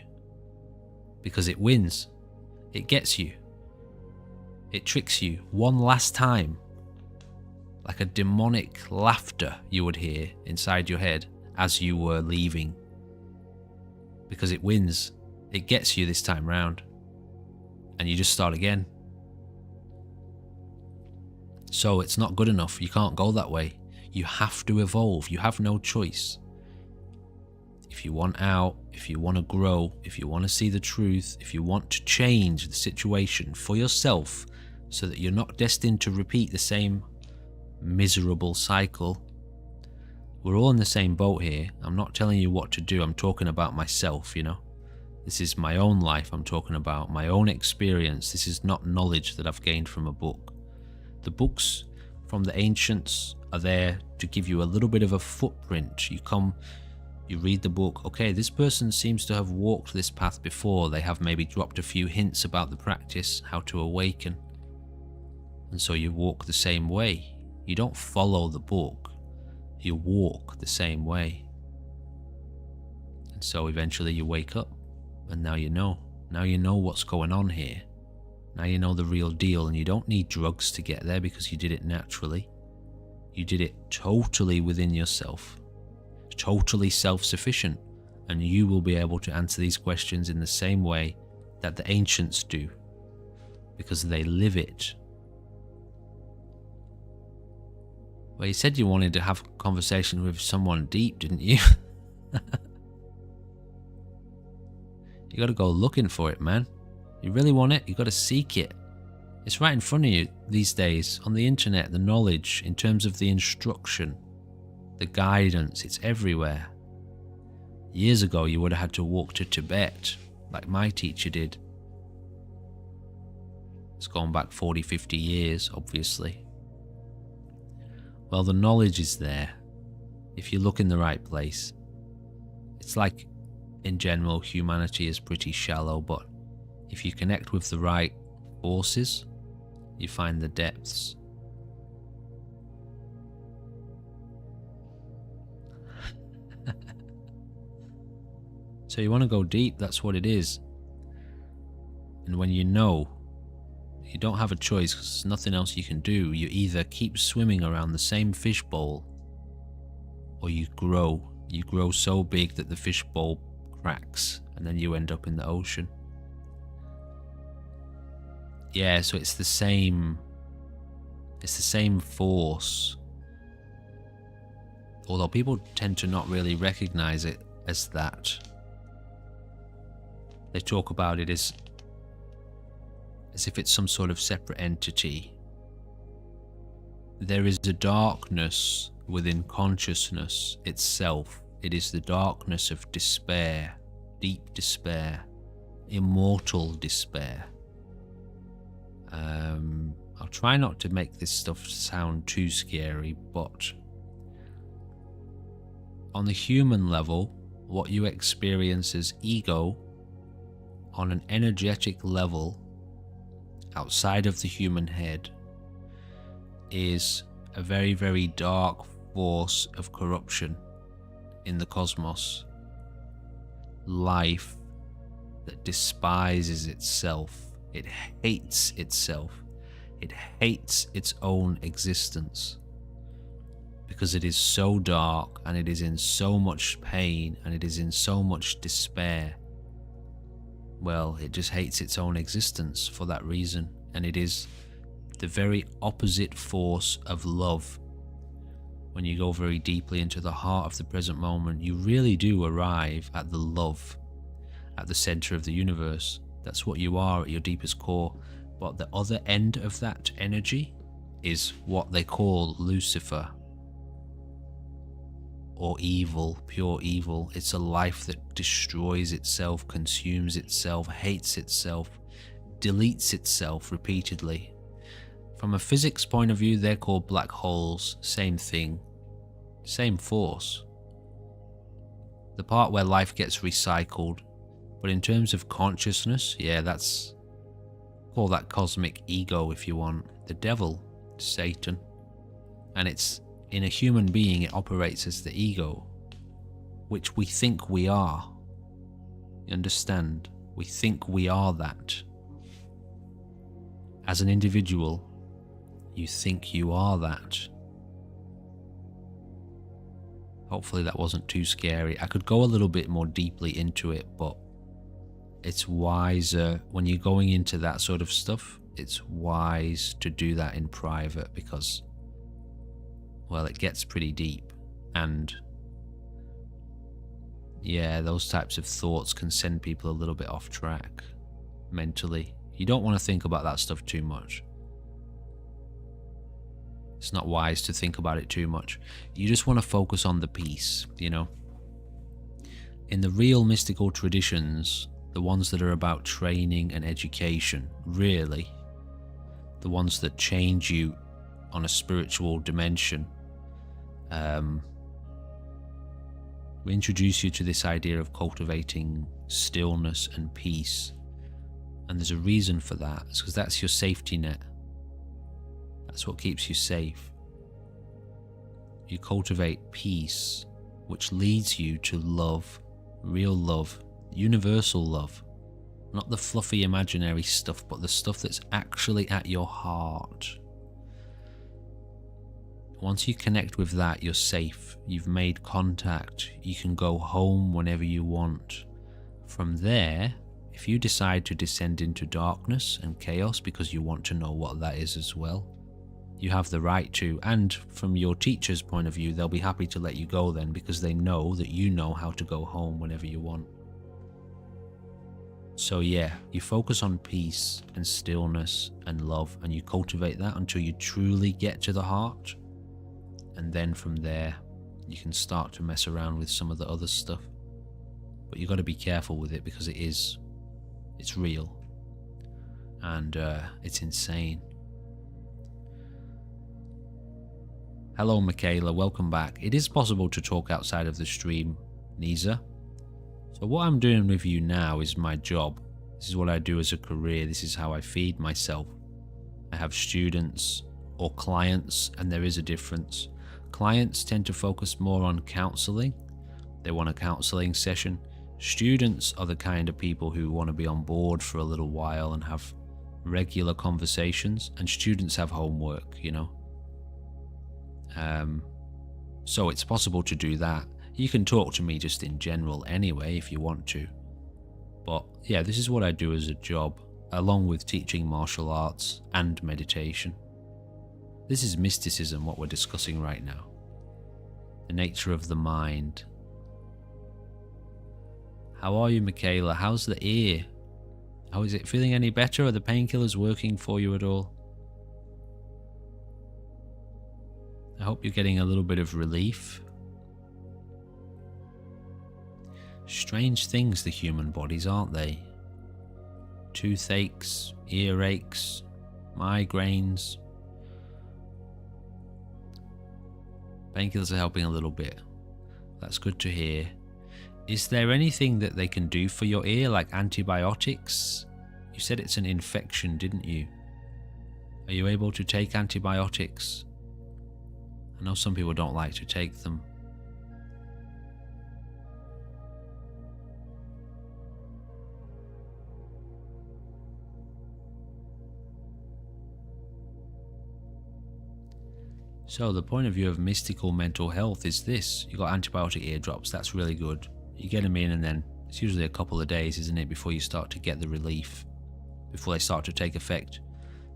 Because it wins. It gets you. It tricks you one last time. Like a demonic laughter you would hear inside your head as you were leaving. Because it wins. It gets you this time round. And you just start again. So it's not good enough. You can't go that way. You have to evolve. You have no choice. If you want out, if you want to grow, if you want to see the truth, if you want to change the situation for yourself so that you're not destined to repeat the same miserable cycle, we're all in the same boat here. I'm not telling you what to do. I'm talking about myself, you know. This is my own life. I'm talking about my own experience. This is not knowledge that I've gained from a book. The books from the ancients are there to give you a little bit of a footprint. You come, you read the book. Okay, this person seems to have walked this path before. They have maybe dropped a few hints about the practice, how to awaken. And so you walk the same way. You don't follow the book. You walk the same way. And so eventually you wake up, and now you know. Now you know what's going on here. Now you know the real deal, and you don't need drugs to get there because you did it naturally. You did it totally within yourself. Totally self-sufficient. And you will be able to answer these questions in the same way that the ancients do. Because they live it. Well, you said you wanted to have a conversation with someone deep, didn't you? You gotta go looking for it, man. You really want it, you gotta seek it. It's right in front of you these days, on the internet, the knowledge, in terms of the instruction, the guidance, it's everywhere. Years ago, you would have had to walk to Tibet, like my teacher did. It's gone back 40, 50 years, obviously. Well, the knowledge is there, if you look in the right place. It's like, in general, humanity is pretty shallow, but if you connect with the right forces, you find the depths. So you want to go deep, that's what it is. And when you know, you don't have a choice because there's nothing else you can do. You either keep swimming around the same fishbowl, or you grow. You grow so big that the fishbowl cracks, and then you end up in the ocean. Yeah, so it's the same force. Although people tend to not really recognize it as that. They talk about it as if it's some sort of separate entity. There is a darkness within consciousness itself. It is the darkness of despair, deep despair, immortal despair. I'll try not to make this stuff sound too scary, but on the human level, what you experience as ego on an energetic level outside of the human head is a very, very dark force of corruption in the cosmos. Life that despises itself. It hates itself. It hates its own existence because it is so dark and it is in so much pain and it is in so much despair. Well, it just hates its own existence for that reason, and it is the very opposite force of love. When you go very deeply into the heart of the present moment, you really do arrive at the love, at the center of the universe. That's what you are at your deepest core. But the other end of that energy is what they call Lucifer, or evil, pure evil. It's a life that destroys itself, consumes itself, hates itself, deletes itself repeatedly. From a physics point of view, they're called black holes. Same thing, same force. The part where life gets recycled. But in terms of consciousness, yeah, call that cosmic ego if you want. The devil, Satan. And it's in a human being, it operates as the ego, which we think we are. You understand? We think we are that. As an individual, you think you are that. Hopefully that wasn't too scary. I could go a little bit more deeply into it, but it's wiser when you're going into that sort of stuff. It's wise to do that in private because, well, it gets pretty deep, and yeah, those types of thoughts can send people a little bit off track mentally. You don't want to think about that stuff too much. It's not wise to think about it too much. You just want to focus on the peace, you know. In the real mystical traditions, the ones that are about training and education, really, the ones that change you on a spiritual dimension, we introduce you to this idea of cultivating stillness and peace. And there's a reason for that. It's because that's your safety net. That's what keeps you safe. You cultivate peace, which leads you to love, real love, universal love. Not the fluffy imaginary stuff, but the stuff that's actually at your heart. Once you connect with that, you're safe. You've made contact. You can go home whenever you want. From there, if you decide to descend into darkness and chaos because you want to know what that is as well, you have the right to. And from your teacher's point of view, they'll be happy to let you go then because they know that you know how to go home whenever you want. So yeah, you focus on peace and stillness and love, and you cultivate that until you truly get to the heart. And then from there, you can start to mess around with some of the other stuff. But you've got to be careful with it because it's real. And it's insane. Hello, Michaela. Welcome back. It is possible to talk outside of the stream, Nisa. So what I'm doing with you now is my job. This is what I do as a career. This is how I feed myself. I have students or clients, and there is a difference. Clients tend to focus more on counseling. They want a counseling session. Students are the kind of people who want to be on board for a little while and have regular conversations, and students have homework, you know. So it's possible to do that. You can talk to me just in general anyway if you want to. But yeah, this is what I do as a job, along with teaching martial arts and meditation. This is mysticism, what we're discussing right now. The nature of the mind. How are you, Michaela? How's the ear? How is it feeling any better? Are the painkillers working for you at all? I hope you're getting a little bit of relief. Strange things, the human bodies, aren't they? Toothaches, earaches, migraines. Painkillers are helping a little bit. That's good to hear. Is there anything that they can do for your ear, like antibiotics? You said it's an infection, didn't you? Are you able to take antibiotics? I know some people don't like to take them. So the point of view of mystical mental health is this. You got antibiotic eardrops, that's really good. You get them in and then it's usually a couple of days, isn't it, before you start to get the relief, before they start to take effect.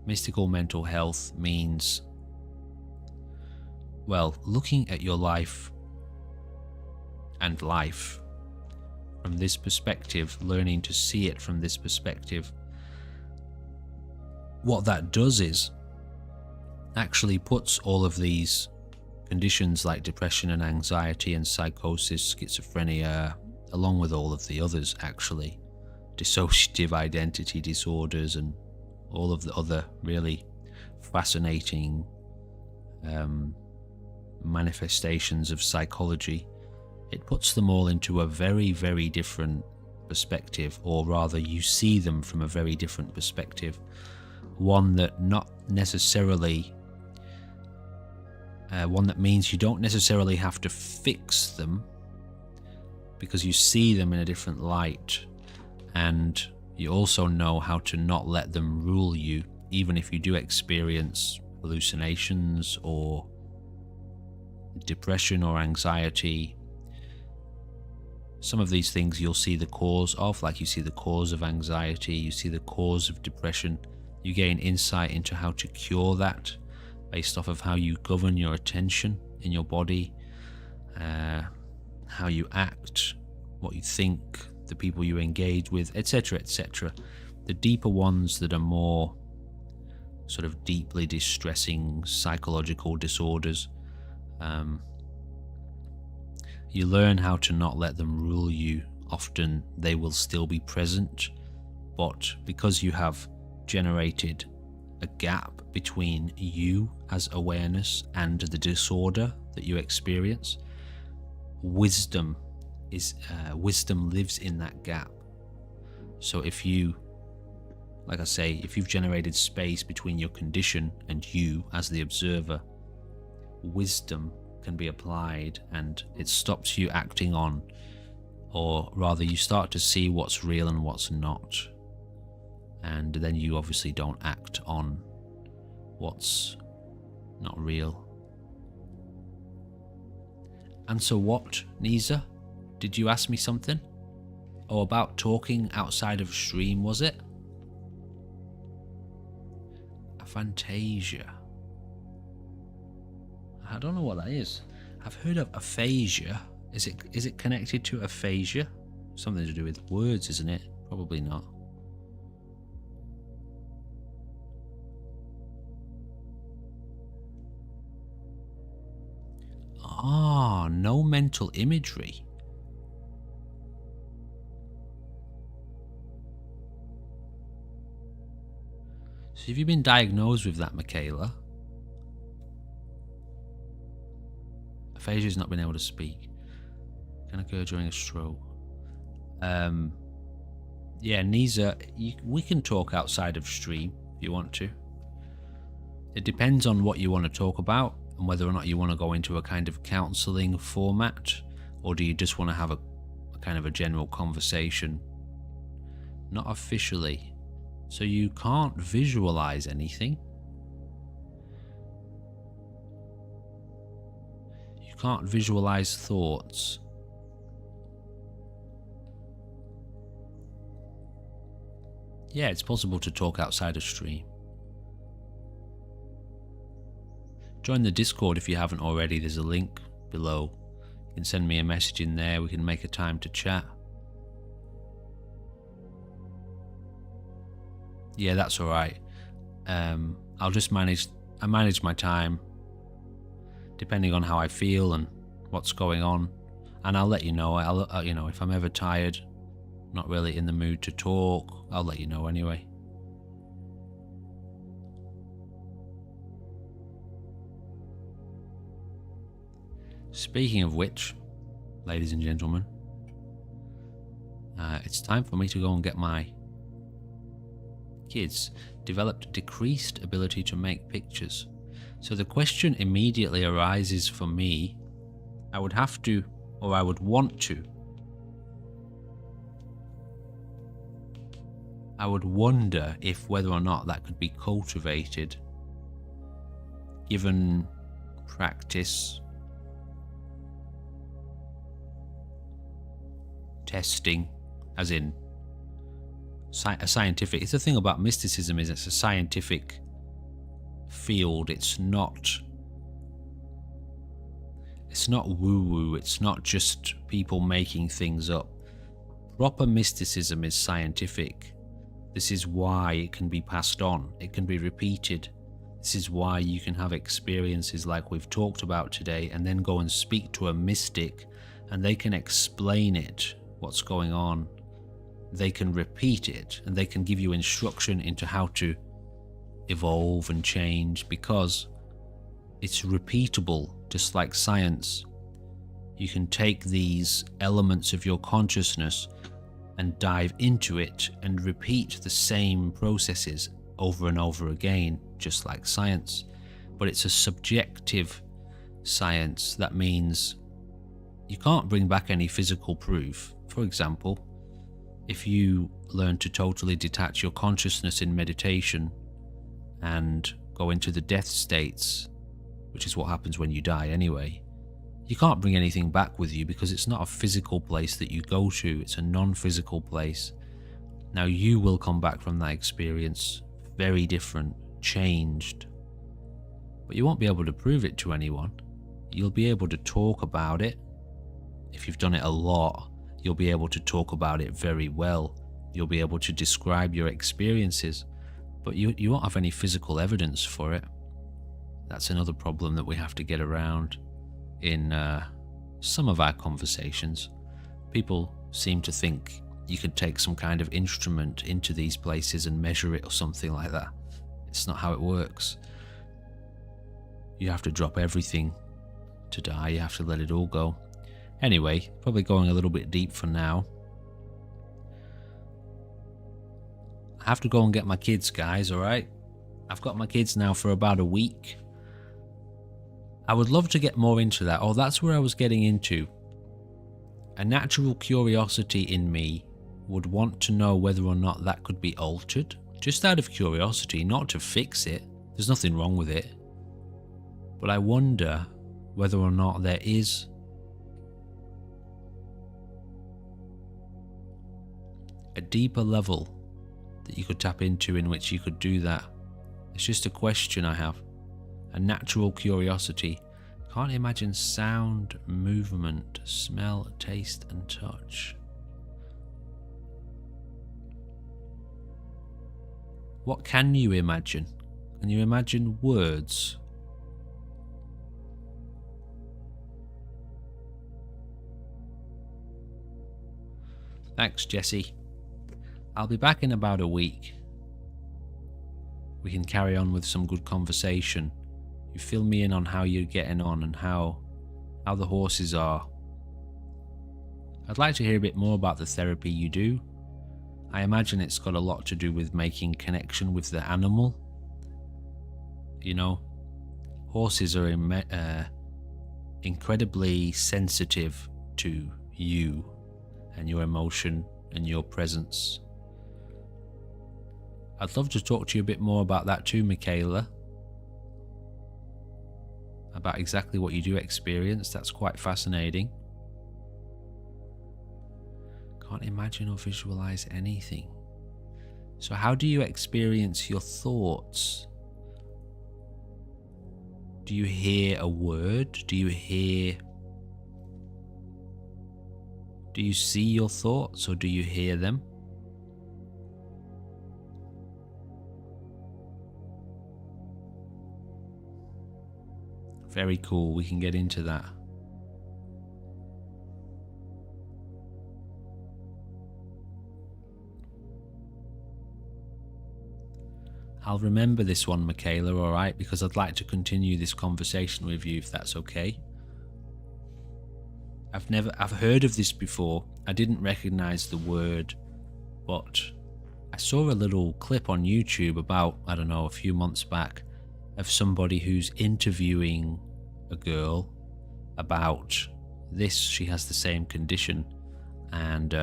Mystical mental health means, well, looking at your life and life from this perspective, learning to see it from this perspective. What that does is actually puts all of these conditions like depression and anxiety and psychosis, schizophrenia, along with all of the others actually, dissociative identity disorders and all of the other really fascinating manifestations of psychology. It puts them all into a very, very different perspective, or rather you see them from a very different perspective. One that means you don't necessarily have to fix them, because you see them in a different light, and you also know how to not let them rule you, even if you do experience hallucinations or depression or anxiety. Some of these things you'll see the cause of, like you see the cause of anxiety, you see the cause of depression. You gain insight into how to cure that based off of how you govern your attention in your body, how you act, what you think, the people you engage with, etc., etc. The deeper ones that are more sort of deeply distressing psychological disorders, you learn how to not let them rule you. Often they will still be present, but because you have generated a gap between you as awareness and the disorder that you experience, wisdom lives in that gap. So if you, like I say, if you've generated space between your condition and you as the observer, wisdom can be applied and it stops you acting on, or rather you start to see what's real and what's not, and then you obviously don't act on what's not real. And so what, Nisa? Did you ask me something? Oh, about talking outside of stream, was it? Aphantasia. I don't know what that is. I've heard of aphasia. Is it connected to aphasia? Something to do with words, isn't it? Probably not. Ah, no mental imagery. So have you been diagnosed with that, Michaela? Aphasia has not been able to speak. Can occur during a stroke. Yeah, Nisa, we can talk outside of stream if you want to. It depends on what you want to talk about and whether or not you want to go into a kind of counselling format, or do you just want to have a kind of a general conversation? Not officially. So you can't visualize anything. You can't visualize thoughts. Yeah, it's possible to talk outside of stream. Join the Discord if you haven't already. There's a link below. You can send me a message in there. We can make a time to chat. Yeah, that's all right. I'll just manage my time depending on how I feel and what's going on, and I'll let you know. I'll you know, if I'm ever tired, not really in the mood to talk, I'll let you know anyway. Speaking of which, ladies and gentlemen, it's time for me to go and get my kids. Developed decreased ability to make pictures. So the question immediately arises for me, I would have to, or I would want to, I would wonder if whether or not that could be cultivated, given practice, testing, as in a scientific. It's the thing about mysticism is it's a scientific field. It's not woo-woo. It's not just people making things up. Proper mysticism is scientific. This is why it can be passed on. It can be repeated. This is why you can have experiences like we've talked about today and then go and speak to a mystic and they can explain it, what's going on. They can repeat it and they can give you instruction into how to evolve and change because it's repeatable, just like science. You can take these elements of your consciousness and dive into it and repeat the same processes over and over again, just like science. But it's a subjective science. That means you can't bring back any physical proof. For example, if you learn to totally detach your consciousness in meditation and go into the death states, which is what happens when you die anyway, you can't bring anything back with you because it's not a physical place that you go to, it's a non-physical place. Now you will come back from that experience very different, changed, but you won't be able to prove it to anyone. You'll be able to talk about it. If you've done it a lot, you'll be able to talk about it very well. You'll be able to describe your experiences, but you won't have any physical evidence for it. That's another problem that we have to get around in some of our conversations. People seem to think you could take some kind of instrument into these places and measure it or something like that. It's not how it works. You have to drop everything to die. You have to let it all go. Anyway, probably going a little bit deep for now. I have to go and get my kids, guys, alright? I've got my kids now for about a week. I would love to get more into that. Oh, that's where I was getting into. A natural curiosity in me would want to know whether or not that could be altered. Just out of curiosity, not to fix it. There's nothing wrong with it. But I wonder whether or not there is a deeper level that you could tap into in which you could do that. It's just a question I have. A natural curiosity. Can't imagine sound, movement, smell, taste and touch. What can you imagine? Can you imagine words? Thanks, Jesse. I'll be back in about a week. We can carry on with some good conversation. You fill me in on how you're getting on and how the horses are. I'd like to hear a bit more about the therapy you do. I imagine it's got a lot to do with making connection with the animal. You know, horses are incredibly sensitive to you and your emotion and your presence. I'd love to talk to you a bit more about that too, Michaela. About exactly what you do experience. That's quite fascinating. Can't imagine or visualize anything. So how do you experience your thoughts? Do you hear a word? Do you see your thoughts or do you hear them? Very cool, we can get into that. I'll remember this one, Michaela, alright, because I'd like to continue this conversation with you if that's okay. I've heard of this before. I didn't recognize the word, but I saw a little clip on YouTube about, I don't know, a few months back, of somebody who's interviewing a girl about this. She has the same condition, and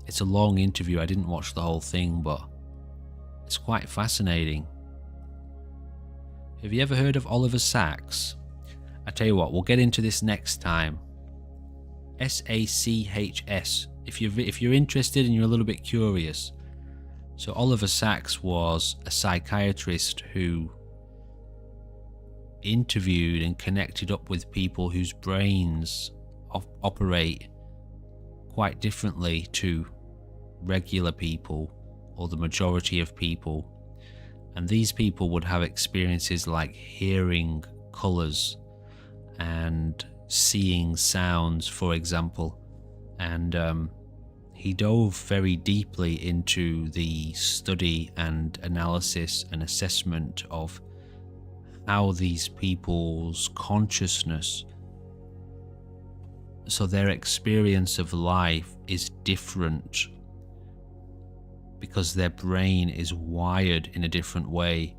it's a long interview. I didn't watch the whole thing, but it's quite fascinating. Have you ever heard of Oliver Sacks? I tell you what, we'll get into this next time. Sachs. If you're interested and you're a little bit curious. So Oliver Sacks was a psychiatrist who interviewed and connected up with people whose brains operate quite differently to regular people or the majority of people. And these people would have experiences like hearing colours and seeing sounds, for example. And he dove very deeply into the study and analysis and assessment of how these people's consciousness, so their experience of life is different because their brain is wired in a different way.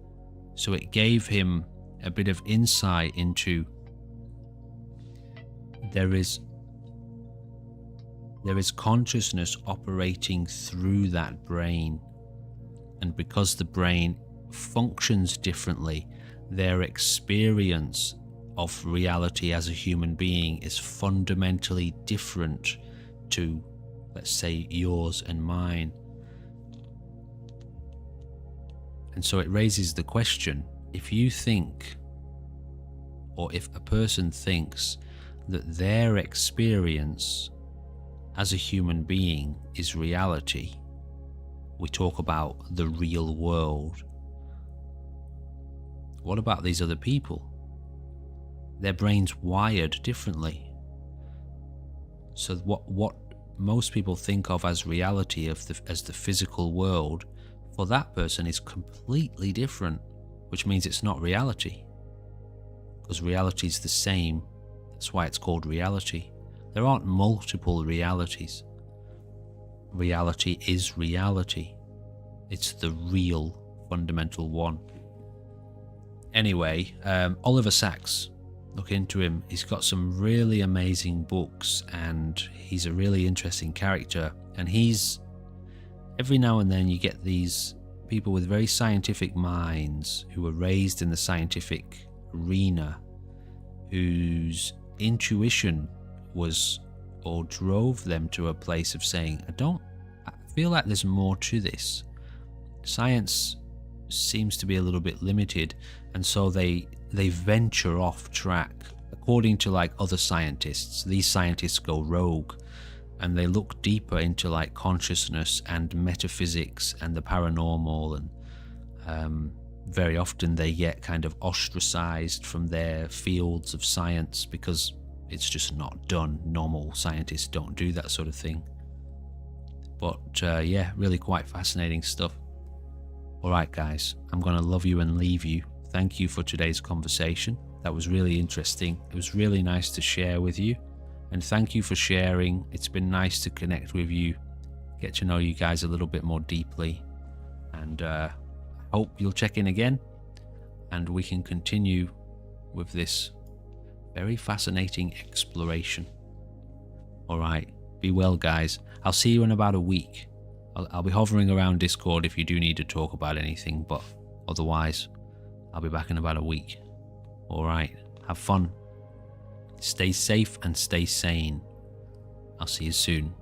So it gave him a bit of insight into there is consciousness operating through that brain, and because the brain functions differently, their experience of reality as a human being is fundamentally different to, let's say, yours and mine. And so it raises the question, if you think, or if a person thinks that their experience as a human being is reality, we talk about the real world. What about these other people? Their brain's wired differently. So what most people think of as reality, as the physical world, for that person is completely different, which means it's not reality. Because reality is the same. That's why it's called reality. There aren't multiple realities. Reality is reality. It's the real fundamental one. Anyway, Oliver Sacks, look into him. He's got some really amazing books and he's a really interesting character. And every now and then you get these people with very scientific minds who were raised in the scientific arena, whose intuition was, or drove them to a place of saying, I feel like there's more to this. Science seems to be a little bit limited, and so they venture off track. According to like other scientists, these scientists go rogue and they look deeper into like consciousness and metaphysics and the paranormal, and very often they get kind of ostracized from their fields of science because it's just not done. Normal scientists don't do that sort of thing. But yeah, really quite fascinating stuff. Alright guys, I'm going to love you and leave you. Thank you for today's conversation. That was really interesting. It was really nice to share with you. And thank you for sharing. It's been nice to connect with you, get to know you guys a little bit more deeply. And I hope you'll check in again and we can continue with this very fascinating exploration. Alright, be well guys. I'll see you in about a week. I'll be hovering around Discord if you do need to talk about anything, but otherwise, I'll be back in about a week. Alright, have fun. Stay safe and stay sane. I'll see you soon.